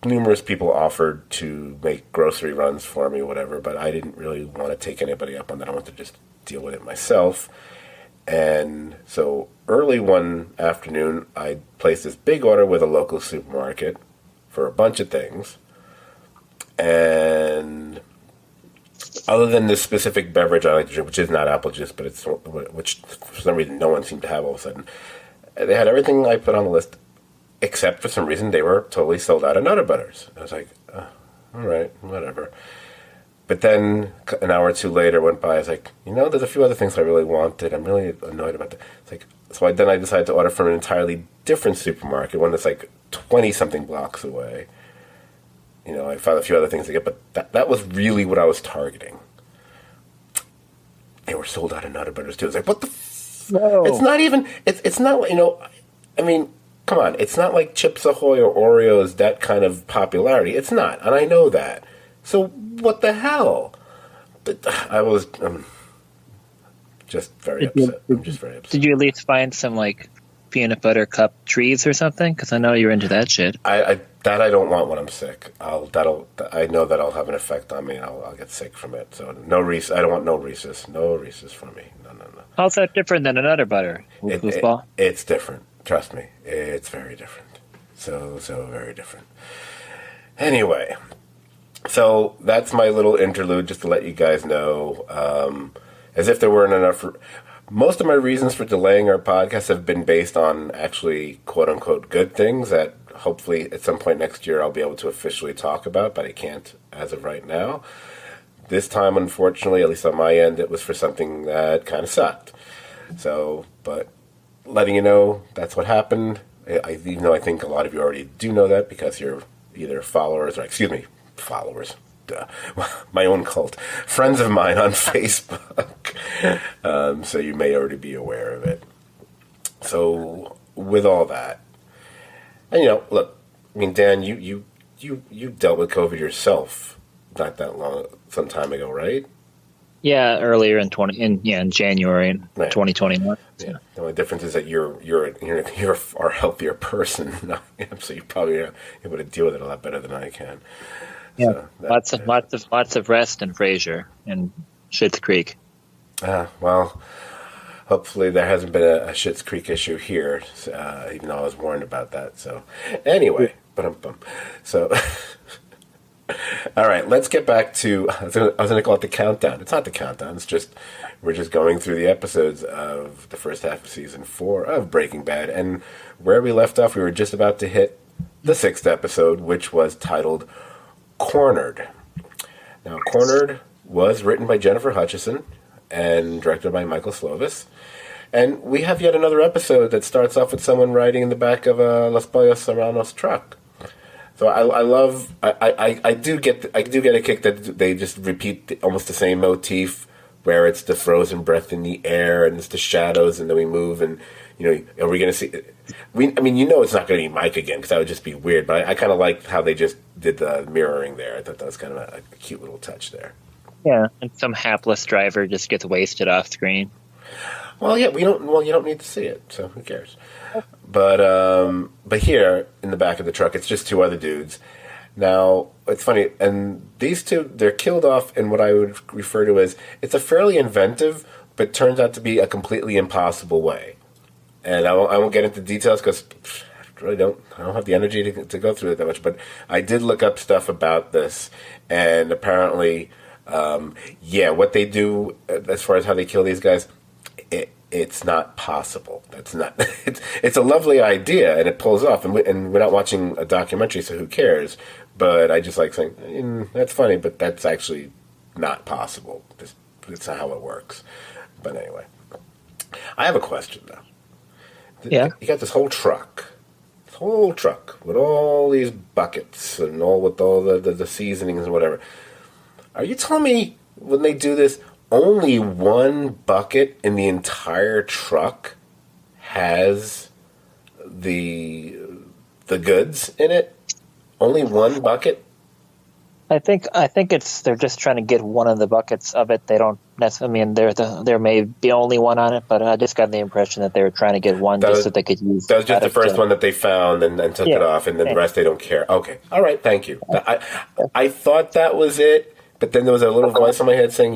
numerous people offered to make grocery runs for me, whatever, but I didn't really want to take anybody up on that. I wanted to just deal with it myself. And so early one afternoon, I placed this big order with a local supermarket for a bunch of things. And other than this specific beverage I like to drink, which is not apple juice, but which for some reason no one seemed to have all of a sudden, they had everything I put on the list, except for some reason they were totally sold out of Nutter Butters. I was like, all right, whatever. But then an hour or two later went by. I was like, there's a few other things I really wanted. I'm really annoyed about that. It's like, then I decided to order from an entirely different supermarket, one that's like 20-something blocks away. I found a few other things to get, but that was really what I was targeting. They were sold out of Nutter Butters too. It's like, what the? No. It's not even. It's not. I mean, come on. It's not like Chips Ahoy or Oreos, that kind of popularity. It's not, and I know that. So what the hell? But I was just very upset. I'm just very upset. Did you at least find some peanut butter cup trees or something? Because I know you're into that shit. I don't want when I'm sick. I know that'll have an effect on me. I'll get sick from it. So no Reese's. I don't want no Reese's. No Reese's for me. No. How's that different than a Nutter Butter? It's different. Trust me. It's very different. So very different. Anyway, so that's my little interlude, just to let you guys know. As if there weren't enough. Most of my reasons for delaying our podcast have been based on actually quote-unquote good things that hopefully at some point next year I'll be able to officially talk about, but I can't as of right now. This time, unfortunately, at least on my end, it was for something that kind of sucked. So, but letting you know that's what happened, even though I think a lot of you already do know that because you're either followers, my own cult, friends of mine on Facebook. So you may already be aware of it. So with all that, and look, I mean, Dan, you dealt with COVID yourself not that long, some time ago, right? Yeah, earlier in January 2021. Yeah. The only difference is that you're a healthier person than I am, so you probably are able to deal with it a lot better than I can. Yeah, so lots of rest in Fraser and Schitt's Creek. Well, hopefully there hasn't been a Schitt's Creek issue here, even though I was warned about that. So anyway, so all right, let's get back to. I was going to call it the countdown. It's not the countdown. It's just we're just going through the episodes of the first half of season 4 of Breaking Bad, and where we left off, we were just about to hit the 6th episode, which was titled Cornered. Now, Cornered was written by Jennifer Hutchison and directed by Michael Slovis. And we have yet another episode that starts off with someone riding in the back of a Los Pollos Serranos truck. So I do get a kick that they just repeat almost the same motif, where it's the frozen breath in the air and it's the shadows, and then we move, and are we going to see? It's not going to be Mike again because that would just be weird. But I kind of like how they just did the mirroring there. I thought that was kind of a cute little touch there. Yeah, and some hapless driver just gets wasted off screen. Well, yeah, you don't need to see it, so who cares? But here in the back of the truck, it's just 2 other dudes. Now, it's funny, and these 2, they're killed off in what I would refer to as, it's a fairly inventive, but turns out to be a completely impossible way. And I won't get into details because I really don't have the energy to go through it that much. But I did look up stuff about this, and apparently, what they do as far as how they kill these guys, it's not possible. That's not. It's a lovely idea, and it pulls off. And we're not watching a documentary, so who cares? But I just like saying that's funny, but that's actually not possible. That's not how it works. But anyway, I have a question though. Yeah, you got this whole truck with all these buckets and with all the seasonings and whatever. Are you telling me when they do this, only one bucket in the entire truck has the goods in it? Only one bucket? I think they're just trying to get one of the buckets of it. They don't necessarily. I mean, there may be only one on it, but I just got the impression that they were trying to get one just so they could use. That was just the first one that they found and took it off, and then the rest they don't care. Okay, all right, thank you. I thought that was it, but then there was a little voice in my head saying,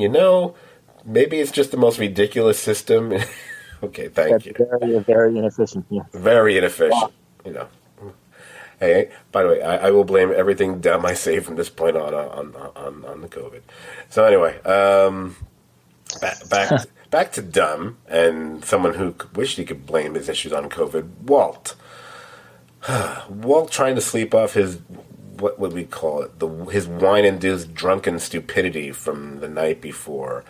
maybe it's just the most ridiculous system. Okay, thank you. Very inefficient. Yeah. Very inefficient. Hey, by the way, I will blame everything dumb I say from this point on the COVID. So anyway, back to dumb and someone who wished he could blame his issues on COVID. Walt. Walt trying to sleep off his, what would we call it? His wine-induced drunken stupidity from the night before.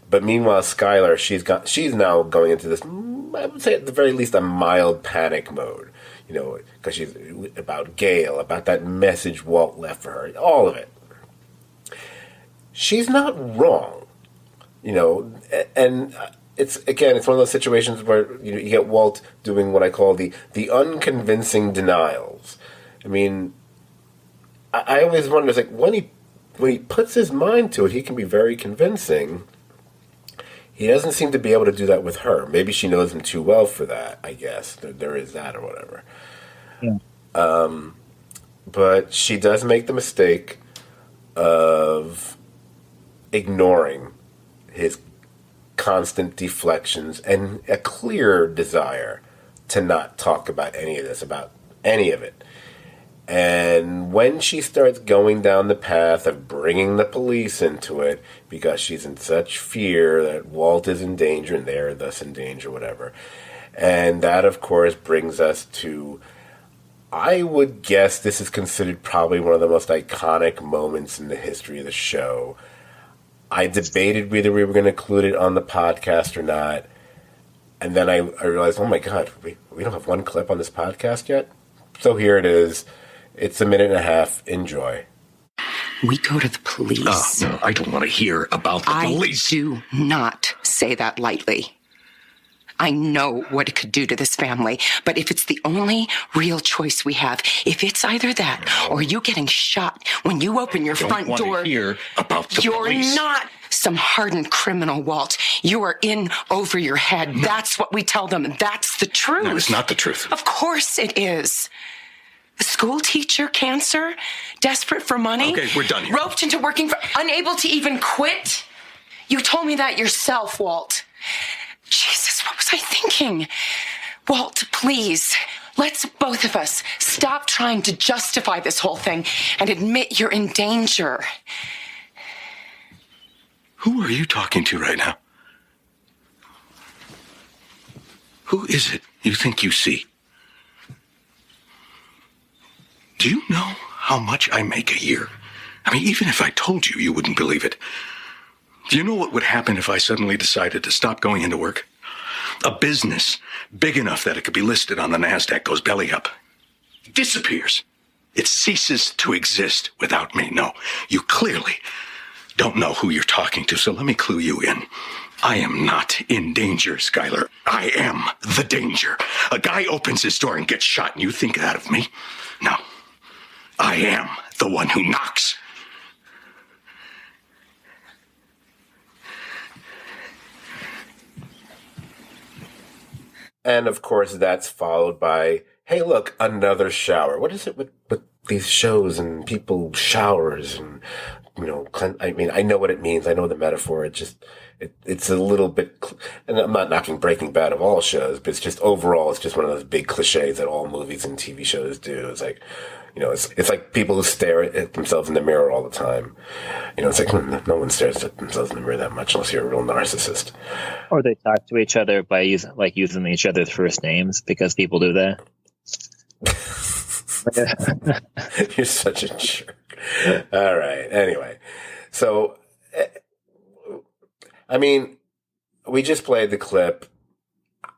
But meanwhile, Skylar, she's now going into this, I would say at the very least, a mild panic mode. Because she's about Gail, about that message Walt left for her, all of it. She's not wrong, and it's one of those situations where you get Walt doing what I call the unconvincing denials. I mean, I always wonder, it's like when he puts his mind to it, he can be very convincing. He doesn't seem to be able to do that with her. Maybe she knows him too well for that, I guess. There is that or whatever. Yeah. But she does make the mistake of ignoring his constant deflections and a clear desire to not talk about any of it. And when she starts going down the path of bringing the police into it because she's in such fear that Walt is in danger and they're thus in danger, whatever. And that, of course, brings us to, I would guess this is considered probably one of the most iconic moments in the history of the show. I debated whether we were going to include it on the podcast or not. And then I realized, oh my God, we don't have one clip on this podcast yet? So here it is. It's a minute and a half. Enjoy. We go to the police. No, I don't want to hear about the police. I do not say that lightly. I know what it could do to this family, but if it's the only real choice we have, if it's either that or you getting shot when you open your front door, don't want to hear about the police. You're not some hardened criminal, Walt. You are in over your head. No. That's what we tell them. That's the truth. No, it's not the truth. Of course it is. A school teacher, cancer, desperate for money. Okay, we're done here. Roped into working unable to even quit. You told me that yourself, Walt. Jesus, what was I thinking? Walt, please, let's both of us stop trying to justify this whole thing and admit you're in danger. Who are you talking to right now? Who is it you think you see? Do you know how much I make a year? I mean, even if I told you, you wouldn't believe it. Do you know what would happen if I suddenly decided to stop going into work? A business big enough that it could be listed on the NASDAQ goes belly up. Disappears. It ceases to exist without me. No, you clearly don't know who you're talking to, so let me clue you in. I am not in danger, Skylar. I am the danger. A guy opens his door and gets shot, and you think that of me? No. I am the one who knocks. And, of course, that's followed by, hey, look, another shower. What is it with these shows and people showers and, I mean, I know what it means. I know the metaphor. It's a little bit, and I'm not knocking Breaking Bad of all shows, but it's just overall, it's just one of those big cliches that all movies and TV shows do. It's like, it's like people who stare at themselves in the mirror all the time. It's like no one stares at themselves in the mirror that much unless you're a real narcissist. Or they talk to each other by using each other's first names because people do that. You're such a jerk. All right. Anyway, so, I mean, we just played the clip.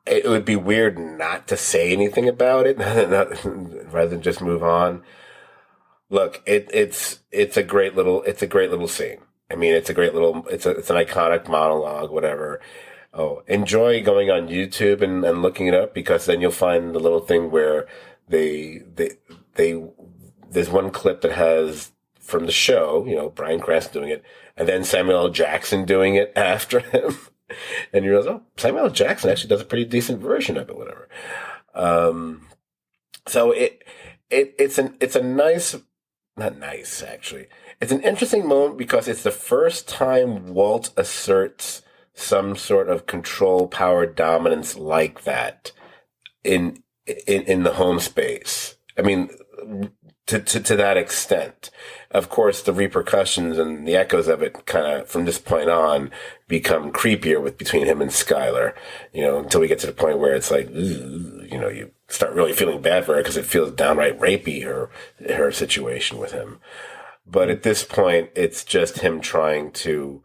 It would be weird not to say anything about it, rather than just move on. Look, it's a great little scene. I mean, it's an iconic monologue, whatever. Oh, enjoy going on YouTube and looking it up, because then you'll find the little thing where there's one clip that has from the show, Bryan Cranston doing it, and then Samuel L. Jackson doing it after him. And you realize, oh, Samuel L. Jackson actually does a pretty decent version of it, whatever. So it's a nice, not nice, actually. It's an interesting moment because it's the first time Walt asserts some sort of control, power, dominance like that in the home space. I mean, to that extent. Of course, the repercussions and the echoes of it kind of, from this point on, become creepier between him and Skylar, until we get to the point where it's like, you start really feeling bad for her because it feels downright rapey, her situation with him. But at this point, it's just him trying to,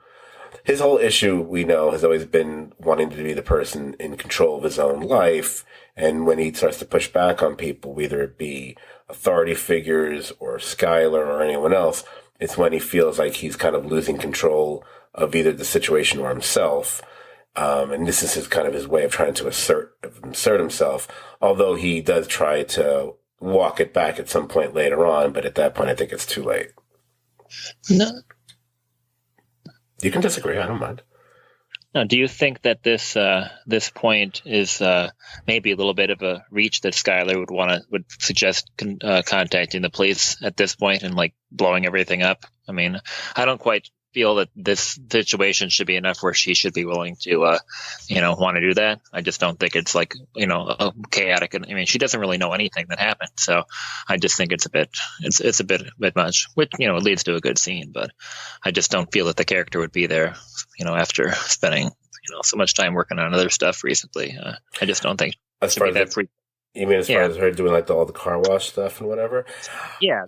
his whole issue, we know, has always been wanting to be the person in control of his own life. And when he starts to push back on people, whether it be authority figures or Skylar or anyone else, it's when he feels like he's kind of losing control of either the situation or himself. And this is his way of trying to assert himself, although he does try to walk it back at some point later on. But at that point, I think it's too late. No. You can disagree. I don't mind. Now, do you think that this point is maybe a little bit of a reach that Skylar would suggest contacting the police at this point and like blowing everything up? I mean, I don't quite feel that this situation should be enough where she should be willing to, want to do that. I just don't think it's like, chaotic. I mean, she doesn't really know anything that happened. So I just think it's a bit much, which, it leads to a good scene, but I just don't feel that the character would be there, after spending, so much time working on other stuff recently. I just don't think as far as that free. You mean as far as her doing like all the car wash stuff and whatever? Yeah.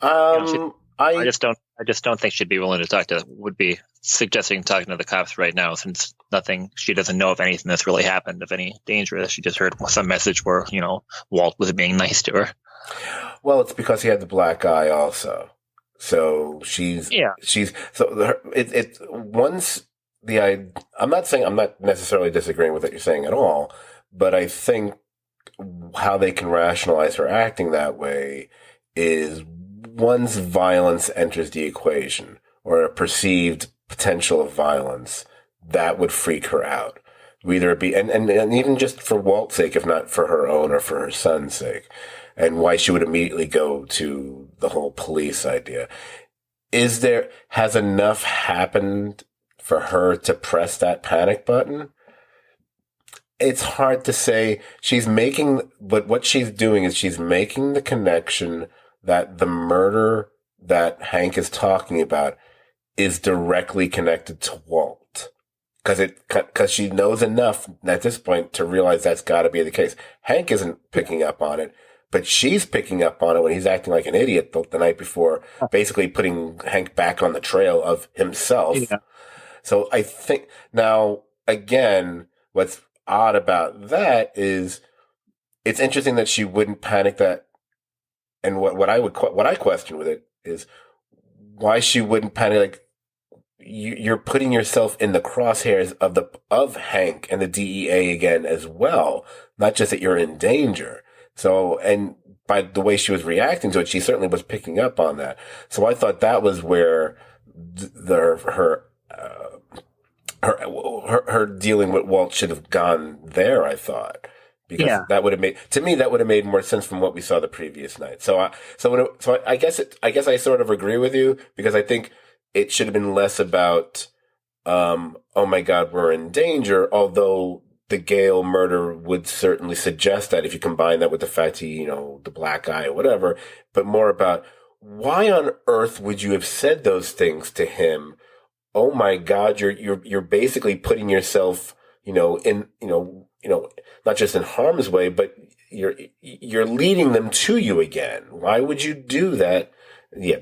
I just don't think she'd be willing to would be suggesting talking to the cops right now, since she doesn't know of anything that's really happened of any danger. She just heard some message where, Walt was being nice to her. Well, it's because he had the black eye also. So I'm not necessarily disagreeing with what you're saying at all, but I think how they can rationalize her acting that way is once violence enters the equation, or a perceived potential of violence, that would freak her out. Whether it be, and even just for Walt's sake, if not for her own or for her son's sake, and why she would immediately go to the whole police idea. Has enough happened for her to press that panic button? It's hard to say. But what she's doing is she's making the connection that the murder that Hank is talking about is directly connected to Walt. Because she knows enough at this point to realize that's got to be the case. Hank isn't picking up on it, but she's picking up on it when he's acting like an idiot the night before, basically putting Hank back on the trail of himself. Yeah. So I think, now, again, what's odd about that is it's interesting that she wouldn't panic that. And what I question with it is why she wouldn't panic. Like, you're putting yourself in the crosshairs of Hank and the DEA again as well. Not just that you're in danger. So, and by the way she was reacting to it, she certainly was picking up on that. So I thought that was where her dealing with Walt should have gone there, I thought. Because that would have made more sense from what we saw the previous night. So I guess I sort of agree with you, because I think it should have been less about, oh my God, we're in danger. Although the Gale murder would certainly suggest that if you combine that with the fact he, the black eye or whatever, but more about why on earth would you have said those things to him? Oh my God, you're basically putting yourself, not just in harm's way, but you're leading them to you again. Why would you do that? Yeah,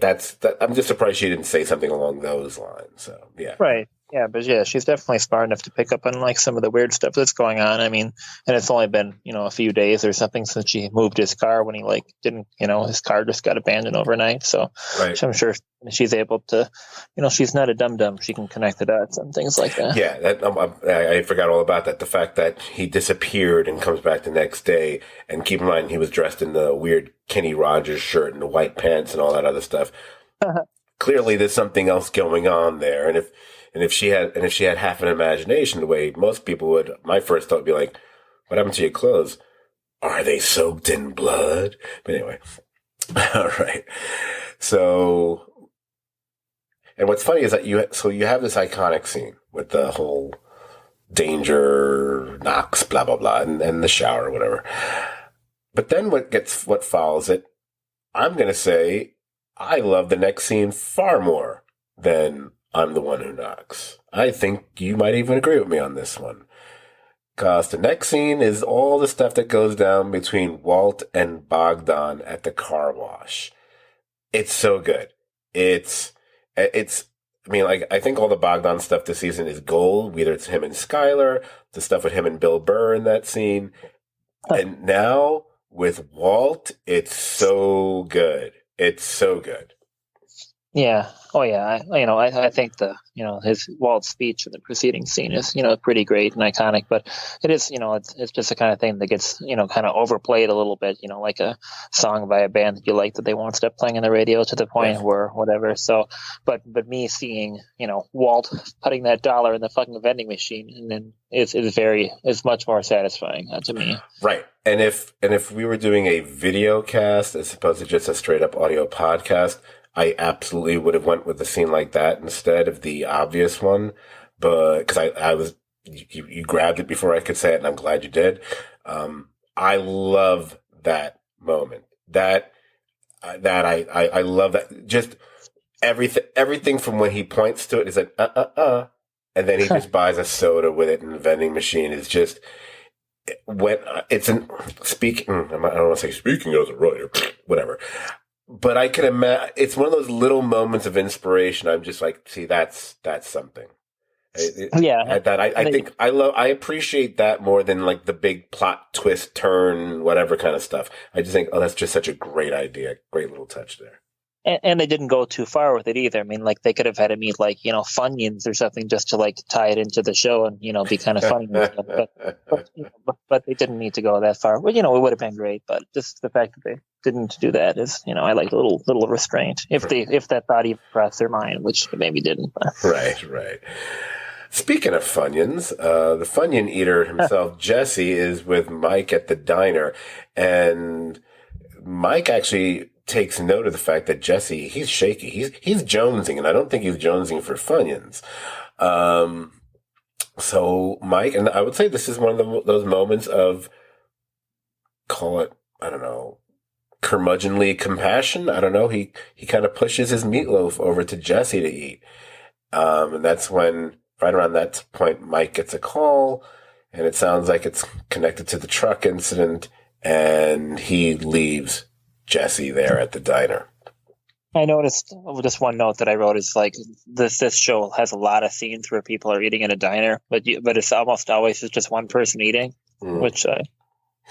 I'm just surprised she didn't say something along those lines. So yeah, right. Yeah, but she's definitely smart enough to pick up on like some of the weird stuff that's going on. I mean, and it's only been, a few days or something since she moved his car when he didn't, his car just got abandoned overnight. So right. I'm sure she's able to, she's not a dum-dum. She can connect the dots and things like that. Yeah, I forgot all about that. The fact that he disappeared and comes back the next day, and keep in mind he was dressed in the weird Kenny Rogers shirt and the white pants and all that other stuff. clearly there's something else going on there. And if she had half an imagination, the way most people would, my first thought would be like, what happened to your clothes? Are they soaked in blood? But anyway, all right. So, and what's funny is that you have this iconic scene with the whole danger, knocks, blah, blah, blah, and the shower or whatever. But then what follows it, I'm going to say I love the next scene far more than I'm the one who knocks. I think you might even agree with me on this one. Because the next scene is all the stuff that goes down between Walt and Bogdan at the car wash. It's so good. I think all the Bogdan stuff this season is gold. Whether it's him and Skylar, the stuff with him and Bill Burr in that scene. And now with Walt, it's so good. It's so good. Yeah. Oh, yeah. I think his Walt's speech in the preceding scene is, pretty great and iconic, but it is, it's just the kind of thing that gets, kind of overplayed a little bit, like a song by a band that you like that they won't stop playing on the radio to the point where whatever. So, but me seeing, Walt putting that dollar in the fucking vending machine and then is much more satisfying to me. Right. And if we were doing a video cast as opposed to just a straight up audio podcast, I absolutely would have went with a scene like that instead of the obvious one, but because you grabbed it before I could say it, and I'm glad you did. I love that moment. I love that. Just everything from when he points to it is like and then he just buys a soda with it in the vending machine is just when it's speaking. I don't want to say speaking as a writer, whatever. But I can imagine it's one of those little moments of inspiration. I'm just like, see, that's something. I appreciate that more than like the big plot twist, turn, whatever kind of stuff. I just think, that's just such a great idea, great little touch there. And they didn't go too far with it either. I mean, like they could have had him eat like Funyuns or something just to like tie it into the show and be kind of funny and stuff. But they didn't need to go that far. Well, it would have been great, but just the fact that they didn't do that is, I like a little restraint if that thought even crossed their mind, which maybe didn't. Right. Speaking of Funyuns, the Funyun eater himself, Jesse, is with Mike at the diner, and Mike actually takes note of the fact that Jesse, he's shaky. He's jonesing, and I don't think he's jonesing for Funyuns. So Mike, and I would say this is one of those moments of, call it, I don't know, curmudgeonly compassion. I don't know. He kind of pushes his meatloaf over to Jesse to eat. And that's when, right around that point, Mike gets a call, and it sounds like it's connected to the truck incident, and he leaves Jesse there at the diner. I noticed just one note that I wrote is like this show has a lot of scenes where people are eating in a diner, but it's almost always just one person eating, which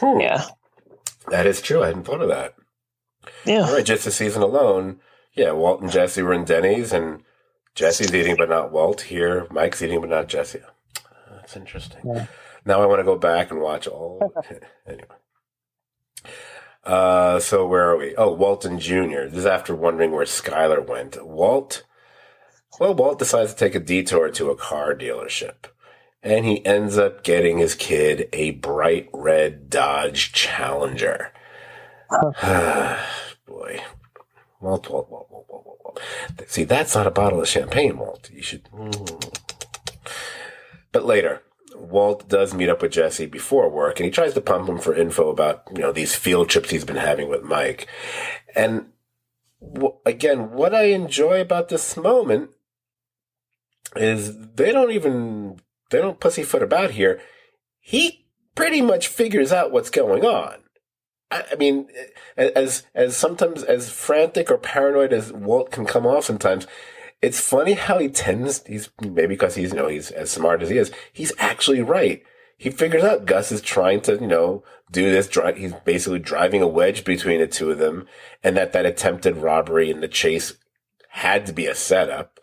yeah. That is true. I hadn't thought of that. Yeah. All right, just this season alone, Walt and Jesse were in Denny's, and Jesse's eating but not Walt. Here, Mike's eating but not Jesse. That's interesting. Yeah. Now I want to go back and watch all. Anyway. So where are we? Oh, Walton Jr. This is after wondering where Skylar went. Walt decides to take a detour to a car dealership, and he ends up getting his kid a bright red Dodge Challenger. Boy. Walt. See, that's not a bottle of champagne, Walt. You should. But later, Walt does meet up with Jesse before work, and he tries to pump him for info about, these field trips he's been having with Mike. And again, what I enjoy about this moment is they don't pussyfoot about here. He pretty much figures out what's going on. I mean, as sometimes as frantic or paranoid as Walt can come off sometimes, it's funny how he's maybe because he's as smart as he is, he's actually right. He figures out Gus is trying to, do this. He's basically driving a wedge between the two of them, and that attempted robbery and the chase had to be a setup.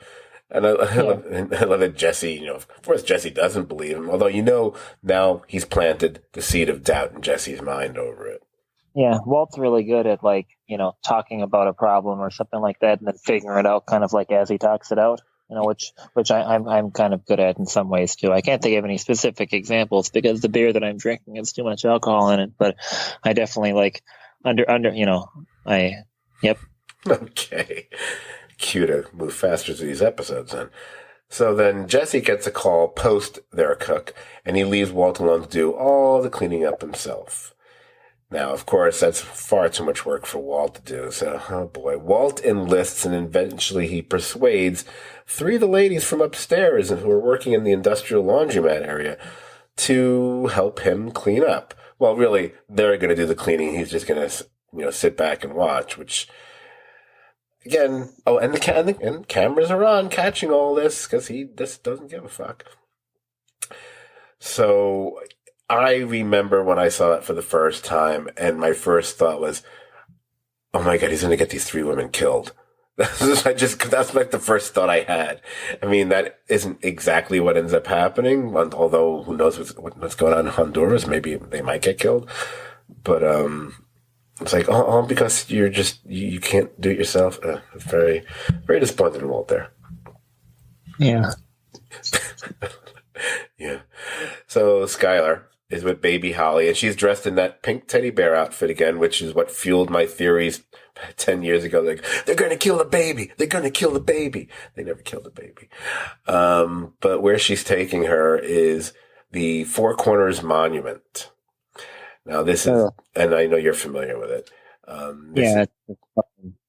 And I love that Jesse, of course Jesse doesn't believe him, although now he's planted the seed of doubt in Jesse's mind over it. Yeah, Walt's really good at like, talking about a problem or something like that and then figuring it out kind of like as he talks it out, which I'm kind of good at in some ways too. I can't think of any specific examples because the beer that I'm drinking has too much alcohol in it, but I definitely like yep. Okay. Cue to move faster through these episodes then. So then Jesse gets a call post their cook, and he leaves Walt alone to do all the cleaning up himself. Now, of course, that's far too much work for Walt to do, so, oh boy. Walt enlists, and eventually he persuades 3 of the ladies from upstairs and who are working in the industrial laundromat area to help him clean up. Well, really, they're going to do the cleaning. He's just going to, sit back and watch, which... Again, and the cameras are on catching all this because he just doesn't give a fuck. So I remember when I saw that for the first time, and my first thought was, "Oh my god, he's going to get these 3 women killed." That's like the first thought I had. I mean, that isn't exactly what ends up happening. Although who knows what's going on in Honduras? Maybe they might get killed, but it's like, because you can't do it yourself. Very, very disappointed in Walt there. Yeah. Yeah. So Skylar is with baby Holly, and she's dressed in that pink teddy bear outfit again, which is what fueled my theories 10 years ago. Like, they're going to kill the baby. They're going to kill the baby. They never killed the baby. But where she's taking her is the Four Corners Monument. Now, this is, and I know you're familiar with it.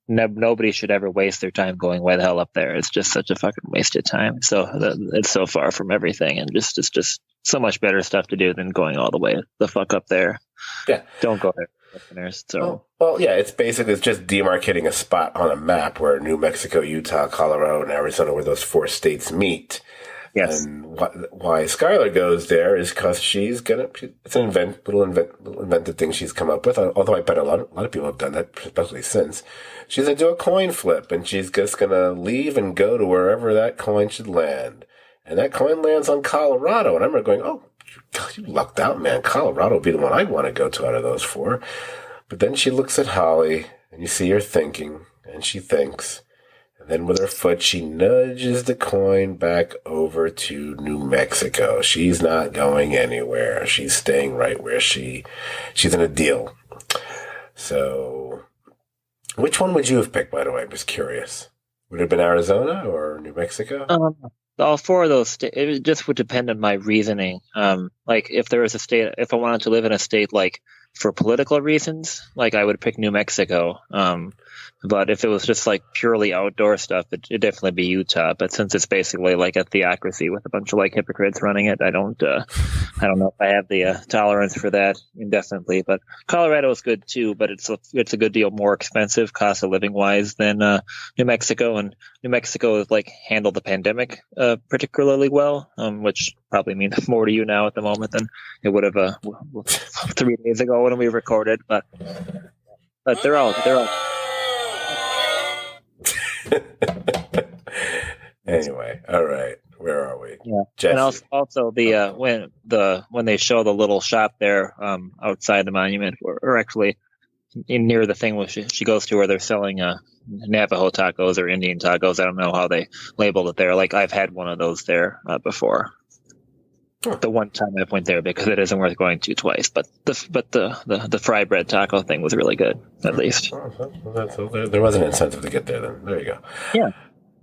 Nobody should ever waste their time going way the hell up there. It's just such a fucking wasted time. So it's so far from everything, and it's just so much better stuff to do than going all the way the fuck up there. Yeah, don't go there, listeners. So well, yeah, it's just demarcating a spot on a map where New Mexico, Utah, Colorado, and Arizona, where those 4 states meet. Yes. And why Skylar goes there is because she's it's an little invented thing she's come up with. Although I bet a lot of people have done that, especially since. She's going to do a coin flip, and she's just going to leave and go to wherever that coin should land. And that coin lands on Colorado. And I remember going, oh, you lucked out, man. Colorado would be the one I'd want to go to out of those 4. But then she looks at Holly, and you see her thinking, and she thinks. And then with her foot, she nudges the coin back over to New Mexico. She's not going anywhere. She's staying right where she's in a deal. So, which one would you have picked, by the way? I'm just curious. Would it have been Arizona or New Mexico? All 4 of those states, it just would depend on my reasoning. Like if there was a state, if I wanted to live in a state like for political reasons, like I would pick New Mexico. But if it was just like purely outdoor stuff, it'd definitely be Utah. But since it's basically like a theocracy with a bunch of like hypocrites running it, I don't know if I have the tolerance for that indefinitely. But Colorado is good too, but it's a good deal more expensive cost of living wise than New Mexico. And New Mexico has like handled the pandemic particularly well, which probably means more to you now at the moment than it would have 3 days ago when we recorded. But they're all. Anyway, all right. Where are we? Yeah, Jesse. And also when they show the little shop there outside the monument, or actually near the thing where she goes to where they're selling Navajo tacos or Indian tacos. I don't know how they labeled it there. Like I've had one of those there before. Huh. The one time I went there because it isn't worth going to twice. But the fry bread taco thing was really good, at least. There was an incentive to get there then. There you go. Yeah.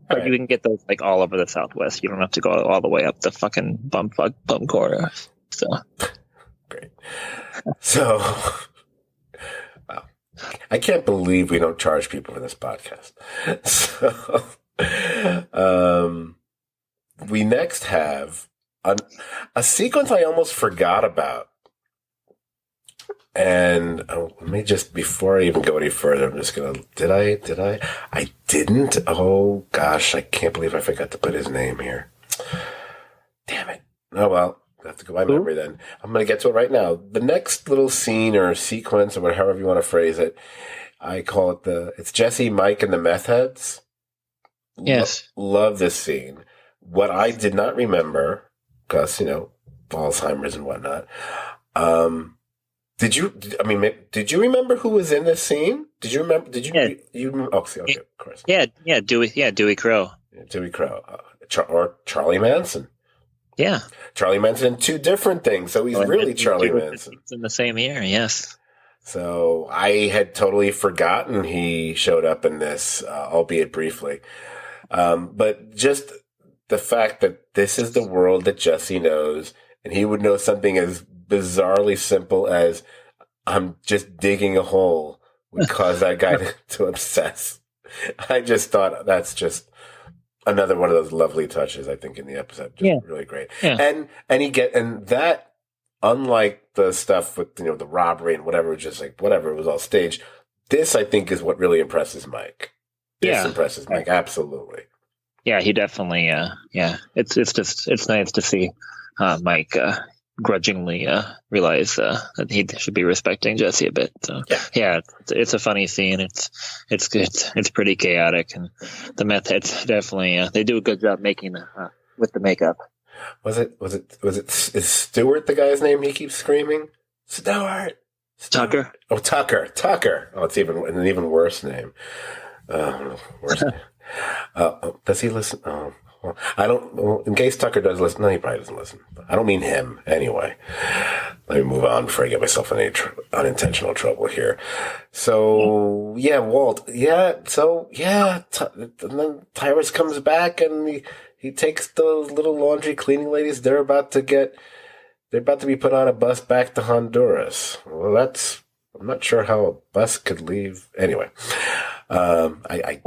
But you can get those like all over the Southwest. You don't have to go all the way up the fucking bum corner. So great. So wow. I can't believe we don't charge people for this podcast. So we next have a sequence I almost forgot about. And let me just, before I even go any further, I'm just going to, did I? I didn't. Oh, gosh, I can't believe I forgot to put his name here. Damn it. Oh, well, I have to go by memory then. I'm going to get to it right now. The next little scene or sequence or however you want to phrase it, I call it it's Jesse, Mike, and the meth heads. Yes. Love this scene. What I did not remember, because, Alzheimer's and whatnot, Did you? I mean, did you remember who was in this scene? Did you remember? Did you? Yeah. You? Oh, see, okay, of course. Yeah, Dewey Crow. Dewey Crow, or Charlie Manson. Yeah, Charlie Manson in two different things, so he's really Charlie Manson. It's in the same year, yes. So I had totally forgotten he showed up in this, albeit briefly. But just the fact that this is the world that Jesse knows, and he would know something as bizarrely simple as I'm just digging a hole would cause that guy to obsess. I just thought that's just another one of those lovely touches, I think, in the episode. Just really great. Yeah. And that, unlike the stuff with, the robbery and whatever, just like whatever, it was all staged. This, I think, is what really impresses Mike. This impresses Mike, absolutely. Yeah, he definitely, it's nice to see Mike grudgingly realize that he should be respecting Jesse a bit. So it's a funny scene. It's good. It's pretty chaotic, and the methods definitely they do a good job making with the makeup. Is Stewart the guy's name he keeps screaming? Stewart. Tucker. Oh, Tucker. Oh, it's an even worse name. Worse name. Does he listen? Oh, well, I don't. Well, in case Tucker does listen, no, he probably doesn't listen. I don't mean him anyway. Let me move on before I get myself in any unintentional trouble here. So Walt. And then Tyrus comes back and he takes the little laundry cleaning ladies. They're about to be put on a bus back to Honduras. Well, I'm not sure how a bus could leave. Anyway, I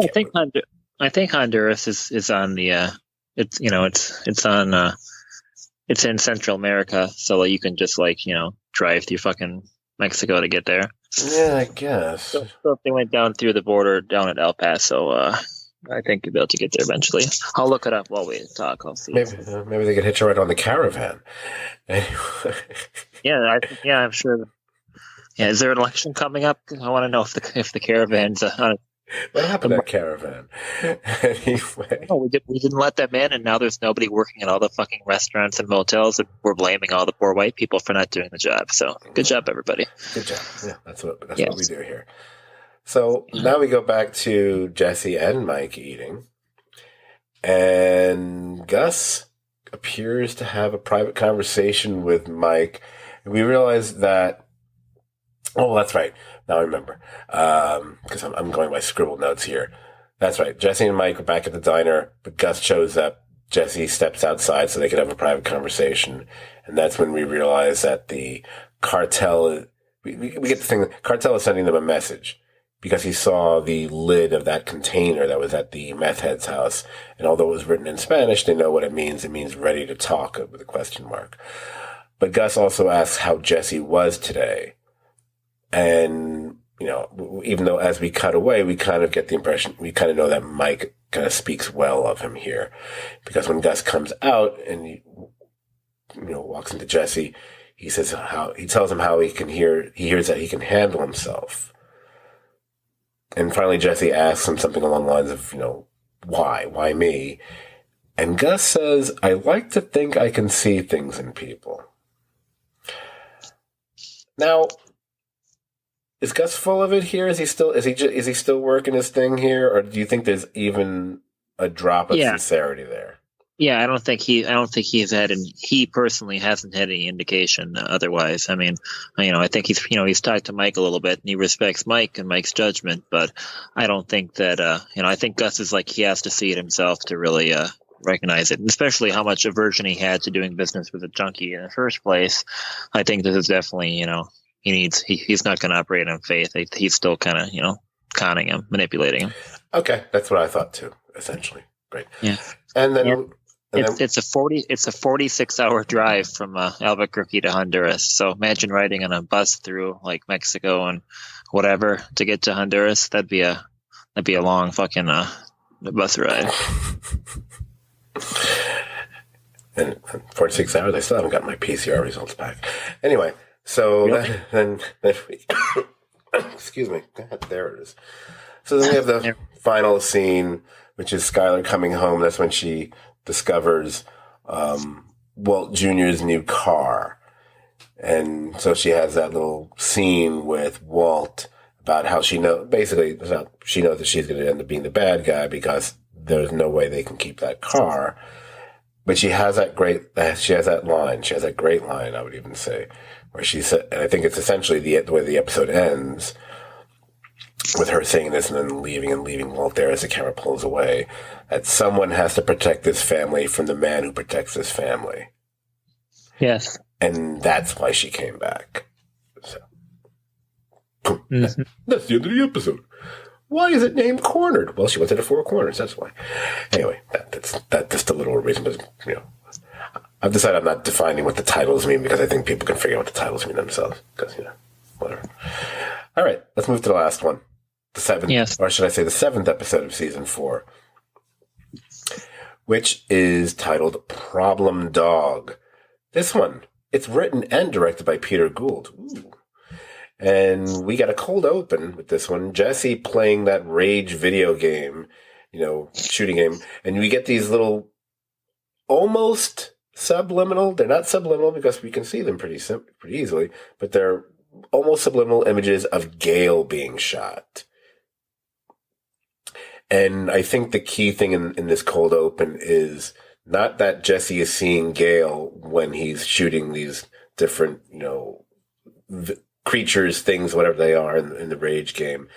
think Honduras is on the it's in Central America, so you can just drive through fucking Mexico to get there. Yeah, I guess. So if they went down through the border down at El Paso, I think you'll be able to get there eventually. I'll look it up while we talk. I'll see. Maybe they could hitch a ride on the caravan. Anyway. I'm sure. Yeah, is there an election coming up? I want to know if the caravan's on. What happened to that caravan? Anyway. Oh, we didn't let them in, and now there's nobody working at all the fucking restaurants and motels, and we're blaming all the poor white people for not doing the job. So, good job, everybody. Good job. Yeah, that's what we do here. So, now we go back to Jesse and Mike eating, and Gus appears to have a private conversation with Mike, and we realize that, oh, that's right. Now I remember, because I'm going by scribbled notes here. That's right. Jesse and Mike are back at the diner, but Gus shows up. Jesse steps outside so they can have a private conversation. And that's when we realize that the cartel, we get the thing, the cartel is sending them a message because he saw the lid of that container that was at the meth head's house. And although it was written in Spanish, they know what it means. It means ready to talk with a question mark. But Gus also asks how Jesse was today. And, even though as we cut away, we kind of get the impression, we kind of know that Mike kind of speaks well of him here. Because when Gus comes out and he, walks into Jesse, he tells him how he hears that he can handle himself. And finally Jesse asks him something along the lines of, why me? And Gus says, I like to think I can see things in people. Now, is Gus full of it here? Is he still working his thing here, or do you think there's even a drop of sincerity there? Yeah, I don't think he's had, and he personally hasn't had any indication otherwise. I mean, I think he's talked to Mike a little bit, and he respects Mike and Mike's judgment, but I don't think that I think Gus is he has to see it himself to really recognize it, and especially how much aversion he had to doing business with a junkie in the first place. I think this is definitely he's not going to operate on faith. He's still kind of, conning him, manipulating him. Okay. That's what I thought too, essentially. Great. Yeah. And then it's a 46-hour drive from Albuquerque to Honduras. So imagine riding on a bus through Mexico and whatever to get to Honduras. That'd be a long fucking bus ride. And 46 hours, I still haven't got my PCR results back. Anyway. So really? then we, excuse me, God, there it is. So then we have the final scene, which is Skylar coming home. That's when she discovers Walt Jr.'s new car. And so she has that little scene with Walt about how she knows that she's going to end up being the bad guy because there's no way they can keep that car. But she has that great line, I would even say, where she said, and I think it's essentially the way the episode ends with her saying this and then leaving Walt there as the camera pulls away, that someone has to protect this family from the man who protects this family. Yes. And that's why she came back. So. Mm-hmm. That's the end of the episode. Why is it named Cornered? Well, she went to the Four Corners, that's why. Anyway, that's just a little reason, but, I've decided I'm not defining what the titles mean because I think people can figure out what the titles mean themselves. Because, whatever. All right, let's move to the last one. The seventh, or should I say the 7th episode of season 4, which is titled Problem Dog. This one, it's written and directed by Peter Gould. Ooh. And we got a cold open with this one. Jesse playing that Rage video game, shooting game. And we get these little almost subliminal. They're not subliminal because we can see them pretty easily, but they're almost subliminal images of Gale being shot. And I think the key thing in this cold open is not that Jesse is seeing Gale when he's shooting these different, creatures, things, whatever they are in the Rage game.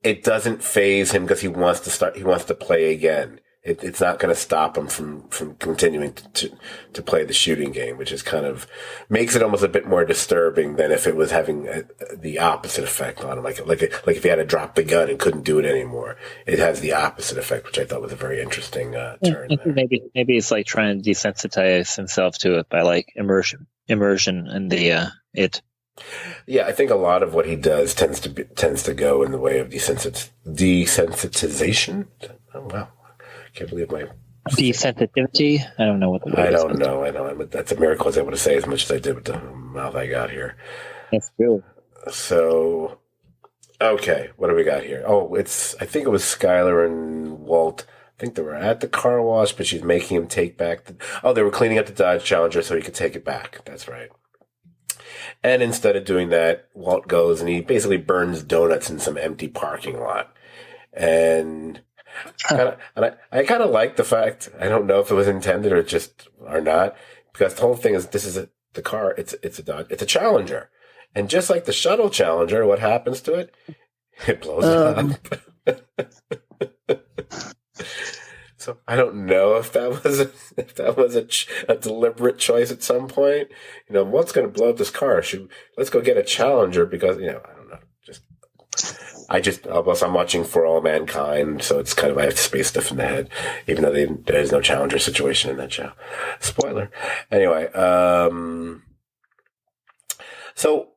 It doesn't faze him because he wants to play again. It's not going to stop him from continuing to play the shooting game, which is kind of makes it almost a bit more disturbing than if it was having the opposite effect on him. Like if he had to drop the gun and couldn't do it anymore, it has the opposite effect, which I thought was a very interesting turn. Maybe it's like trying to desensitize himself to it by like immersion in the it. Yeah, I think a lot of what he does tends to go in the way of desensitization. Oh wow. Can't believe my desensitivity. I don't know what the word is. I know. That's a miracle I was able to say as much as I did with the mouth I got here. That's true. So, okay, what do we got here? Oh, I think it was Skylar and Walt. I think they were at the car wash, but she's making him take back they were cleaning up the Dodge Challenger so he could take it back. That's right. And instead of doing that, Walt goes and he basically burns donuts in some empty parking lot. And I kind of like the fact, I don't know if it was intended or not, because the whole thing is the car, it's a Dodge, it's a Challenger. And just like the shuttle Challenger, what happens to it? It blows up. So I don't know if that was a deliberate choice at some point. What's going to blow up this car? Let's go get a Challenger because I don't know. I'm watching For All Mankind, so it's kind of I have to space stuff in the head, even though there is no Challenger situation in that show. Spoiler. Anyway, so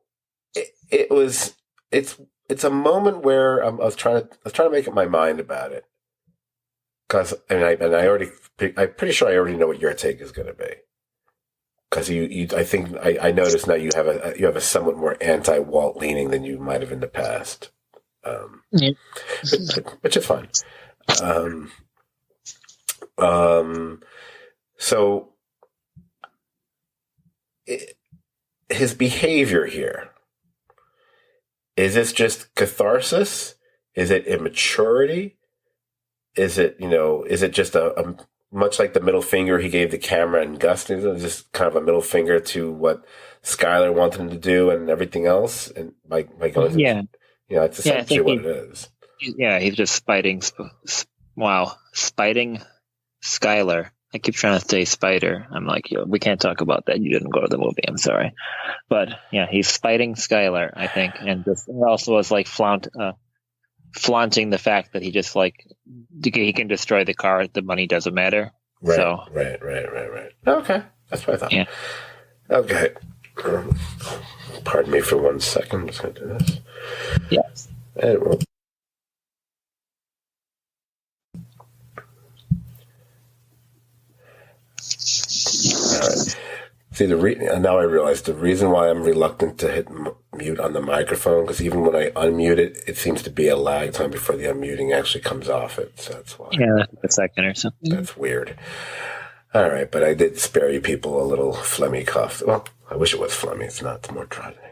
it's a moment where I was trying to make up my mind about it. Because I'm pretty sure I already know what your take is going to be. Because I think I noticed now you have a somewhat more anti-Walt leaning than you might have in the past, which is fine. So his behavior here, is this just catharsis? Is it immaturity? Is it just a much like the middle finger he gave the camera and Gus, just kind of a middle finger to what Skylar wanted him to do and everything else? And by going, it's essentially what it is. Yeah, he's just spiting Skylar. I keep trying to say Spider. I'm like, we can't talk about that. You didn't go to the movie. I'm sorry. But yeah, he's spiting Skylar, I think. And this also was like flaunting the fact that he just he can destroy the car. The money doesn't matter. Right, so, right. Okay. That's what I thought. Yeah. Okay. Pardon me for 1 second. I'm just going to do this. Yes. All right. See, now I realize the reason why I'm reluctant to hit mute on the microphone, because even when I unmute it, it seems to be a lag time before the unmuting actually comes off it. So that's why. Yeah, a second or something. That's weird. All right, but I did spare you people a little phlegmy cough. Well, I wish it was phlegmy. It's not. It's more dry than anything.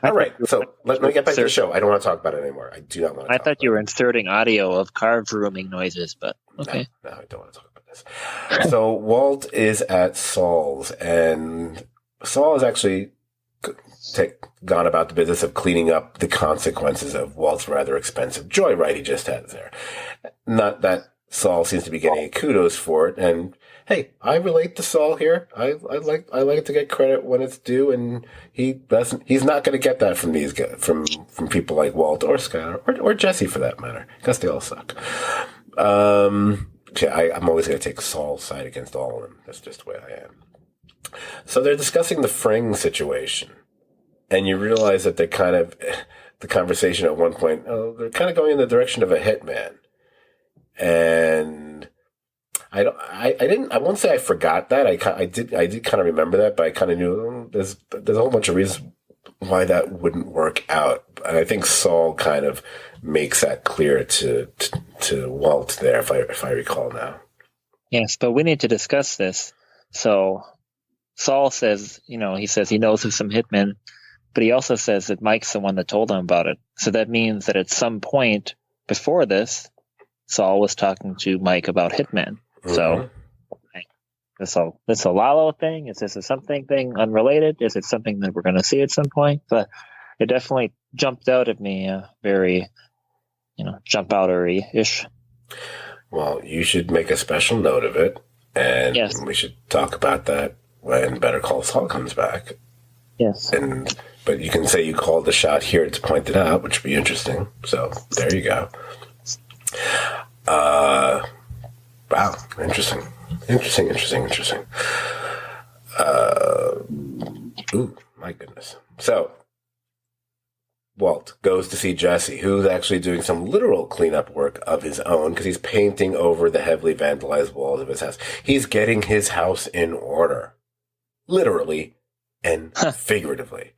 All right. So let me get back to the show. I don't want to talk about it anymore. I do not want to I thought you were inserting audio of car grooming noises, but okay. No, I don't want to talk about this. So Walt is at Saul's, and Saul has actually gone about the business of cleaning up the consequences of Walt's rather expensive joyride he just had there. Not that Saul seems to be getting kudos for it, and hey, I relate to Saul here. I like to get credit when it's due, and he's not going to get that from these guys, from people like Walt or Scott or Jesse for that matter, because they all suck. I'm always going to take Saul's side against all of them. That's just the way I am. So they're discussing the Fring situation, and you realize that they're kind of the conversation at one point. Oh, they're kind of going in the direction of a hitman, and I won't say I forgot that. I did kind of remember that, but I kind of knew there's a whole bunch of reasons why that wouldn't work out. And I think Saul kind of makes that clear to Walt there, if I recall now. Yes, but we need to discuss this. So Saul says, he says he knows of some hitmen, but he also says that Mike's the one that told him about it. So that means that at some point before this, Saul was talking to Mike about hitmen. So, this a Lalo thing? Is this a something thing unrelated? Is it something that we're going to see at some point? But it definitely jumped out at me, very, jump outery-ish. Well, you should make a special note of it, and yes, we should talk about that when Better Call Saul comes back. Yes. But you can say you called the shot here to point it out, which would be interesting. So, there you go. Wow, interesting. Ooh, my goodness. So, Walt goes to see Jesse, who's actually doing some literal cleanup work of his own because he's painting over the heavily vandalized walls of his house. He's getting his house in order, literally and figuratively.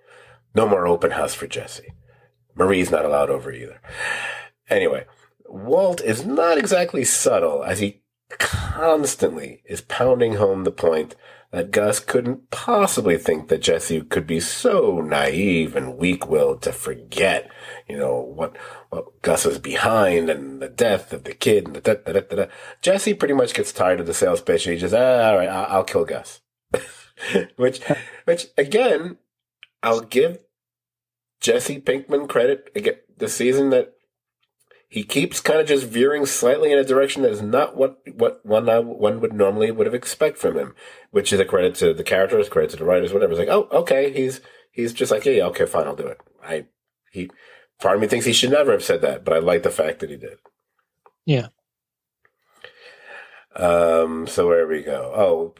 No more open house for Jesse. Marie's not allowed over either. Anyway, Walt is not exactly subtle as he constantly is pounding home the point that Gus couldn't possibly think that Jesse could be so naive and weak-willed to forget, what Gus was behind and the death of the kid and the da-da-da-da-da. Jesse pretty much gets tired of the sales pitch and he just, all right, I'll kill Gus. which again, I'll give Jesse Pinkman credit again this season that he keeps kind of just veering slightly in a direction that is not what one would normally would have expected from him, which is a credit to the characters, credit to the writers, whatever. It's like, oh, okay, he's just like, yeah, okay, fine, I'll do it. Part of me thinks he should never have said that, but I like the fact that he did. Yeah. So where we go?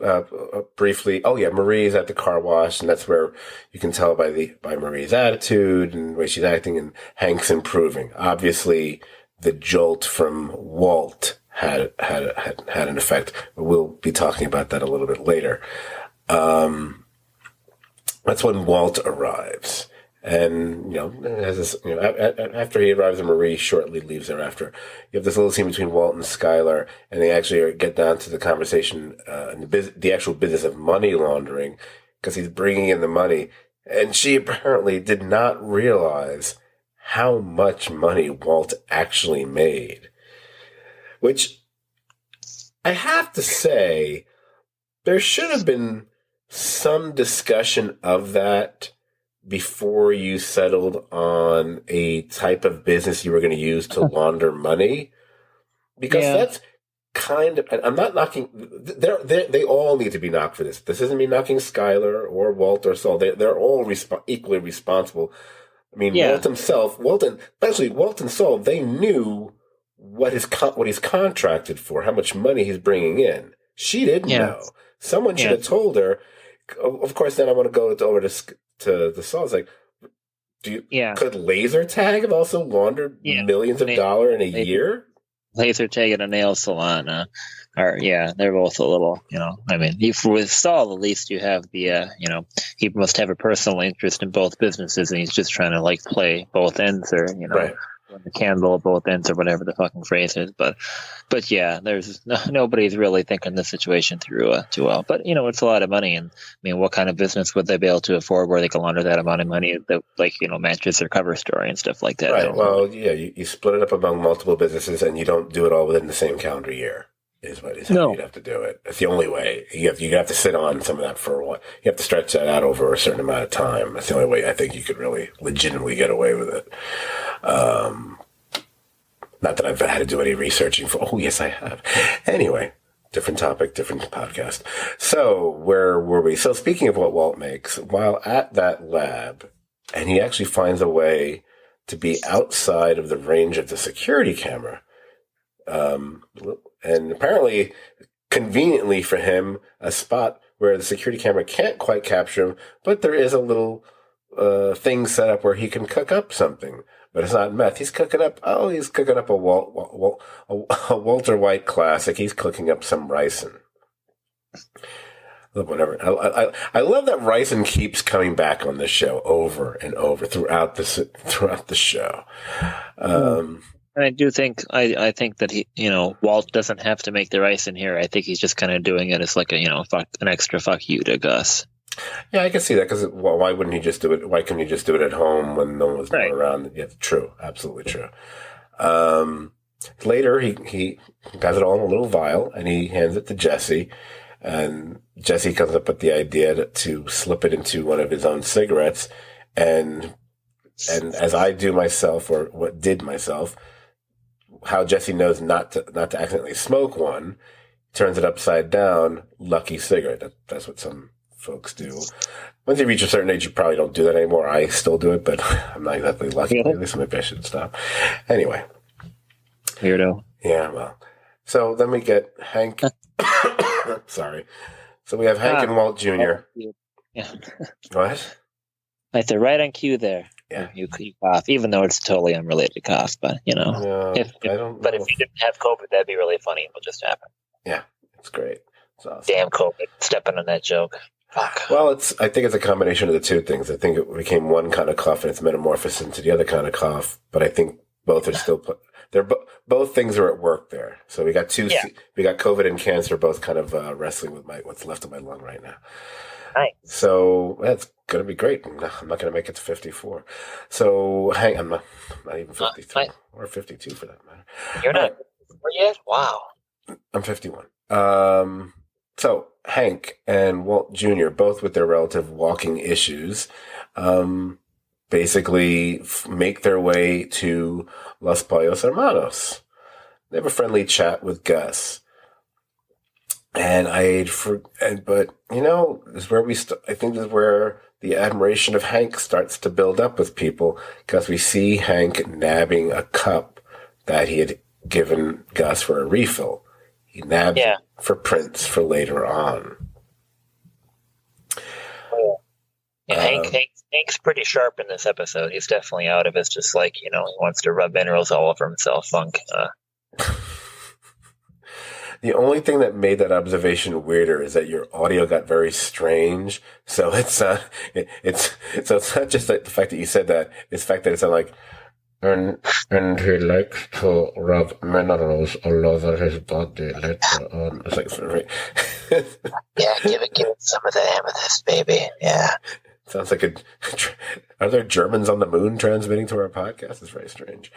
Briefly. Oh yeah, Marie's at the car wash, and that's where you can tell by Marie's attitude and the way she's acting, and Hank's improving. Obviously, the jolt from Walt had an effect. We'll be talking about that a little bit later. That's when Walt arrives. And, after he arrives and Marie shortly leaves thereafter, you have this little scene between Walt and Skylar, and they actually get down to the conversation, the actual business of money laundering, because he's bringing in the money. And she apparently did not realize how much money Walt actually made. Which, I have to say, there should have been some discussion of that before you settled on a type of business you were going to use to launder money. Because that's kind of, I'm not knocking, they all need to be knocked for this. This isn't me knocking Skylar or Walt or Saul. They're all equally responsible. I mean, Walt and Saul, they knew what he's contracted for, how much money he's bringing in. She didn't know. Someone should have told her. Of course, then I want to go over to the Saul. It's like, could Laser Tag have also laundered millions of dollars in a year? Laser Tag at a nail salon, they're both a little, I mean, with Saul, at least you have the, he must have a personal interest in both businesses, and he's just trying to play both ends there, Right. the candle at both ends or whatever the fucking phrase is. But yeah, there's nobody's really thinking the situation through too well. But it's a lot of money, and I mean, what kind of business would they be able to afford where they can launder that amount of money that matches their cover story and stuff like that? Right. Well, yeah, you split it up among multiple businesses, and you don't do it all within the same calendar year. How you'd have to do it. It's the only way. You have to sit on some of that for a while. You have to stretch that out over a certain amount of time. That's the only way I think you could really legitimately get away with it. Not that I've had to do any researching for. Oh, yes, I have. Anyway, different topic, different podcast. So where were we? So speaking of what Walt makes, while at that lab, and he actually finds a way to be outside of the range of the security camera. And apparently, conveniently for him, a spot where the security camera can't quite capture him, but there is a little thing set up where he can cook up something. But it's not meth. He's cooking up a Walter White classic. He's cooking up some ricin. Whatever. I love that ricin keeps coming back on this show over and over throughout the show. And I do think I think that Walt doesn't have to make the rice in here. I think he's just kind of doing it as like an extra fuck you to Gus. Yeah, I can see that because why wouldn't he just do it? Why couldn't he just do it at home when no one was around? Yeah, true, absolutely true. Later, he has it all in a little vial and he hands it to Jesse, and Jesse comes up with the idea to slip it into one of his own cigarettes, and as I do myself, or what did myself. How Jesse knows not to accidentally smoke one, turns it upside down, lucky cigarette. That's what some folks do. Once you reach a certain age, you probably don't do that anymore. I still do it, but I'm not exactly lucky. At least maybe I should stop. Anyway. Weirdo. Yeah, well. So then we get Hank. Sorry. So we have Hank and Walt Jr. Yeah. What? Like they're right on cue there. Yeah. You cough, even though it's a totally unrelated cough. But if you didn't have COVID, that'd be really funny. It'll just happen. Yeah, it's great. It's awesome. Damn COVID, stepping on that joke. Fuck. Well, I think it's a combination of the two things. I think it became one kind of cough and it's metamorphosed into the other kind of cough. But I think both are still both things are at work there. So we got we got COVID and cancer both kind of wrestling with what's left of my lung right now. Nice. So that's going to be great. I'm not going to make it to 54. So I'm not even 53 or 52 for that matter. You're not 54 yet? Wow. I'm 51. So Hank and Walt Jr., both with their relative walking issues, basically make their way to Los Pollos Hermanos. They have a friendly chat with Gus. And but this is where I think this is where the admiration of Hank starts to build up with people, because we see Hank nabbing a cup that he had given Gus for a refill. He nabs it for Prince for later on. Yeah, Hank's pretty sharp in this episode. He's definitely out of it. Just like, he wants to rub minerals all over himself. Funk. The only thing that made that observation weirder is that your audio got very strange. So it's not just like the fact that you said that. It's the fact that it's like, and he likes to rub minerals all over his body later on. It's like, yeah, give it some of the amethyst, baby. Yeah. Sounds like are there Germans on the moon transmitting to our podcast? It's very strange.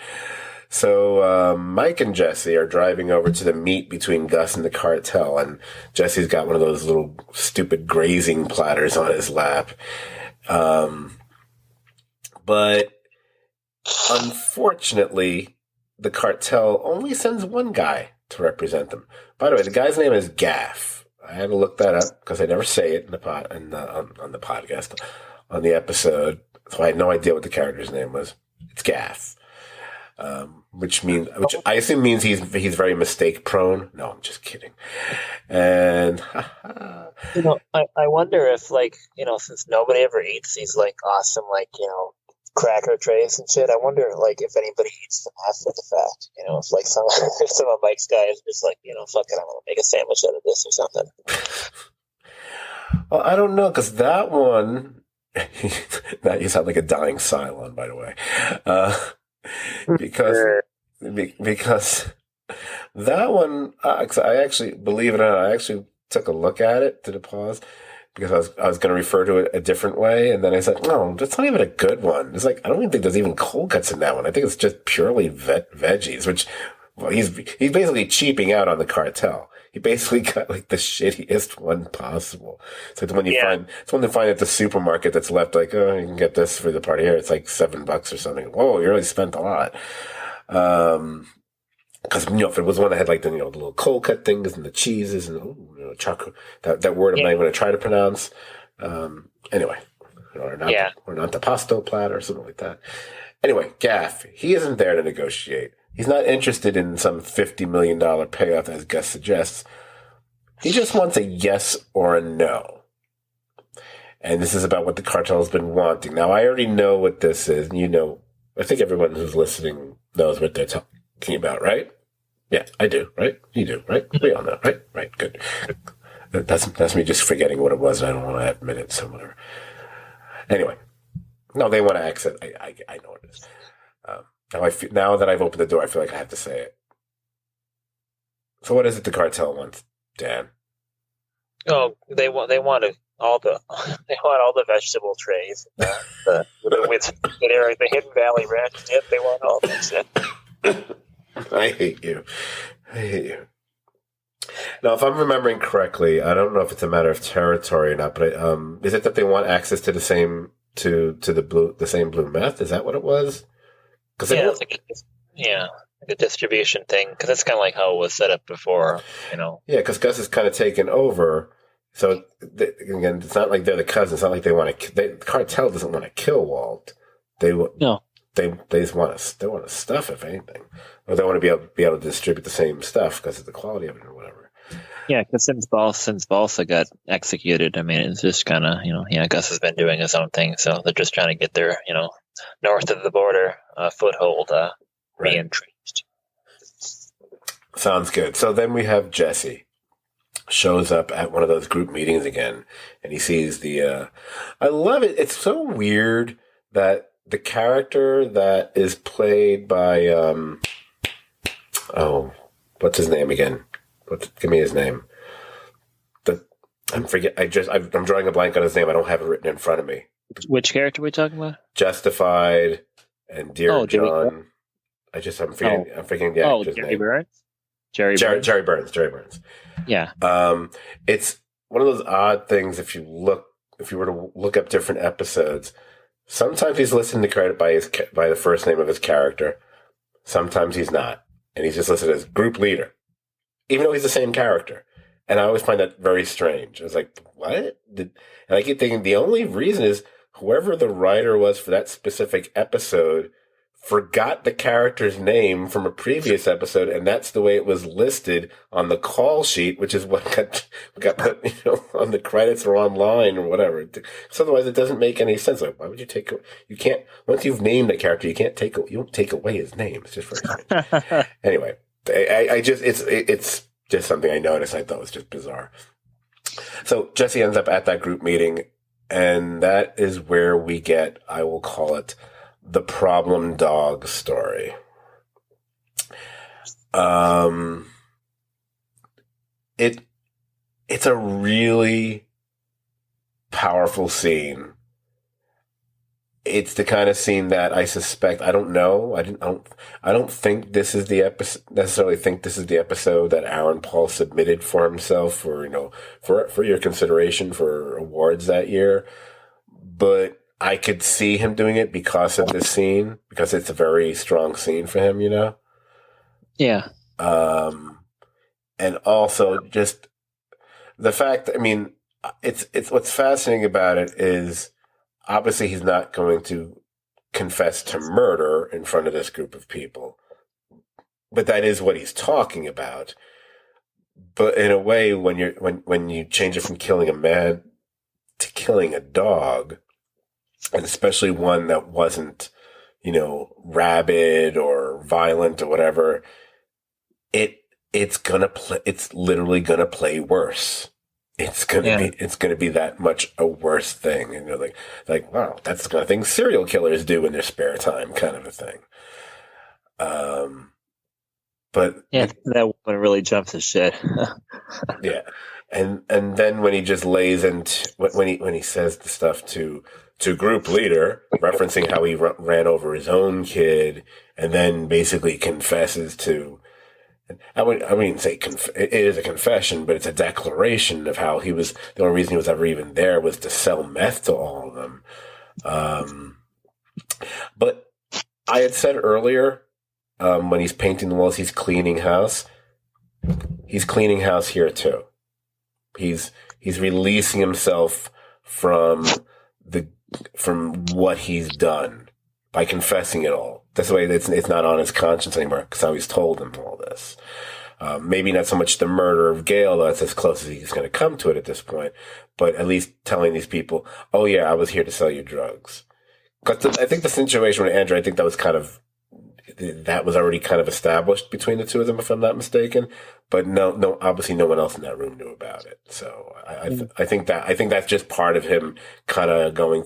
So Mike and Jesse are driving over to the meet between Gus and the cartel, and Jesse's got one of those little stupid grazing platters on his lap. But unfortunately, the cartel only sends one guy to represent them. By the way, the guy's name is Gaff. I had to look that up because I never say it on the podcast, on the episode. So I had no idea what the character's name was. It's Gaff. Which I assume means he's very mistake prone. No, I'm just kidding. And I wonder if since nobody ever eats these awesome cracker trays and shit, I wonder if anybody eats them after the fact. If some of Mike's guys just fuck it, I'm gonna make a sandwich out of this or something. Well, I don't know, because that one, that you sound like a dying Cylon, by the way. because that one, 'cause I actually, believe it or not, I actually took a look at it, did a pause, because I was going to refer to it a different way, and then I said, no, that's not even a good one. It's like, I don't even think there's even cold cuts in that one. I think it's just purely veggies, which, well, he's basically cheaping out on the cartel. He basically got like the shittiest one possible. It's like the one you find at the supermarket that's left, like, oh, you can get this for the party here. It's like $7 or something. Whoa, you really spent a lot. Because, if it was one that had like the, the little cold cut things and the cheeses and chocolate, that word I'm not even going to try to pronounce. Anyway, or not the pasto platter or something like that. Anyway, Gaff, he isn't there to negotiate. He's not interested in some $50 million payoff, as Gus suggests. He just wants a yes or a no. And this is about what the cartel has been wanting. Now, I already know what this is. And I think everyone who's listening knows what they're talking about, right? Yeah, I do, right? You do, right? We all know, right? Right, good. That's me just forgetting what it was, and I don't want to admit it, so whatever. Anyway, no, they want to exit. I know what it is. Now that I've opened the door, I feel like I have to say it. So what is it the cartel wants, Dan? Oh, they want all the vegetable trays, with the Hidden Valley Ranch dip. They want all that shit. I hate you. Now, if I'm remembering correctly, I don't know if it's a matter of territory or not, but is it that they want access to the same the same blue meth? Is that what it was? It's like a distribution thing, because that's kind of like how it was set up before, Yeah, because Gus is kind of taken over. So again, it's not like they're the cousins. It's not like they want to. The cartel doesn't want to kill Walt. They just want to stuff, if anything, or they want to be able to distribute the same stuff because of the quality of it or whatever. Yeah, because since Balsa got executed, I mean, it's just kind of Gus has been doing his own thing, so they're just trying to get their north of the border foothold re-entrenched. Sounds good. So then we have Jesse shows up at one of those group meetings again, and he sees the. I love it. It's so weird that the character that is played by what's his name again? Give me his name. I'm drawing a blank on his name. I don't have it written in front of me. Which character are we talking about? Justified and Dear John. I'm forgetting the actor's Jerry name. Burns? Jerry Burns. Yeah. It's one of those odd things. If you were to look up different episodes, sometimes he's listed in the credit by the first name of his character. Sometimes he's not, and he's just listed as group leader, even though he's the same character. And I always find that very strange. I was like, what? And I keep thinking the only reason is whoever the writer was for that specific episode forgot the character's name from a previous episode, and that's the way it was listed on the call sheet, which is what got put, on the credits or online or whatever. So otherwise, it doesn't make any sense. Like, why would you can't, once you've named a character, you don't take away his name. It's just very strange. Anyway, it's just something I noticed. I thought was just bizarre. So Jesse ends up at that group meeting, and that is where we get, I will call it, the problem dog story. It's a really powerful scene. It's the kind of scene that I suspect, I don't think this is the episode, necessarily think this is the episode that Aaron Paul submitted for himself for your consideration for awards that year. But I could see him doing it because of this scene, because it's a very strong scene for him, Yeah. And also just the fact, it's what's fascinating about it is obviously he's not going to confess to murder in front of this group of people, but that is what he's talking about. But in a way, when you change it from killing a man to killing a dog, and especially one that wasn't, rabid or violent or whatever, it's literally gonna play worse. It's gonna be that much a worse thing. And you're like, wow, that's the kind of thing serial killers do in their spare time, kind of a thing. But Yeah, that woman really jumps his shit. yeah, and then when he just lays into when he says the stuff to group leader, referencing how he ran over his own kid, and then basically confesses to. I wouldn't say it is a confession, but it's a declaration of how he was. The only reason he was ever even there was to sell meth to all of them. But I had said earlier, when he's painting the walls, he's cleaning house. He's cleaning house here too. He's releasing himself from what he's done by confessing it all. That's the way it's not on his conscience anymore, because how he's told him all this. Maybe not so much the murder of Gail, that's as close as he's going to come to it at this point, but at least telling these people, oh yeah, I was here to sell you drugs. Because I think the situation with Andrew, I think that was already kind of established between the two of them, if I'm not mistaken. But no, obviously no one else in that room knew about it. So I think that's just part of him kind of going.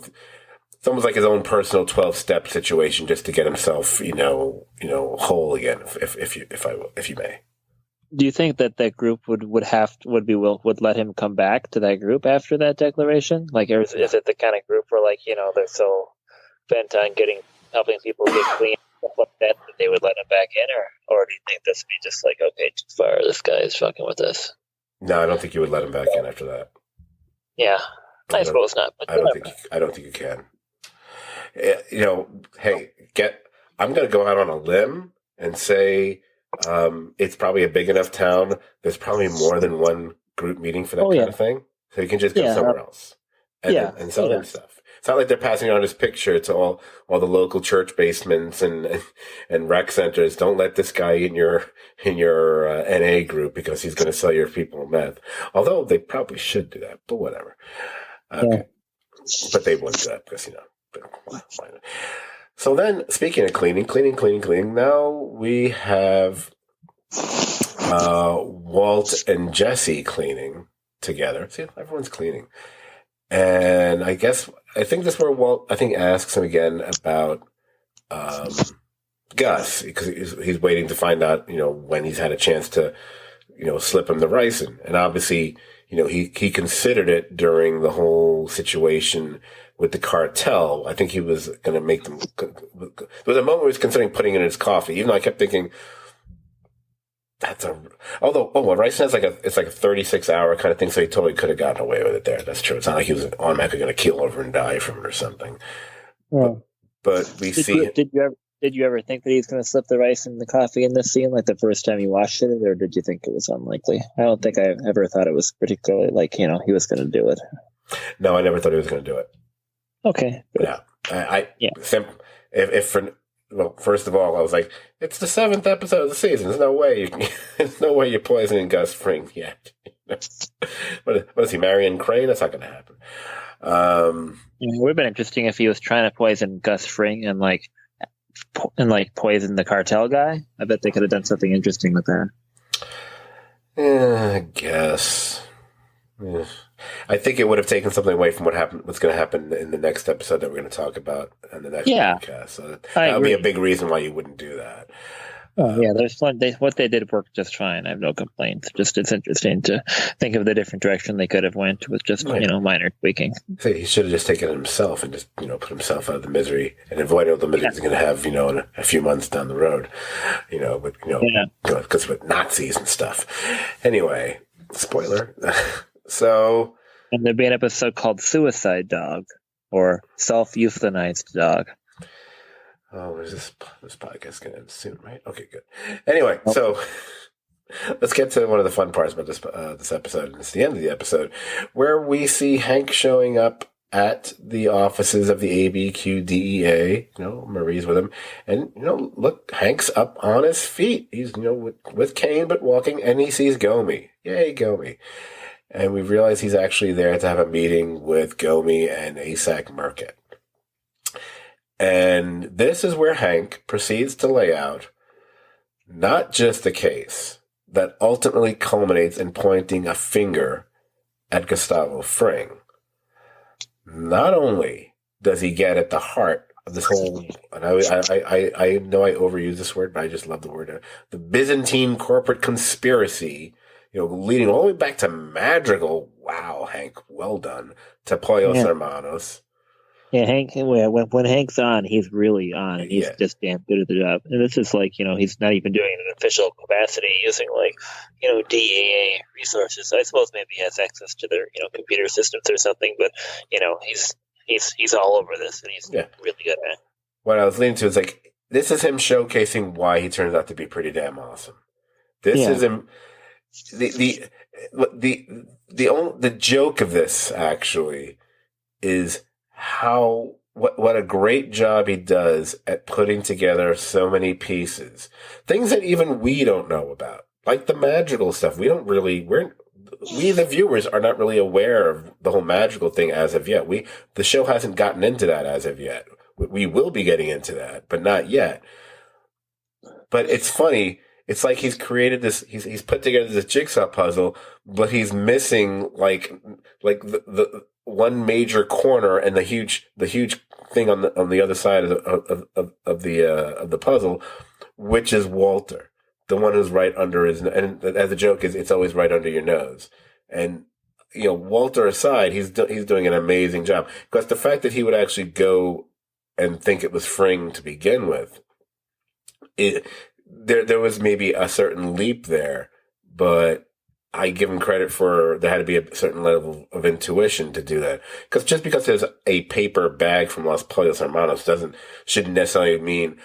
It's almost like his own personal 12-step situation, just to get himself, whole again, if you may. Do you think that group would let him come back to that group after that declaration? Like, or is it the kind of group where, like, they're so bent on helping people get clean and stuff like that they would let him back in, or do you think this would be just like, okay, too far, this guy is fucking with us? No, I don't think you would let him back in after that. Yeah, I suppose not. But I don't think you can. Hey, I'm going to go out on a limb and say it's probably a big enough town. There's probably more than one group meeting for that kind of thing. So you can just go somewhere else and sell him stuff. It's not like they're passing around his picture to all the local church basements and rec centers. Don't let this guy in your NA group, because he's going to sell your people meth. Although they probably should do that, but whatever. Okay. But they wouldn't do that because, So then, speaking of cleaning, now we have Walt and Jesse cleaning together. See, everyone's cleaning. And I think that's where Walt, asks him again about Gus, because he's waiting to find out, when he's had a chance to, slip him the ricin. And obviously, he considered it during the whole situation with the cartel. I think he was going to make them. There was a moment where he was considering putting it in his coffee, even though I kept thinking, ricin has it's like a 36-hour kind of thing, so he totally could have gotten away with it there. That's true. It's not like he was automatically going to keel over and die from it or something. Yeah. But we see. Did you ever think that he's going to slip the rice in the coffee in this scene, like the first time you watched it, or did you think it was unlikely? I don't think I ever thought it was particularly he was going to do it. No, I never thought he was going to do it. Okay. Good. Yeah. First of all, I was like, it's the 7th episode of the season. There's no way you're poisoning Gus Fring yet. What is he, Marion Crane? That's not going to happen. It would have been interesting if he was trying to poison Gus Fring and poison the cartel guy. I bet they could have done something interesting with that. Yeah, I guess. Yeah. I think it would have taken something away from what's going to happen in the next episode that we're going to talk about in the next podcast. So that would be a big reason why you wouldn't do that. There's fun. What they did worked just fine. I have no complaints. Just it's interesting to think of the different direction they could have went with just minor tweaking. So he should have just taken it himself and just put himself out of the misery and avoid all the misery he's going to have in a few months down the road. Because with Nazis and stuff. Anyway, spoiler. So, and there'd be an episode called Suicide Dog or Self-Euthanized Dog. Oh, is this podcast going to end soon, right? Okay, good. Anyway, So let's get to one of the fun parts about this episode. It's the end of the episode where we see Hank showing up at the offices of the ABQ-DEA. Marie's with him. And, look, Hank's up on his feet. He's, with cane but walking, and he sees Gomi. Yay, Gomi. And we realize he's actually there to have a meeting with Gomi and ASAC Merkett. And this is where Hank proceeds to lay out not just a case that ultimately culminates in pointing a finger at Gustavo Fring. Not only does he get at the heart this whole, and I know I overuse this word, but I just love the word, the Byzantine corporate conspiracy, leading all the way back to Madrigal. Wow, Hank, well done. To Pollos Hermanos. Yeah, Hank. When Hank's on, he's really on, and he's just damn good at the job. And this is like, he's not even doing it in an official capacity, using DAA resources. So I suppose maybe he has access to their computer systems or something. But he's all over this, and he's really good at it. What I was leaning to is this is him showcasing why he turns out to be pretty damn awesome. This is him. The joke of this actually is what a great job he does at putting together so many pieces, things that even we don't know about, like the magical stuff. We the viewers are not really aware of the whole magical thing as of yet. The show hasn't gotten into that as of yet. We will be getting into that, but not yet. But it's funny. It's like he's created this. He's put together this jigsaw puzzle, but he's missing like the one major corner and the huge thing on the other side of the puzzle, which is Walter, the one who's right under his. And as a joke is, it's always right under your nose. And Walter aside, he's doing an amazing job, because the fact that he would actually go and think it was Fring to begin with, There was maybe a certain leap there, but I give him credit for there had to be a certain level of intuition to do that. Because just because there's a paper bag from Los Pollos Hermanos shouldn't necessarily mean,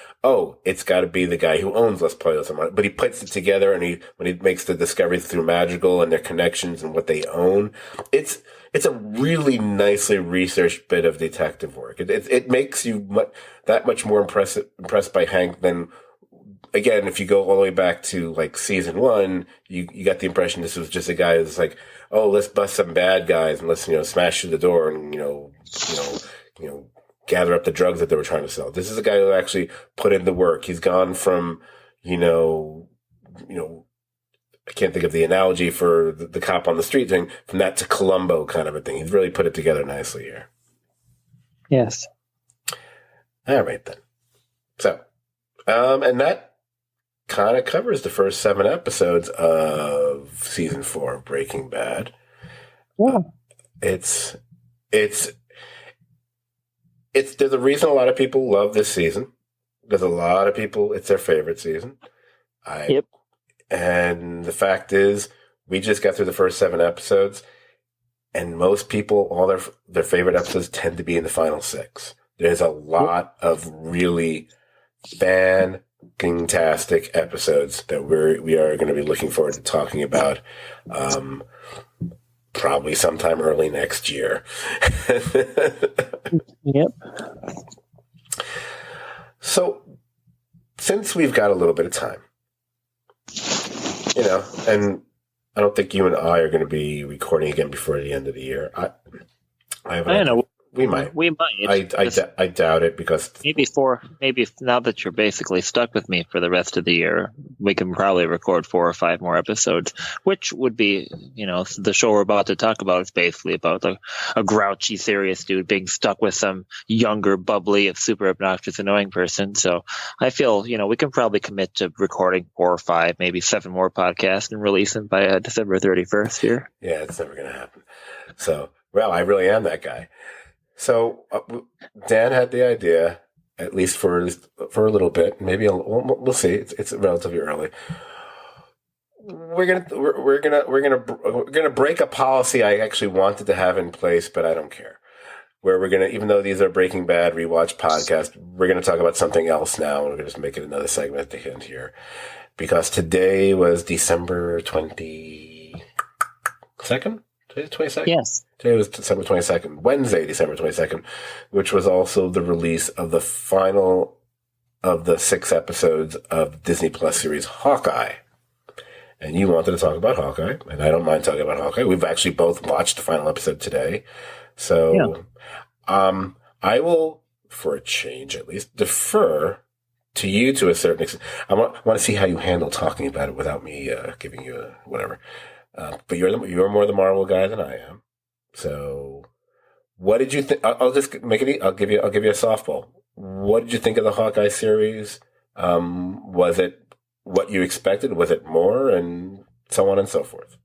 it's got to be the guy who owns Los Pollos Hermanos. But he puts it together, and when he makes the discoveries through Madrigal and their connections and what they own, it's a really nicely researched bit of detective work. It makes you that much more impressed by Hank than. Again, if you go all the way back to season 1, you got the impression this was just a guy who's let's bust some bad guys and let's smash through the door and gather up the drugs that they were trying to sell. This is a guy who actually put in the work. He's gone from I can't think of the analogy for the cop on the street thing, from that to Columbo kind of a thing. He's really put it together nicely here. Yes. All right then. So, and that kind of covers the first 7 episodes of season 4 of Breaking Bad. Yeah. There's a reason a lot of people love this season. There's a lot of people, it's their favorite season. Yep. And the fact is, we just got through the first 7 episodes, and most people, all their favorite episodes tend to be in the final 6. There's a lot of really fantastic episodes that we are going to be looking forward to talking about, probably sometime early next year. Yep. So, since we've got a little bit of time, and I don't think you and I are going to be recording again before the end of the year. I don't know. We might. I doubt it, because maybe now that you're basically stuck with me for the rest of the year, we can probably record 4 or 5 more episodes, which would be, the show we're about to talk about is basically about a grouchy, serious dude being stuck with some younger, bubbly, super obnoxious, annoying person. So I feel, we can probably commit to recording 4 or 5, maybe 7 more podcasts and release them by December 31st here. Yeah, it's never going to happen. So, I really am that guy. So Dan had the idea, at least for a little bit. Maybe we'll see. It's relatively early. We're gonna break a policy I actually wanted to have in place, but I don't care. Where we're gonna, even though these are Breaking Bad rewatch podcasts, we're gonna talk about something else now. We're gonna just make it another segment at the end here, because today was December 22nd. Today's 22nd? Yes. Today was December 22nd, Wednesday, December 22nd, which was also the release of the final of the 6 episodes of Disney Plus series Hawkeye. And you wanted to talk about Hawkeye, and I don't mind talking about Hawkeye. We've actually both watched the final episode today. So, I will, for a change at least, defer to you to a certain extent. I want to see how you handle talking about it without me giving you whatever. But you're more the Marvel guy than I am. So, what did you think? I'll just make it. I'll give you a softball. what did you think of the Hawkeye series? Was it what you expected? Was it more? And so on and so forth.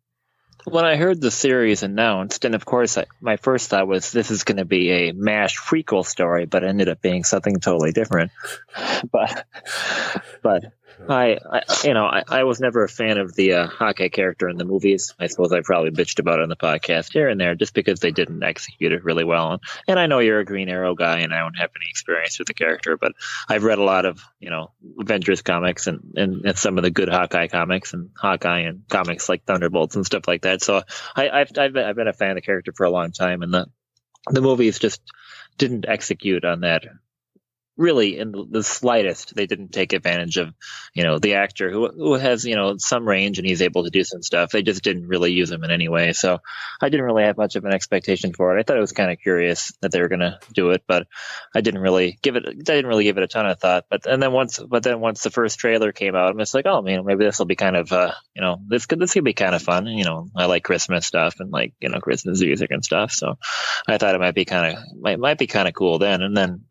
When I heard the series announced, and of course, my first thought was this is going to be a MASH prequel story, but it ended up being something totally different. But I was never a fan of the Hawkeye character in the movies. I suppose I probably bitched about it on the podcast here and there just because they didn't execute it really well. And I know you're a Green Arrow guy, and I don't have any experience with the character, but I've read a lot of Avengers comics and some of the good Hawkeye comics and Hawkeye and comics like Thunderbolts and stuff like that. So I've been a fan of the character for a long time, and the movies just didn't execute on that. Really, in the slightest, they didn't take advantage of, the actor who has, some range and he's able to do some stuff. They just didn't really use him in any way. So I didn't really have much of an expectation for it. I thought it was kind of curious that they were going to do it, but I didn't really give it a ton of thought. But then once the first trailer came out, I'm just like, oh man, maybe this will be kind of, this could be kind of fun. I like Christmas stuff and like, Christmas music and stuff. So I thought it might be kind of cool then. And then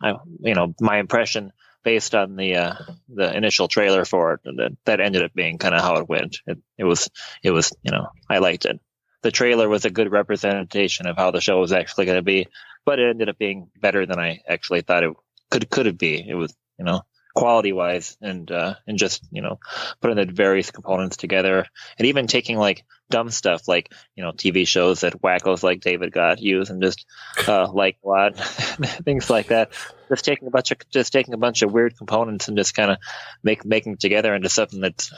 my impression based on the initial trailer for it, that ended up being kind of how it went. It was I liked it. The trailer was a good representation of how the show was actually going to be, but it ended up being better than I actually thought it could be. It was quality wise and just putting the various components together, and even taking like dumb stuff like TV shows that wackos like David got use and just like what things like that. Just taking a bunch of weird components and just kind of making it together into something that's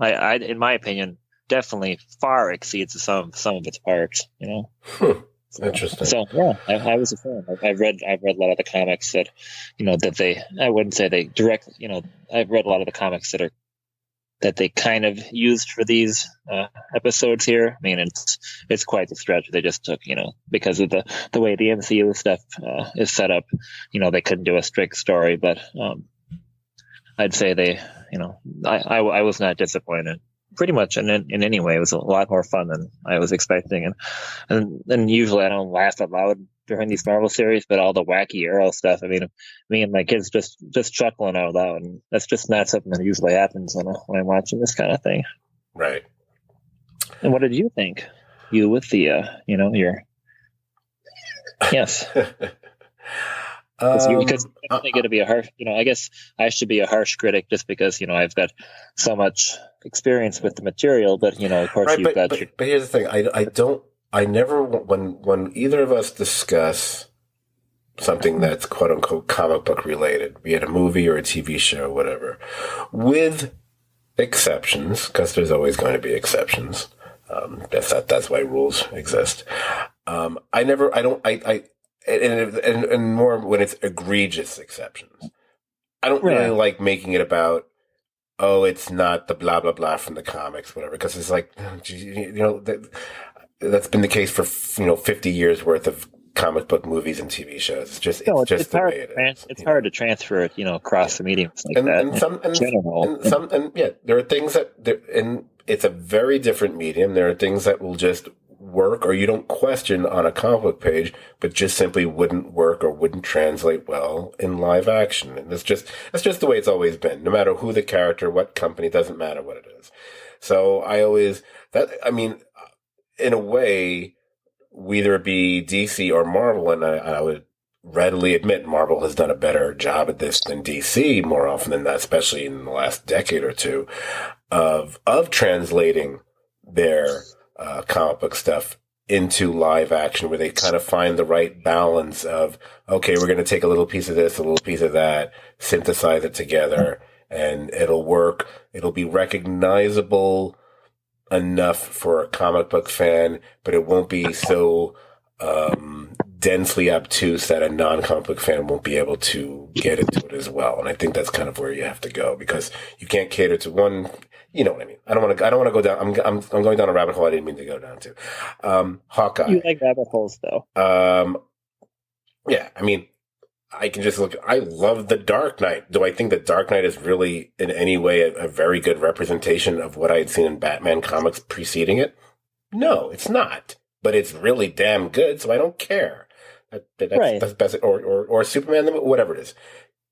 I in my opinion definitely far exceeds the sum of its parts. Interesting. So yeah, I was a fan. I've read a lot of the comics that that they, I wouldn't say they directly, I've read a lot of the comics that they kind of used for these episodes here. I mean, it's quite the stretch. They just took, because of the way the MCU stuff is set up, they couldn't do a strict story, but I'd say they, I was not disappointed. Pretty much, and in any way, it was a lot more fun than I was expecting. And usually I don't laugh out loud during these Marvel series, but all the wacky Arrow stuff, I mean, me and my kids just chuckling out loud, and that's just not something that usually happens when I'm watching this kind of thing. Right. And what did you think? You with the, your... Yes. Because it's definitely going to be a harsh, I guess I should be a harsh critic just because, I've got so much experience with the material, but, of course right, you've got... But here's the thing. I never, when either of us discuss something that's quote unquote comic book related, be it a movie or a TV show, whatever, with exceptions, because there's always going to be exceptions. That's why rules exist. And more when it's egregious exceptions. I don't really like making it about, it's not the blah, blah, blah from the comics, whatever, because it's like, that's been the case for, 50 years worth of comic book movies and TV shows. It's just the way it is. It's hard to transfer it, across the mediums like that. There are things and it's a very different medium. There are things that will just work or you don't question on a comic book page, but just simply wouldn't work or wouldn't translate well in live action. And that's just the way it's always been. No matter who the character, what company, doesn't matter what it is. So in a way, whether it be DC or Marvel, and I would readily admit Marvel has done a better job at this than DC more often than that, especially in the last decade or two, of translating their comic book stuff into live action, where they kind of find the right balance of, okay, we're going to take a little piece of this, a little piece of that, synthesize it together, and it'll work. It'll be recognizable enough for a comic book fan, but it won't be so densely obtuse that a non-comic book fan won't be able to get into it as well. And I think that's kind of where you have to go, because you can't cater to one. You know what I mean? I don't want to go down. I'm going down a rabbit hole I didn't mean to go down to. Hawkeye. You like rabbit holes, though. Yeah. I mean, I can just look. I love The Dark Knight. Do I think that Dark Knight is really in any way a very good representation of what I had seen in Batman comics preceding it? No, it's not. But it's really damn good, so I don't care. That's best. Or Superman, whatever it is.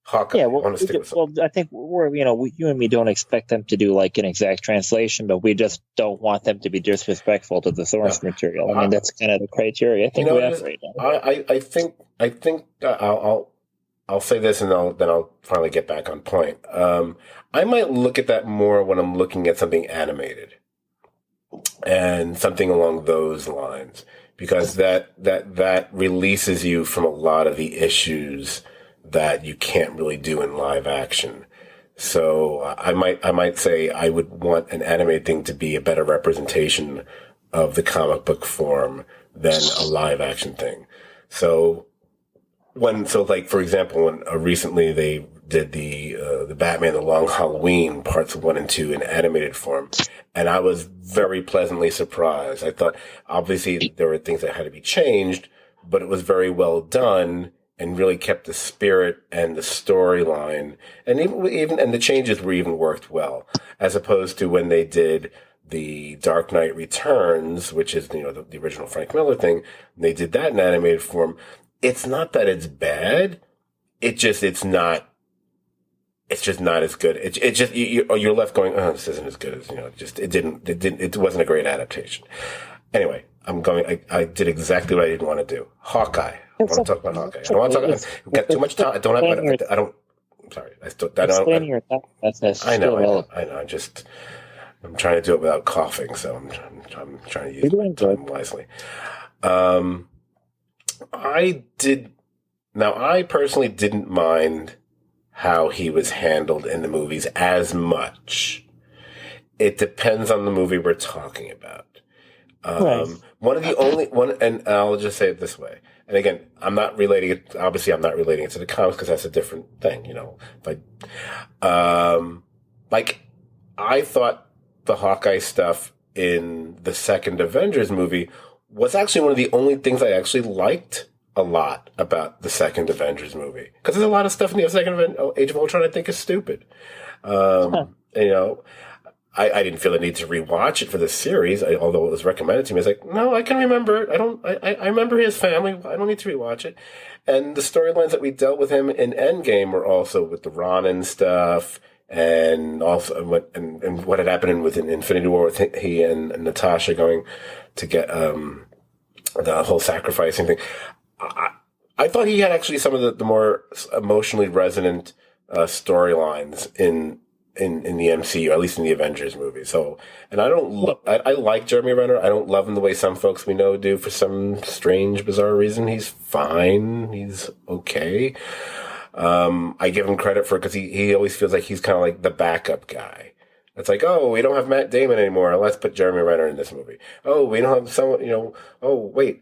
Hawkeye. Yeah, I well, want to stick with something. I think you and me don't expect them to do like an exact translation, but we just don't want them to be disrespectful to the source material. I mean, that's kind of the criteria I think we operate on. I think I'll say this and then I'll finally get back on point. I might look at that more when I'm looking at something animated and something along those lines, because that releases you from a lot of the issues that you can't really do in live action. So I might say I would want an animated thing to be a better representation of the comic book form than a live action thing. So like for example, when recently they did the Batman the Long Halloween parts 1 and 2 in animated form, and I was very pleasantly surprised. I thought obviously there were things that had to be changed, but it was very well done and really kept the spirit and the storyline, and even and the changes were even worked well, as opposed to when they did the Dark Knight Returns, which is the original Frank Miller thing. They did that in animated form. It's not that it's bad. It's just not as good. It just you're left going, oh, this isn't as good as it wasn't a great adaptation. Anyway, I did exactly what I didn't want to do. Hawkeye. I want to talk about Hawkeye. I don't want to talk about. We've got too much time. I don't. I'm sorry. Explain your thought process. I know. I'm trying to do it without coughing, so I'm trying to use my time wisely. I personally didn't mind how he was handled in the movies as much. It depends on the movie we're talking about. And I'll just say it this way. And again, I'm not relating it to the comics because that's a different thing, I thought the Hawkeye stuff in the second Avengers movie was actually one of the only things I actually liked a lot about the second Avengers movie. Because there's a lot of stuff in the second Age of Ultron I think is stupid. I didn't feel the need to rewatch it for this series, although it was recommended to me. I was like, no, I can remember it. I remember his family. I don't need to rewatch it. And the storylines that we dealt with him in Endgame were also with the Ronin stuff, and also what had happened within Infinity War with he and Natasha going to get the whole sacrificing thing. I thought he had actually some of the more emotionally resonant storylines in the MCU, at least in the Avengers movie. So, and I like Jeremy Renner. I don't love him the way some folks we know do for some strange, bizarre reason. He's fine. He's okay. I give him credit because he always feels like he's kind of like the backup guy. It's like, oh, we don't have Matt Damon anymore. Let's put Jeremy Renner in this movie. Oh, we don't have someone, oh, wait.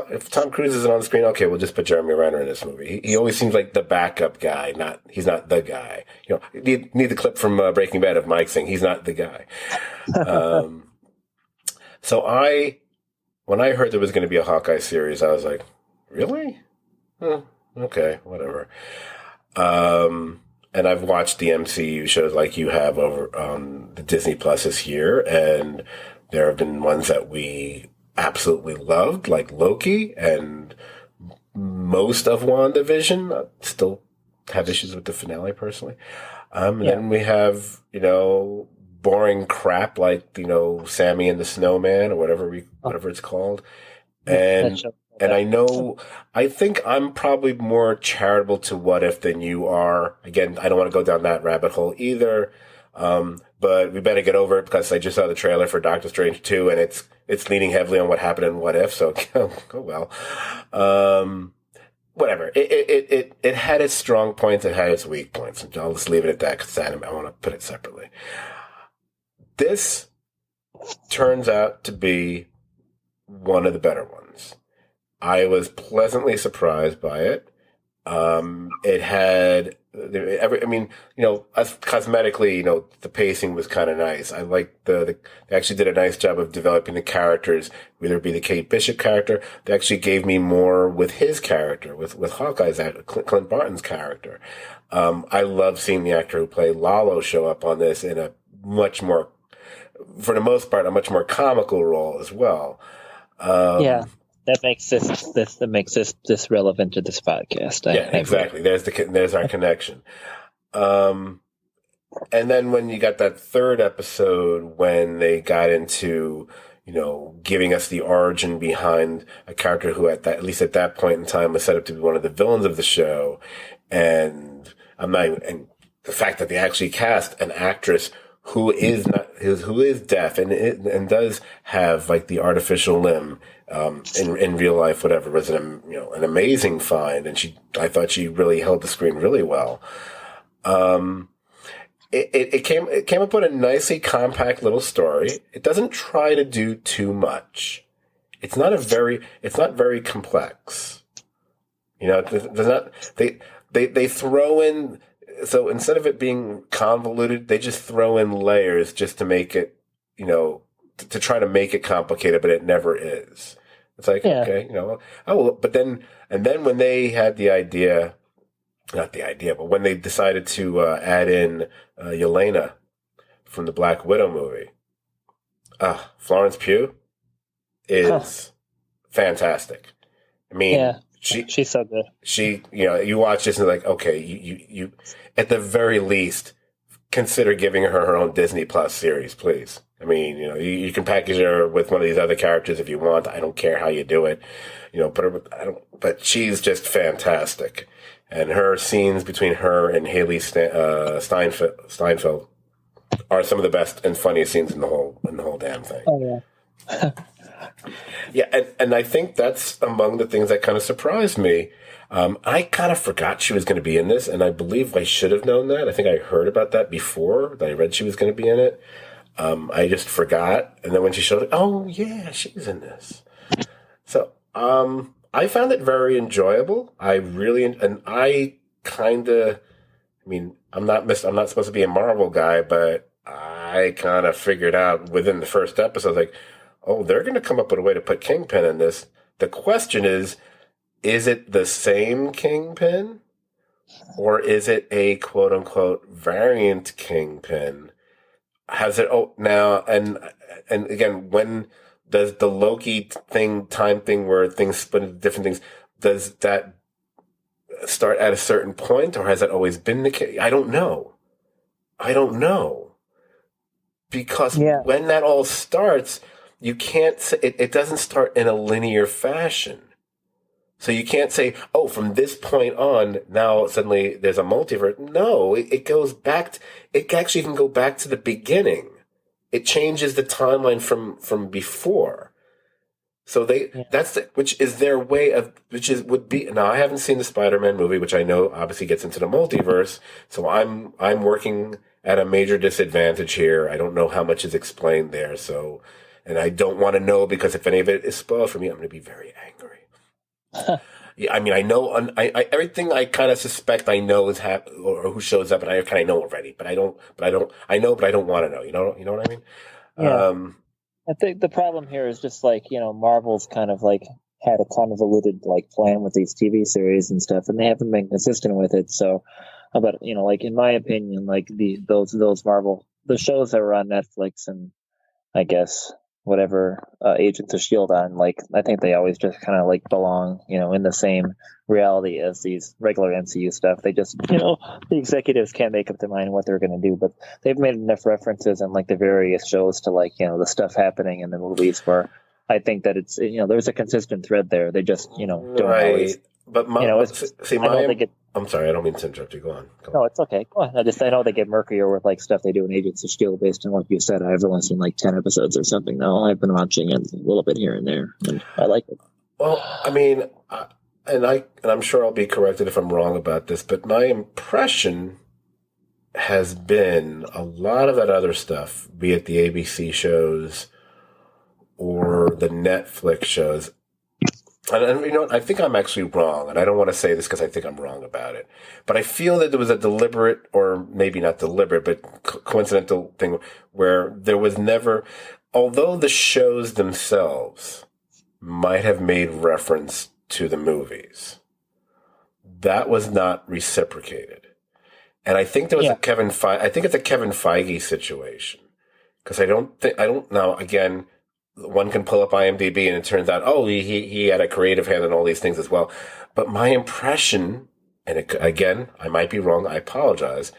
If Tom Cruise isn't on the screen, okay, we'll just put Jeremy Renner in this movie. He always seems like the backup guy, he's not the guy. You need the clip from Breaking Bad of Mike saying he's not the guy. So when I heard there was going to be a Hawkeye series, I was like, really? Okay, whatever. And I've watched the MCU shows like you have over on the Disney Plus this year, and there have been ones that we absolutely loved, like Loki and most of WandaVision. I still have issues with the finale personally. Then we have, boring crap like, Sammy and the Snowman or whatever it's called. And I think I'm probably more charitable to What If than you are. Again, I don't want to go down that rabbit hole either. But we better get over it because I just saw the trailer for Doctor Strange 2 and it's leaning heavily on what happened in What If. So, oh well. Whatever. It had its strong points. It had its weak points. I'll just leave it at that because I want to put it separately. This turns out to be one of the better ones. I was pleasantly surprised by it. It had, cosmetically, the pacing was kind of nice. I like they actually did a nice job of developing the characters, whether it be the Kate Bishop character. They actually gave me more with his character, with Hawkeye's Clint Barton's character. I love seeing the actor who played Lalo show up on this in a much more, for the most part, a much more comical role as well. that makes this relevant to this podcast. Exactly. There's our connection. And then when you got that third episode, when they got into, giving us the origin behind a character who at least at that point in time was set up to be one of the villains of the show. And and the fact that they actually cast an actress who is deaf and does have like the artificial limb, in real life, whatever, was an amazing find. And I thought she really held the screen really well. It came up with a nicely compact little story. It doesn't try to do too much. It's not very complex. They throw in, so instead of it being convoluted, they just throw in layers just to make it, to try to make it complicated, but it never is. It's like, okay, but then when they had the idea, not the idea, but when they decided to add in Yelena from the Black Widow movie, Florence Pugh is fantastic. I mean, she's so good. You watch this and like, okay, you at the very least consider giving her own Disney Plus series, please. I mean, you can package her with one of these other characters if you want. I don't care how you do it. Put her with, but she's just fantastic. And her scenes between her and Haley Steinfeld are some of the best and funniest scenes in the whole damn thing. Oh yeah. Yeah, and I think that's among the things that kind of surprised me. I kind of forgot she was going to be in this, and I believe I should have known that. I think I heard about that before, that I read she was going to be in it. I just forgot, and then when she showed up, oh yeah, she's in this. So, I found it very enjoyable. I'm not supposed to be a Marvel guy, but I kind of figured out within the first episode, like, oh, they're going to come up with a way to put Kingpin in this. The question is it the same Kingpin? Or is it a quote unquote variant Kingpin? Has it, now, and again, when does the Loki time thing where things split into different things, does that start at a certain point, or has that always been the case? I don't know. Because when that all starts, you can't say, it doesn't start in a linear fashion. So you can't say, oh, from this point on, now suddenly there's a multiverse. No, it goes back, it actually can go back to the beginning. It changes the timeline from before. So which is their way of, now I haven't seen the Spider-Man movie, which I know obviously gets into the multiverse. So I'm working at a major disadvantage here. I don't know how much is explained there. So, and I don't want to know, because if any of it is spoiled for me, I'm going to be very angry. Yeah, I mean, I know, I everything I kind of suspect I know is or who shows up, and I kind of know already, but I don't want to know. You know what I mean? Yeah. I think the problem here is just like, Marvel's kind of like had a convoluted like plan with these TV series and stuff, and they haven't been consistent with it. So, but like in my opinion, like those Marvel, the shows that were on Netflix and I guess whatever Agents of S.H.I.E.L.D. on, like, I think they always just kind of like belong, in the same reality as these regular MCU stuff. They just, the executives can't make up their mind what they're going to do, but they've made enough references in like the various shows to like, the stuff happening in the movies where I think that it's, there's a consistent thread there. They just, don't always. But I'm sorry, I don't mean to interrupt you. Go on. No, it's okay. Go on. I know they get murkier with like stuff they do in Agents of S.H.I.E.L.D. based on what you said. I've only seen like 10 episodes or something now. I've been watching it a little bit here and there, and I like it. Well, I mean, and I'm sure I'll be corrected if I'm wrong about this, but my impression has been a lot of that other stuff, be it the ABC shows or the Netflix shows. And I think I'm actually wrong, and I don't want to say this because I think I'm wrong about it. But I feel that there was a deliberate, or maybe not deliberate, but coincidental thing where there was never, although the shows themselves might have made reference to the movies, that was not reciprocated. And I think there was I think it's a Kevin Feige situation, because now again, one can pull up IMDb and it turns out, oh, he had a creative hand in all these things as well. But my impression, and again, I might be wrong, I apologize,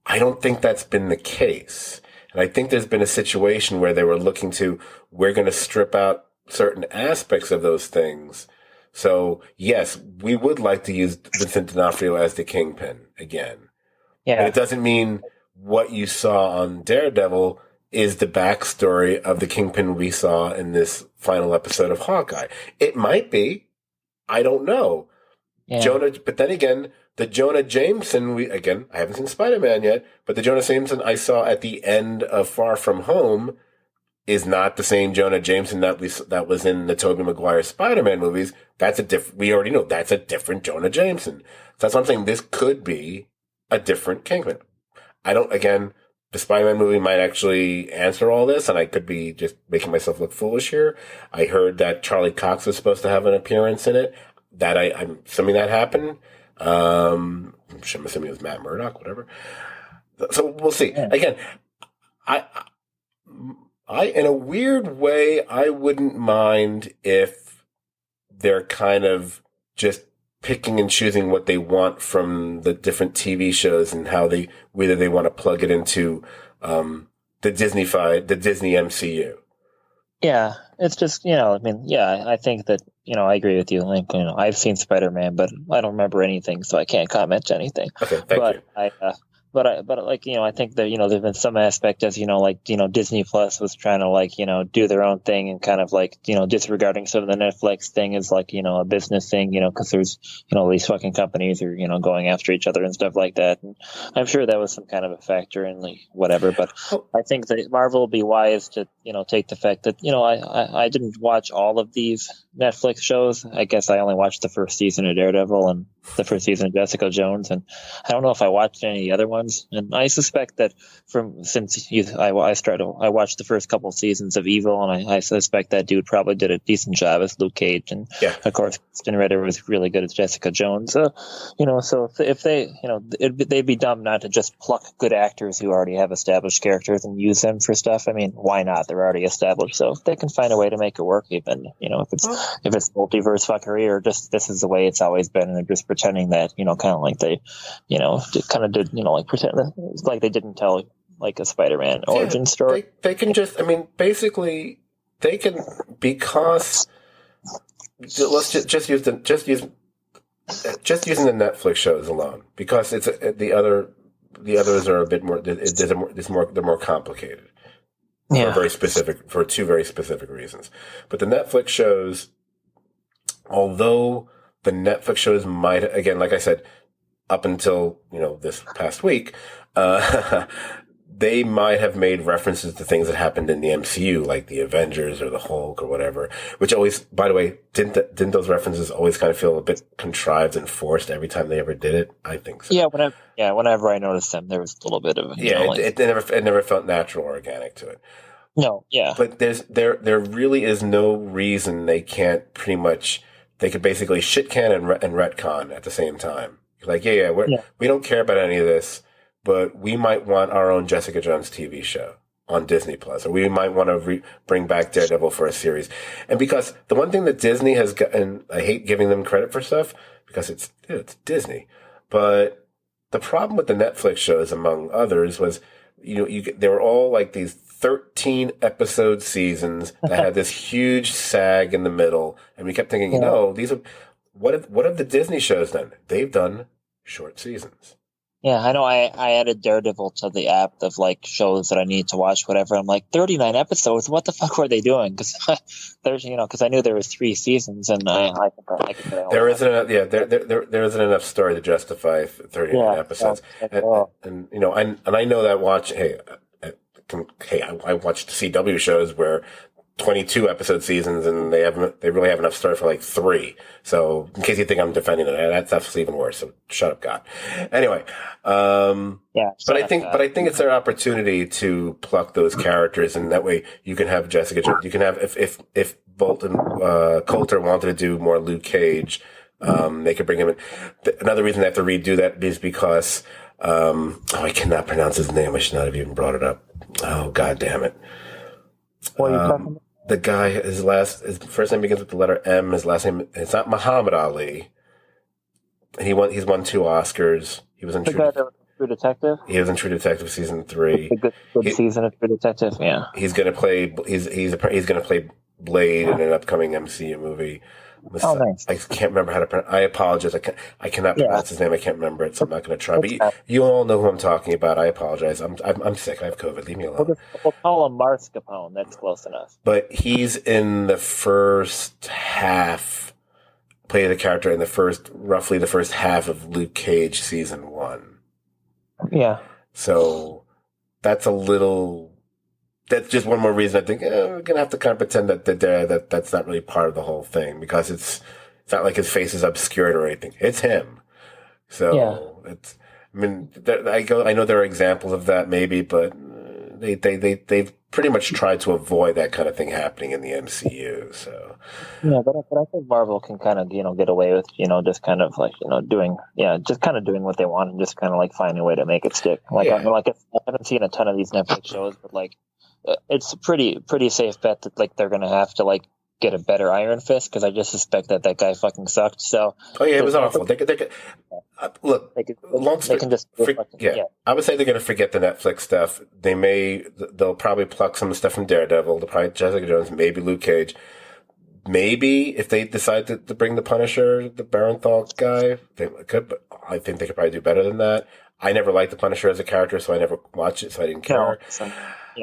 I don't think that's been the case. And I think there's been a situation where they were looking to, we're going to strip out certain aspects of those things. So, yes, we would like to use Vincent D'Onofrio as the Kingpin again. Yeah. But it doesn't mean what you saw on Daredevil is the backstory of the Kingpin we saw in this final episode of Hawkeye. It might be. I don't know. Yeah. But then again, the Jonah Jameson, I haven't seen Spider-Man yet, but the Jonah Jameson I saw at the end of Far From Home is not the same Jonah Jameson that was in the Tobey Maguire Spider-Man movies. We already know that's a different Jonah Jameson. So that's what I'm saying. This could be a different Kingpin. The Spider-Man movie might actually answer all this, and I could be just making myself look foolish here. I heard that Charlie Cox was supposed to have an appearance in it. That I'm assuming that happened. I'm assuming it was Matt Murdock, whatever. So we'll see. Yeah. Again, I in a weird way, I wouldn't mind if they're kind of just picking and choosing what they want from the different TV shows and whether they want to plug it into the Disney MCU. Yeah, it's just, I think that, I agree with you. Like, I've seen Spider-Man, but I don't remember anything, so I can't comment to anything. Okay, thank you. I think that, there's been some aspect as, Disney Plus was trying to do their own thing and kind of disregarding some of the Netflix thing as a business thing, because there's, these fucking companies are, going after each other and stuff like that. And I'm sure that was some kind of a factor in whatever, but I think that Marvel will be wise to, take the fact that, I didn't watch all of these Netflix shows. I guess I only watched the first season of Daredevil and the first season of Jessica Jones, and I don't know if I watched any of the other ones. And I suspect that I watched the first couple of seasons of Evil, and I suspect that dude probably did a decent job as Luke Cage, and of course, Kristen Ritter was really good as Jessica Jones. So if they, they'd be dumb not to just pluck good actors who already have established characters and use them for stuff. I mean, why not? They're already established, so if they can find a way to make it work, even if it's multiverse fuckery or just this is the way it's always been, and they're just pretending that kind of like they did pretend like they didn't tell a Spider-Man origin story. They can just basically they can, because let's just using the Netflix shows alone, because it's the others are a bit more they're more complicated. For two very specific reasons. But the Netflix shows, although the Netflix shows might, again, like I said, up until, this past week, they might have made references to things that happened in the MCU, like the Avengers or the Hulk or whatever, which always, by the way, didn't those references always kind of feel a bit contrived and forced every time they ever did it? I think so. Yeah, whenever I noticed them, there was a little bit of it never felt natural or organic to it. No, yeah. But there really is no reason they can't they could basically shit can and retcon at the same time. Like, we don't care about any of this, but we might want our own Jessica Jones TV show on Disney Plus, or we might want to bring back Daredevil for a series. And because the one thing that Disney has got, and I hate giving them credit for stuff because it's Disney, but the problem with the Netflix shows, among others, was they were all like these 13 episode seasons that had this huge sag in the middle, and we kept thinking, these are what have the Disney shows done? They've done short seasons. Yeah, I know. I added Daredevil to the app of shows that I need to watch, whatever. I'm like, 39 episodes. What the fuck were they doing? Because because I knew there was 3 seasons, and I think there isn't enough. Yeah, there isn't enough story to justify 39 episodes. And I know that I watched CW shows where 22 episode seasons, and they really have enough story for 3. So in case you think I'm defending it, that's even worse. So shut up, God. Anyway, but I think it's their opportunity to pluck those characters, and that way you can have Jessica Jones. You can have if Bolton Coulter wanted to do more Luke Cage, they could bring him in. Another reason they have to redo that is because I cannot pronounce his name. I should not have even brought it up. Oh, God damn it. What are you talking about? the guy, his first name begins with the letter M. His last name, it's not Muhammad Ali. He's won 2 Oscars. He was in True Detective. He was in True Detective season 3. A good season of True Detective. Yeah. He's gonna play. He's gonna play Blade in an upcoming MCU movie. Oh, nice. I can't remember how to pronounce. I apologize. I cannot pronounce his name. I can't remember it, so I'm not going to try. But you all know who I'm talking about. I apologize. I'm sick. I have COVID. Leave me alone. We'll call him Mars Capone. That's close enough. But he's in the first half. Played a character in roughly the first half of Luke Cage season 1. Yeah. So that's that's just one more reason I think we're gonna have to kind of pretend that's not really part of the whole thing, because it's not like his face is obscured or anything. It's him. So it's. I mean, I know there are examples of that maybe, but they've pretty much tried to avoid that kind of thing happening in the MCU. So yeah, but I think Marvel can kind of get away with just kind of like doing what they want and just kind of like finding a way to make it stick. Like I haven't seen a ton of these Netflix shows, but like it's a pretty safe bet that like they're gonna have to like get a better Iron Fist, because I just suspect that guy fucking sucked. So it was awful. They could look. They can just I would say they're going to forget the Netflix stuff. They'll probably pluck some stuff from Daredevil. They'll probably Jessica Jones, maybe Luke Cage. Maybe if they decide to bring the Punisher, the Barenthal guy, they could. But I think they could probably do better than that. I never liked the Punisher as a character, so I never watched it, so I didn't care.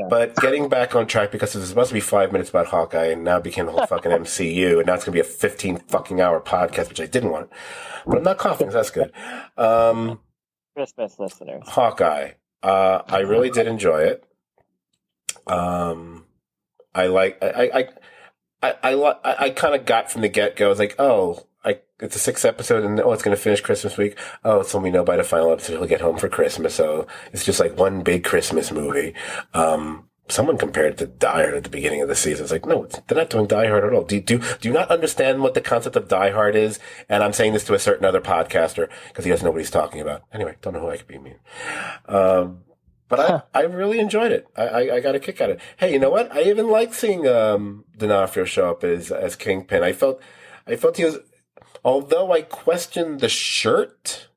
But getting back on track, because it was supposed to be 5 minutes about Hawkeye, and now it became the whole fucking MCU, and now it's going to be a 15 fucking hour podcast, which I didn't want. But I'm not coughing, so that's good. Christmas listeners. Hawkeye. I really did enjoy it. I kind of got from the get-go, I was like, it's a 6th episode, and it's going to finish Christmas week. So we know by the final episode he'll get home for Christmas. So it's just like one big Christmas movie. Someone compared it to Die Hard at the beginning of the season. It's like, no, they're not doing Die Hard at all. Do you not understand what the concept of Die Hard is? And I'm saying this to a certain other podcaster because he doesn't know what he's talking about. Anyway, don't know who I could be mean. But I really enjoyed it. I got a kick out of it. Hey, you know what? I even liked seeing D'Onofrio show up as Kingpin. I felt he was. Although I questioned the shirt,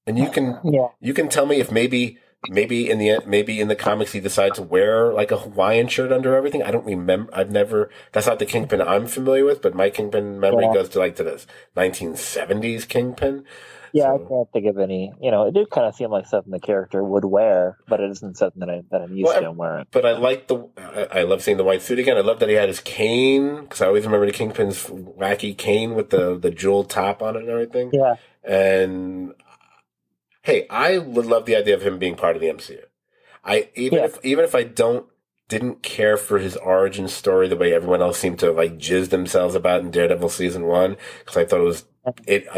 and you can tell me if maybe in the comics he decided to wear like a Hawaiian shirt under everything. I don't remember. That's not the Kingpin I'm familiar with, but my Kingpin memory goes to the 1970s Kingpin. Yeah, I can't think of any. It did kind of seem like something the character would wear, but it isn't something that I'm used to him wearing. But I love seeing the white suit again. I love that he had his cane, because I always remember the Kingpin's wacky cane with the jeweled top on it and everything. Yeah. And hey, I would love the idea of him being part of the MCU. Even if I didn't care for his origin story the way everyone else seemed to like jizz themselves about in Daredevil season 1, because I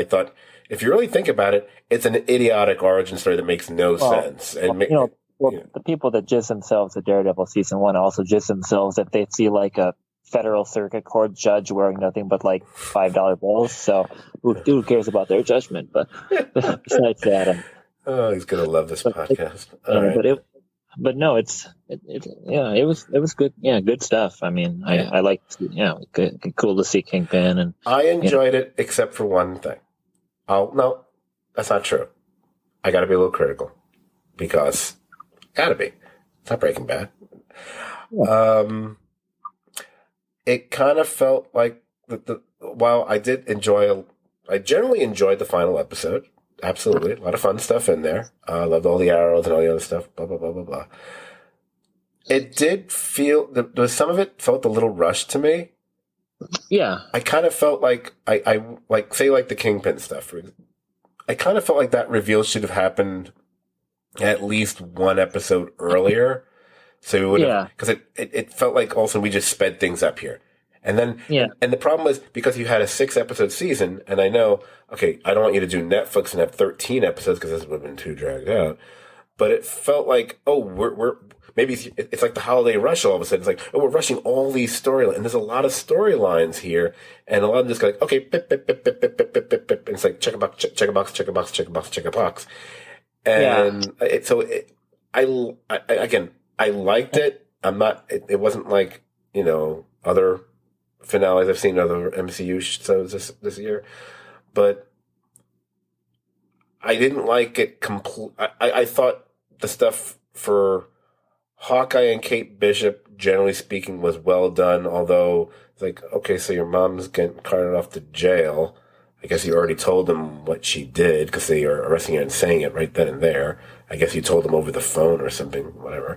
thought. If you really think about it, it's an idiotic origin story that makes no sense. And the people that jizz themselves at Daredevil season 1 also jizz themselves if they see like a federal circuit court judge wearing nothing but like $5 bills. So who cares about their judgment? But besides that, he's gonna love this podcast. But no, it was good. Yeah, good stuff. I mean, I liked. Cool to see Kingpin, and I enjoyed it except for one thing. Oh, no, that's not true. I got to be a little critical, because gotta be. It's not Breaking Bad. Yeah. It kind of felt like while I generally enjoyed the final episode. Absolutely. A lot of fun stuff in there. I loved all the arrows and all the other stuff. Blah, blah, blah, blah, blah. It did feel, some of it felt a little rushed to me. Yeah. I kind of felt like the Kingpin stuff. I kind of felt like that reveal should have happened at least one episode earlier. So we would have, because it felt like also we just sped things up here. And then, and the problem was because you had a 6-episode season, and I know, okay, I don't want you to do Netflix and have 13 episodes because this would have been too dragged out. But it felt like, we're maybe it's like the holiday rush all of a sudden. It's like, we're rushing all these storylines. And there's a lot of storylines here. And a lot of them just go like, okay, bip, bip, bip, bip, bip, bip, bip, bip, bip. And it's like, check a box, check a box, check a box, check a box, check a box. And I liked it. It wasn't like, other finales I've seen, other MCU shows this year, but I didn't like it I thought the stuff for Hawkeye and Kate Bishop, generally speaking, was well done, although it's like, okay, so your mom's getting carted off to jail. I guess you already told them what she did because they are arresting her and saying it right then and there. I guess you told them over the phone or something, whatever.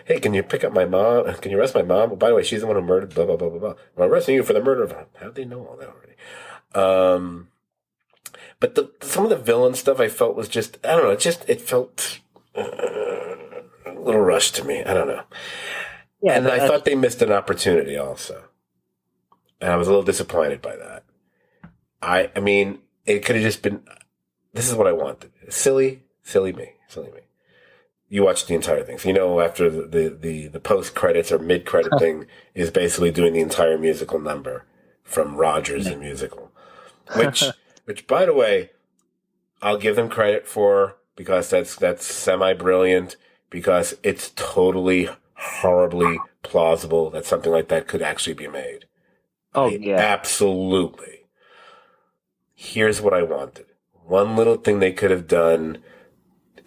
Hey, can you pick up my mom? Can you arrest my mom? Oh, by the way, she's the one who murdered blah, blah, blah, blah, blah. I'm arresting you for the murder of her. How did they know all that already? But some of the villain stuff I felt was just, I don't know, it felt a little rushed to me. I don't know. Yeah, and I thought they missed an opportunity also. And I was a little disappointed by that. I mean, it could have just been, this is what I wanted. Silly me. You watched the entire thing. So, you know, after the post-credits or mid-credit thing is basically doing the entire musical number from Rogers the Musical. Which, by the way, I'll give them credit for because that's semi-brilliant because it's totally, horribly plausible that something like that could actually be made. Oh, yeah. Absolutely. Here's what I wanted. One little thing they could have done,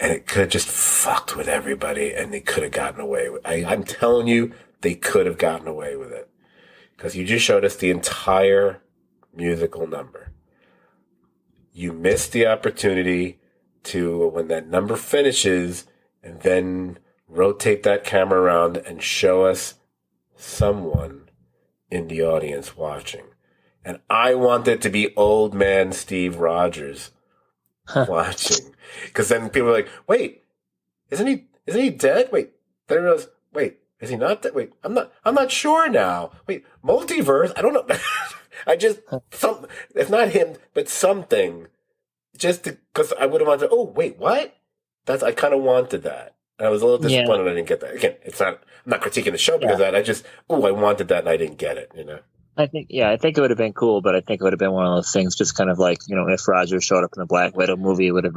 and it could have just fucked with everybody, and they could have gotten away with it. I'm telling you, they could have gotten away with it. Because you just showed us the entire musical number. You missed the opportunity to, when that number finishes, and then rotate that camera around and show us someone in the audience watching. And I want it to be old man Steve Rogers watching. Because then people are like, wait, isn't he dead? Wait, then I realize, wait, is he not dead? Wait, I'm not sure now. Wait, multiverse? I don't know. It's not him, but something. Just because I would have wanted, oh, wait, what? I kind of wanted that. And I was a little disappointed I didn't get that. Again, I'm not critiquing the show because of that. I wanted that and I didn't get it, you know? I think it would have been cool, but I think it would have been one of those things, just kind of like, you know, if Roger showed up in the Black Widow movie, it would have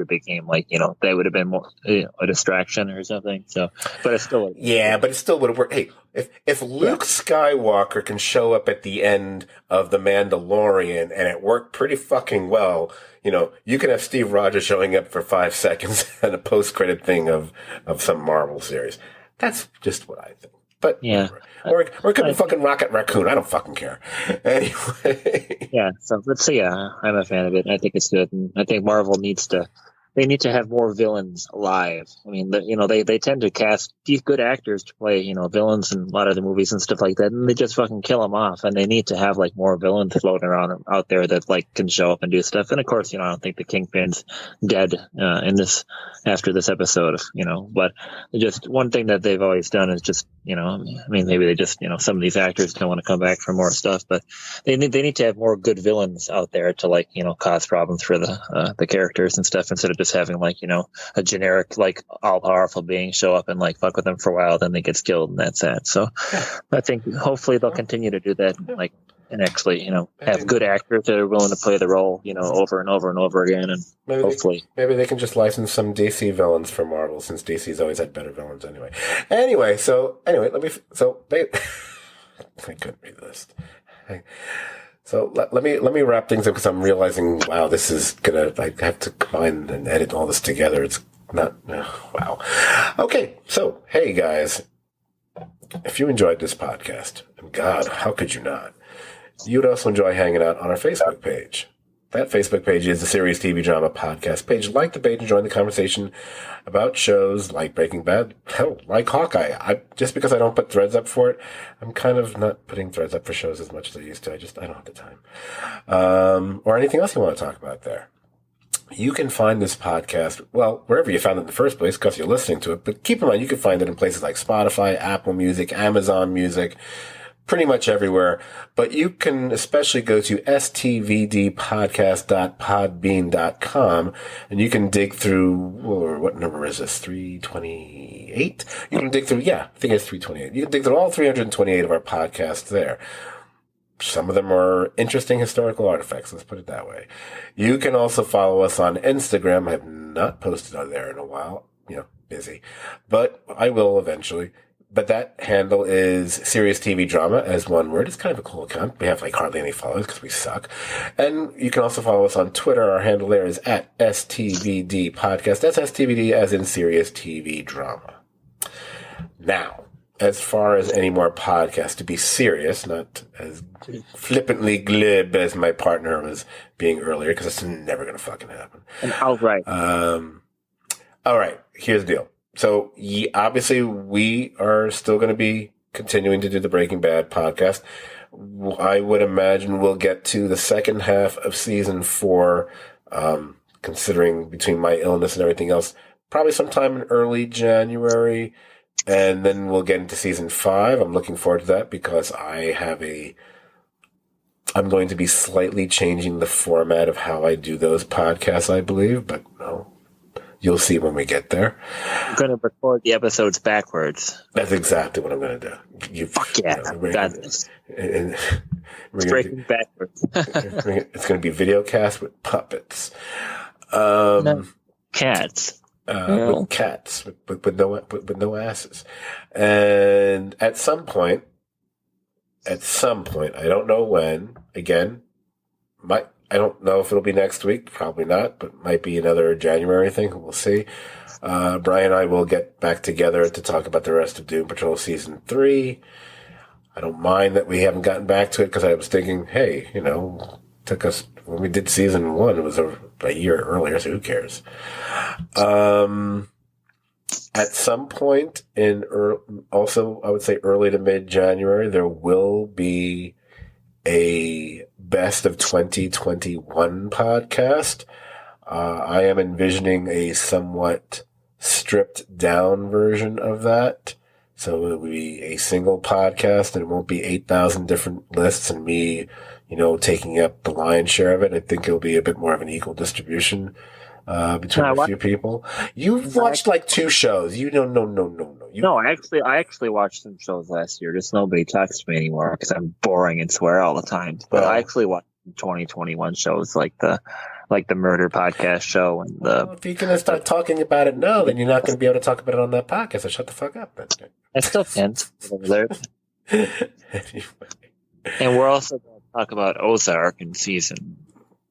became like, you know, they would have been more, you know, a distraction or something. So, but it still would. Yeah, but it still would have worked. Hey, if Luke Skywalker can show up at the end of The Mandalorian and it worked pretty fucking well, you know, you can have Steve Rogers showing up for 5 seconds and a post-credit thing of some Marvel series. That's just what I think. But yeah, or it could be fucking Rocket Raccoon. I don't fucking care. Anyway. Yeah. So let's see. I'm a fan of it. I think it's good, and I think Marvel needs to have more villains alive. I mean, they tend to cast these good actors to play, you know, villains in a lot of the movies and stuff like that, and they just fucking kill them off. And they need to have like more villains floating around out there that like can show up and do stuff. And of course, you know, I don't think the Kingpin's dead after this episode, you know. But just one thing that they've always done is just, you know, I mean, maybe they just, you know, some of these actors don't want to come back for more stuff, but they need to have more good villains out there to like, you know, cause problems for the characters and stuff instead of just having like, you know, a generic like all powerful being show up and like fuck with them for a while, then they gets killed and that's that. So I think hopefully they'll continue to do that, like, and actually, you know, have good actors that are willing to play the role, you know, over and over and over again, and maybe they can just license some DC villains for Marvel, since DC's always had better villains anyway. I couldn't read this. So let me wrap things up because I'm realizing, wow, this is I have to combine and edit all this together. It's not, wow. Okay, so hey guys, if you enjoyed this podcast, and God, how could you not? You'd also enjoy hanging out on our Facebook page. That Facebook page is the Series TV Drama Podcast page. Like the page and join the conversation about shows like Breaking Bad, hell, like Hawkeye. Just because I don't put threads up for it, I'm kind of not putting threads up for shows as much as I used to. I don't have the time. Or anything else you want to talk about there. You can find this podcast, well, wherever you found it in the first place, because you're listening to it. But keep in mind, you can find it in places like Spotify, Apple Music, Amazon Music, pretty much everywhere. But you can especially go to stvdpodcast.podbean.com and you can dig through, or what number is this, 328? You can dig through, I think it's 328. You can dig through all 328 of our podcasts there. Some of them are interesting historical artifacts, let's put it that way. You can also follow us on Instagram. I have not posted on there in a while, busy, but I will eventually. But that handle is Serious TV Drama as one word. It's kind of a cool account. We have like hardly any followers because we suck. And you can also follow us on Twitter. Our handle there is at STVD Podcast. That's STVD as in Serious TV Drama. Now, as far as any more podcasts, to be serious, not as flippantly glib as my partner was being earlier, because it's never going to fucking happen. And outright. All right, here's the deal. So, obviously, we are still going to be continuing to do the Breaking Bad podcast. I would imagine we'll get to the second half of season 4, considering between my illness and everything else, probably sometime in early January. And then we'll get into season 5. I'm looking forward to that because I'm going to be slightly changing the format of how I do those podcasts, I believe, but no, you'll see when we get there. I'm going to record the episodes backwards. That's exactly what I'm going to do. Fuck yeah. Got this. It's breaking backwards. It's going to be video cast with puppets. No, cats. With cats, with no asses. And at some point, I don't know when, again, I don't know if it'll be next week, probably not, but might be another January thing, we'll see. Brian and I will get back together to talk about the rest of Doom Patrol Season 3. I don't mind that we haven't gotten back to it, because I was thinking, hey, took us, when we did Season 1, it was a year earlier, so who cares? At some point also, I would say early to mid-January, there will be a Best of 2021 podcast. I am envisioning a somewhat stripped down version of that. So it will be a single podcast, and it won't be 8,000 different lists and me, taking up the lion's share of it. I think it'll be a bit more of an equal distribution between a few people. You've watched like 2 shows. No. I actually watched some shows last year. Just nobody talks to me anymore because I'm boring and swear all the time. But I actually watched 2021 shows like the murder podcast show and if you're gonna start talking about it now, then you're not gonna be able to talk about it on that podcast. So shut the fuck up. Then. I still can't. Anyway. And we're also going to talk about Ozark in season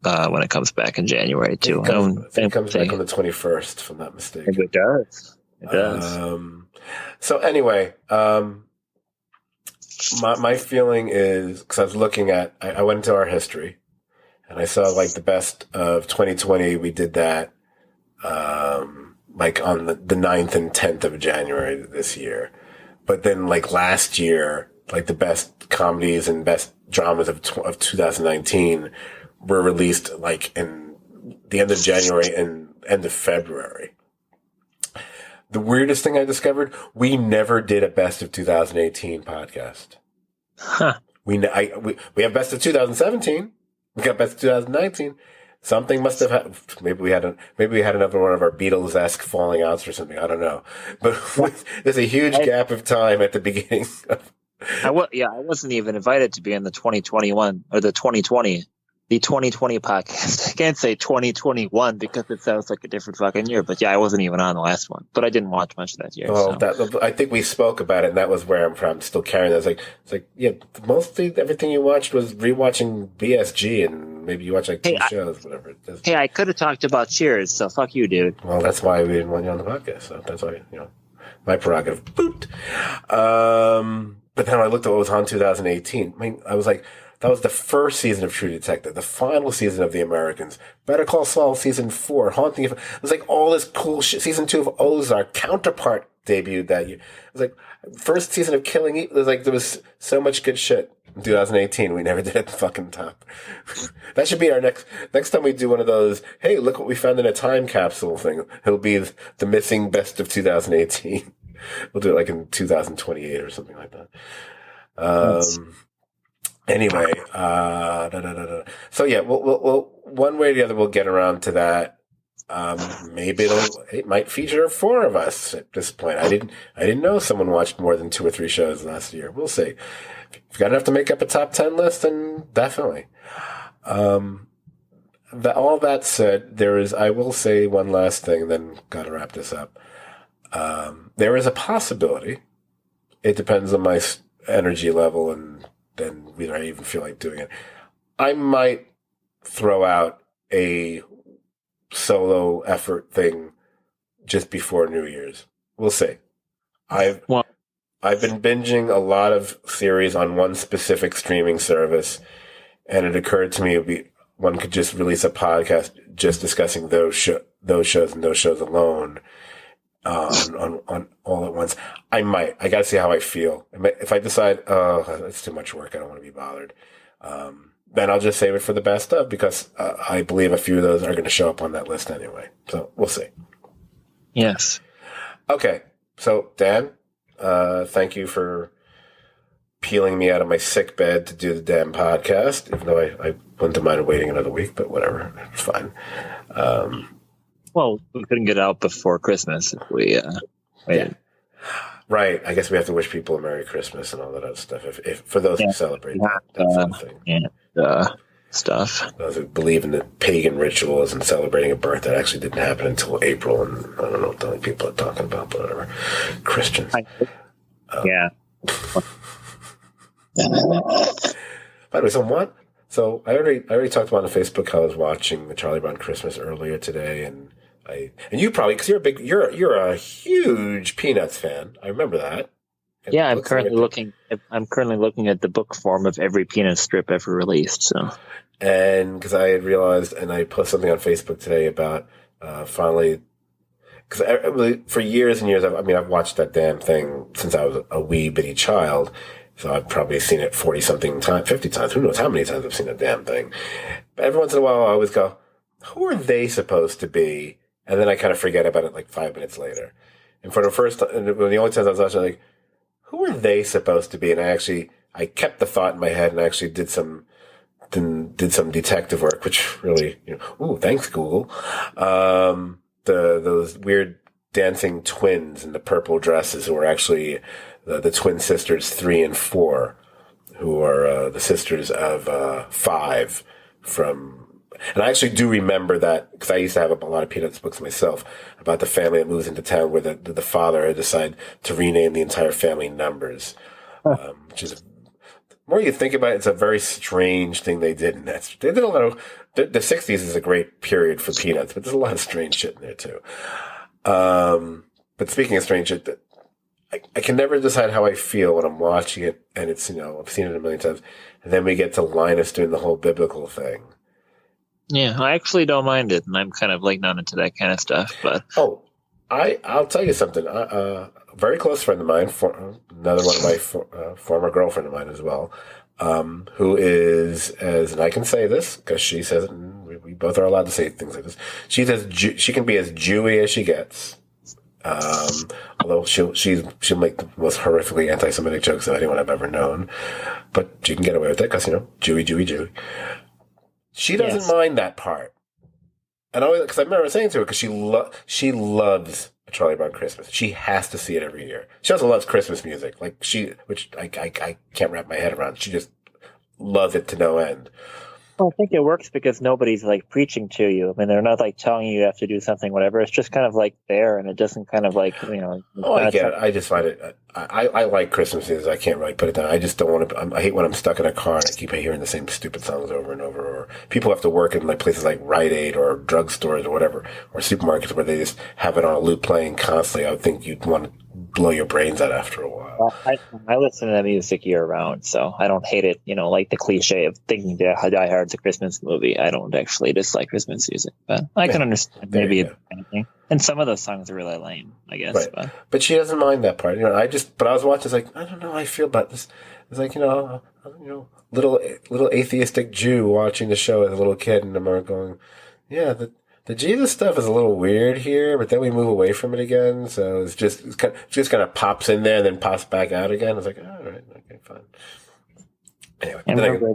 when it comes back in January too. It comes back on the 21st, if I'm not mistaken. It does. It does. So anyway, my feeling is, because I was looking at, I went into our history, and I saw like the best of 2020. We did that like on the 9th and 10th of January this year. But then like last year, like the best comedies and best dramas of 2019 were released like in the end of January and end of February. The weirdest thing I discovered, we never did a best of 2018 podcast. Huh. We have best of 2017. We got best of 2019. Something must have happened. Maybe we had another one of our Beatles-esque falling outs or something. I don't know. But there's a huge gap of time at the beginning. I wasn't even invited to be in the 2021 or the 2020 podcast. I can't say 2021 because it sounds like a different fucking year. But yeah, I wasn't even on the last one. But I didn't watch much that year. Oh, I think we spoke about it, and that was where I'm from. Still carrying that. It's like, yeah, mostly everything you watched was rewatching BSG, and maybe you watched like 2 shows, whatever. Hey, I could have talked about Cheers, so fuck you, dude. Well, that's why we didn't want you on the podcast. So that's why, my prerogative. Boot. But then I looked at what was on 2018. I mean, I was like, that was the first season of True Detective, the final season of The Americans, Better Call Saul season 4, Haunting. It was like all this cool shit. Season 2 of Ozark, Counterpart debuted that year. It was like first season of Killing Eve. There was so much good shit in 2018. We never did it fucking top. That should be our next time we do one of those. Hey, look what we found in a time capsule thing. It'll be the missing best of 2018. We'll do it like in 2028 or something like that. Anyway, so yeah, we'll one way or the other we'll get around to that. Maybe it might feature 4 of us at this point. I didn't know someone watched more than 2 or 3 shows last year. We'll see. If you've got enough to make up a top 10 list, then definitely. All that said, I will say one last thing, then gotta wrap this up. There is a possibility, It depends on my energy level and then whether I even feel like doing it. I might throw out a solo effort thing just before New Year's. We'll see. I've been binging a lot of series on one specific streaming service, and it occurred to me one could just release a podcast just discussing those shows and those shows alone on all at once. I gotta see how I feel. If I decide, it's too much work, I don't want to be bothered, then I'll just save it for the best of, because I believe a few of those are going to show up on that list anyway. So we'll see. Yes. Okay. So Dan, thank you for peeling me out of my sick bed to do the damn podcast, even though I wouldn't have minded waiting another week, but whatever. It's fine. Well, we couldn't get out before Christmas if we waited. Right. I guess we have to wish people a Merry Christmas and all that other stuff. If for those who celebrate that sort of thing. Stuff. Those who believe in the pagan rituals and celebrating a birth that actually didn't happen until April, and I don't know what the only people are talking about, but whatever. Christians. Yeah. By the way, so I already talked about on Facebook how I was watching the Charlie Brown Christmas earlier today, and you probably, because you're a huge Peanuts fan. I remember that. Yeah, I'm currently looking at the book form of every Peanuts strip ever released. So, and because I had realized, and I posted something on Facebook today about finally, because for years and years, I've watched that damn thing since I was a wee bitty child. So I've probably seen it 40-something times, 50 times. Who knows how many times I've seen that damn thing. But every once in a while, I always go, who are they supposed to be? And then I kind of forget about it like 5 minutes later. And for the only times I was watching, like, who are they supposed to be? And I kept the thought in my head and actually did some detective work, which really, thanks Google. Those weird dancing twins in the purple dresses who are actually the twin sisters 3 and 4, who are the sisters of 5 from. And I actually do remember that because I used to have a lot of Peanuts books myself about the family that moves into town where the father had decided to rename the entire family Numbers, which is, the more you think about it, it's a very strange thing they did. And they did a lot of, the 60s is a great period for Peanuts, but there's a lot of strange shit in there too. But speaking of strange shit, I can never decide how I feel when I'm watching it, and it's, I've seen it a million times, and then we get to Linus doing the whole biblical thing. Yeah, I actually don't mind it, and I'm kind of like not into that kind of stuff. But I'll tell you something. A very close friend of mine, another one of my former girlfriend of mine as well, who is, and I can say this because she says it, and we both are allowed to say things like this. She says she can be as Jewy as she gets. Although she'll make the most horrifically anti-Semitic jokes of anyone I've ever known, but she can get away with it because Jewy. She doesn't mind that part, and because I remember saying to her, because she loves A Charlie Brown Christmas. She has to see it every year. She also loves Christmas music, which I can't wrap my head around. She just loves it to no end. Well, I think it works because nobody's like preaching to you. I mean, they're not like telling you have to do something, whatever. It's just kind of like there, and it doesn't kind of like, Oh, I get it. I just find it. I like Christmas music. I can't really put it down. I just don't want to. I hate when I'm stuck in a car and I keep hearing the same stupid songs over and over. Or people have to work in like places like Rite Aid or drugstores or whatever, or supermarkets where they just have it on a loop playing constantly. I would think you'd want to blow your brains out after a while. Well, I listen to that music year round, so I don't hate it. Like the cliche of thinking Die Hard's a Christmas movie. I don't actually dislike Christmas music, but I can understand maybe anything. And some of those songs are really lame, I guess. Right. But she doesn't mind that part. But I was watching. It's like, I don't know how I feel about this. It's like, little atheistic Jew watching the show as a little kid, and I'm going, yeah, the Jesus stuff is a little weird here, but then we move away from it again. So it just kind of pops in there and then pops back out again. It's like, all right, okay, fine. Anyway,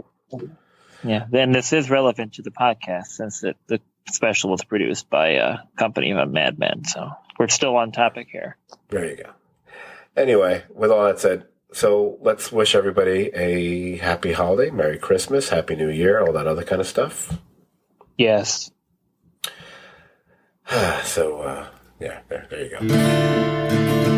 then this is relevant to the podcast since the special was produced by a company of Mad Men. So we're still on topic here. There you go. Anyway, with all that said, so let's wish everybody a happy holiday, Merry Christmas, Happy New Year, all that other kind of stuff. Yes. So, there you go.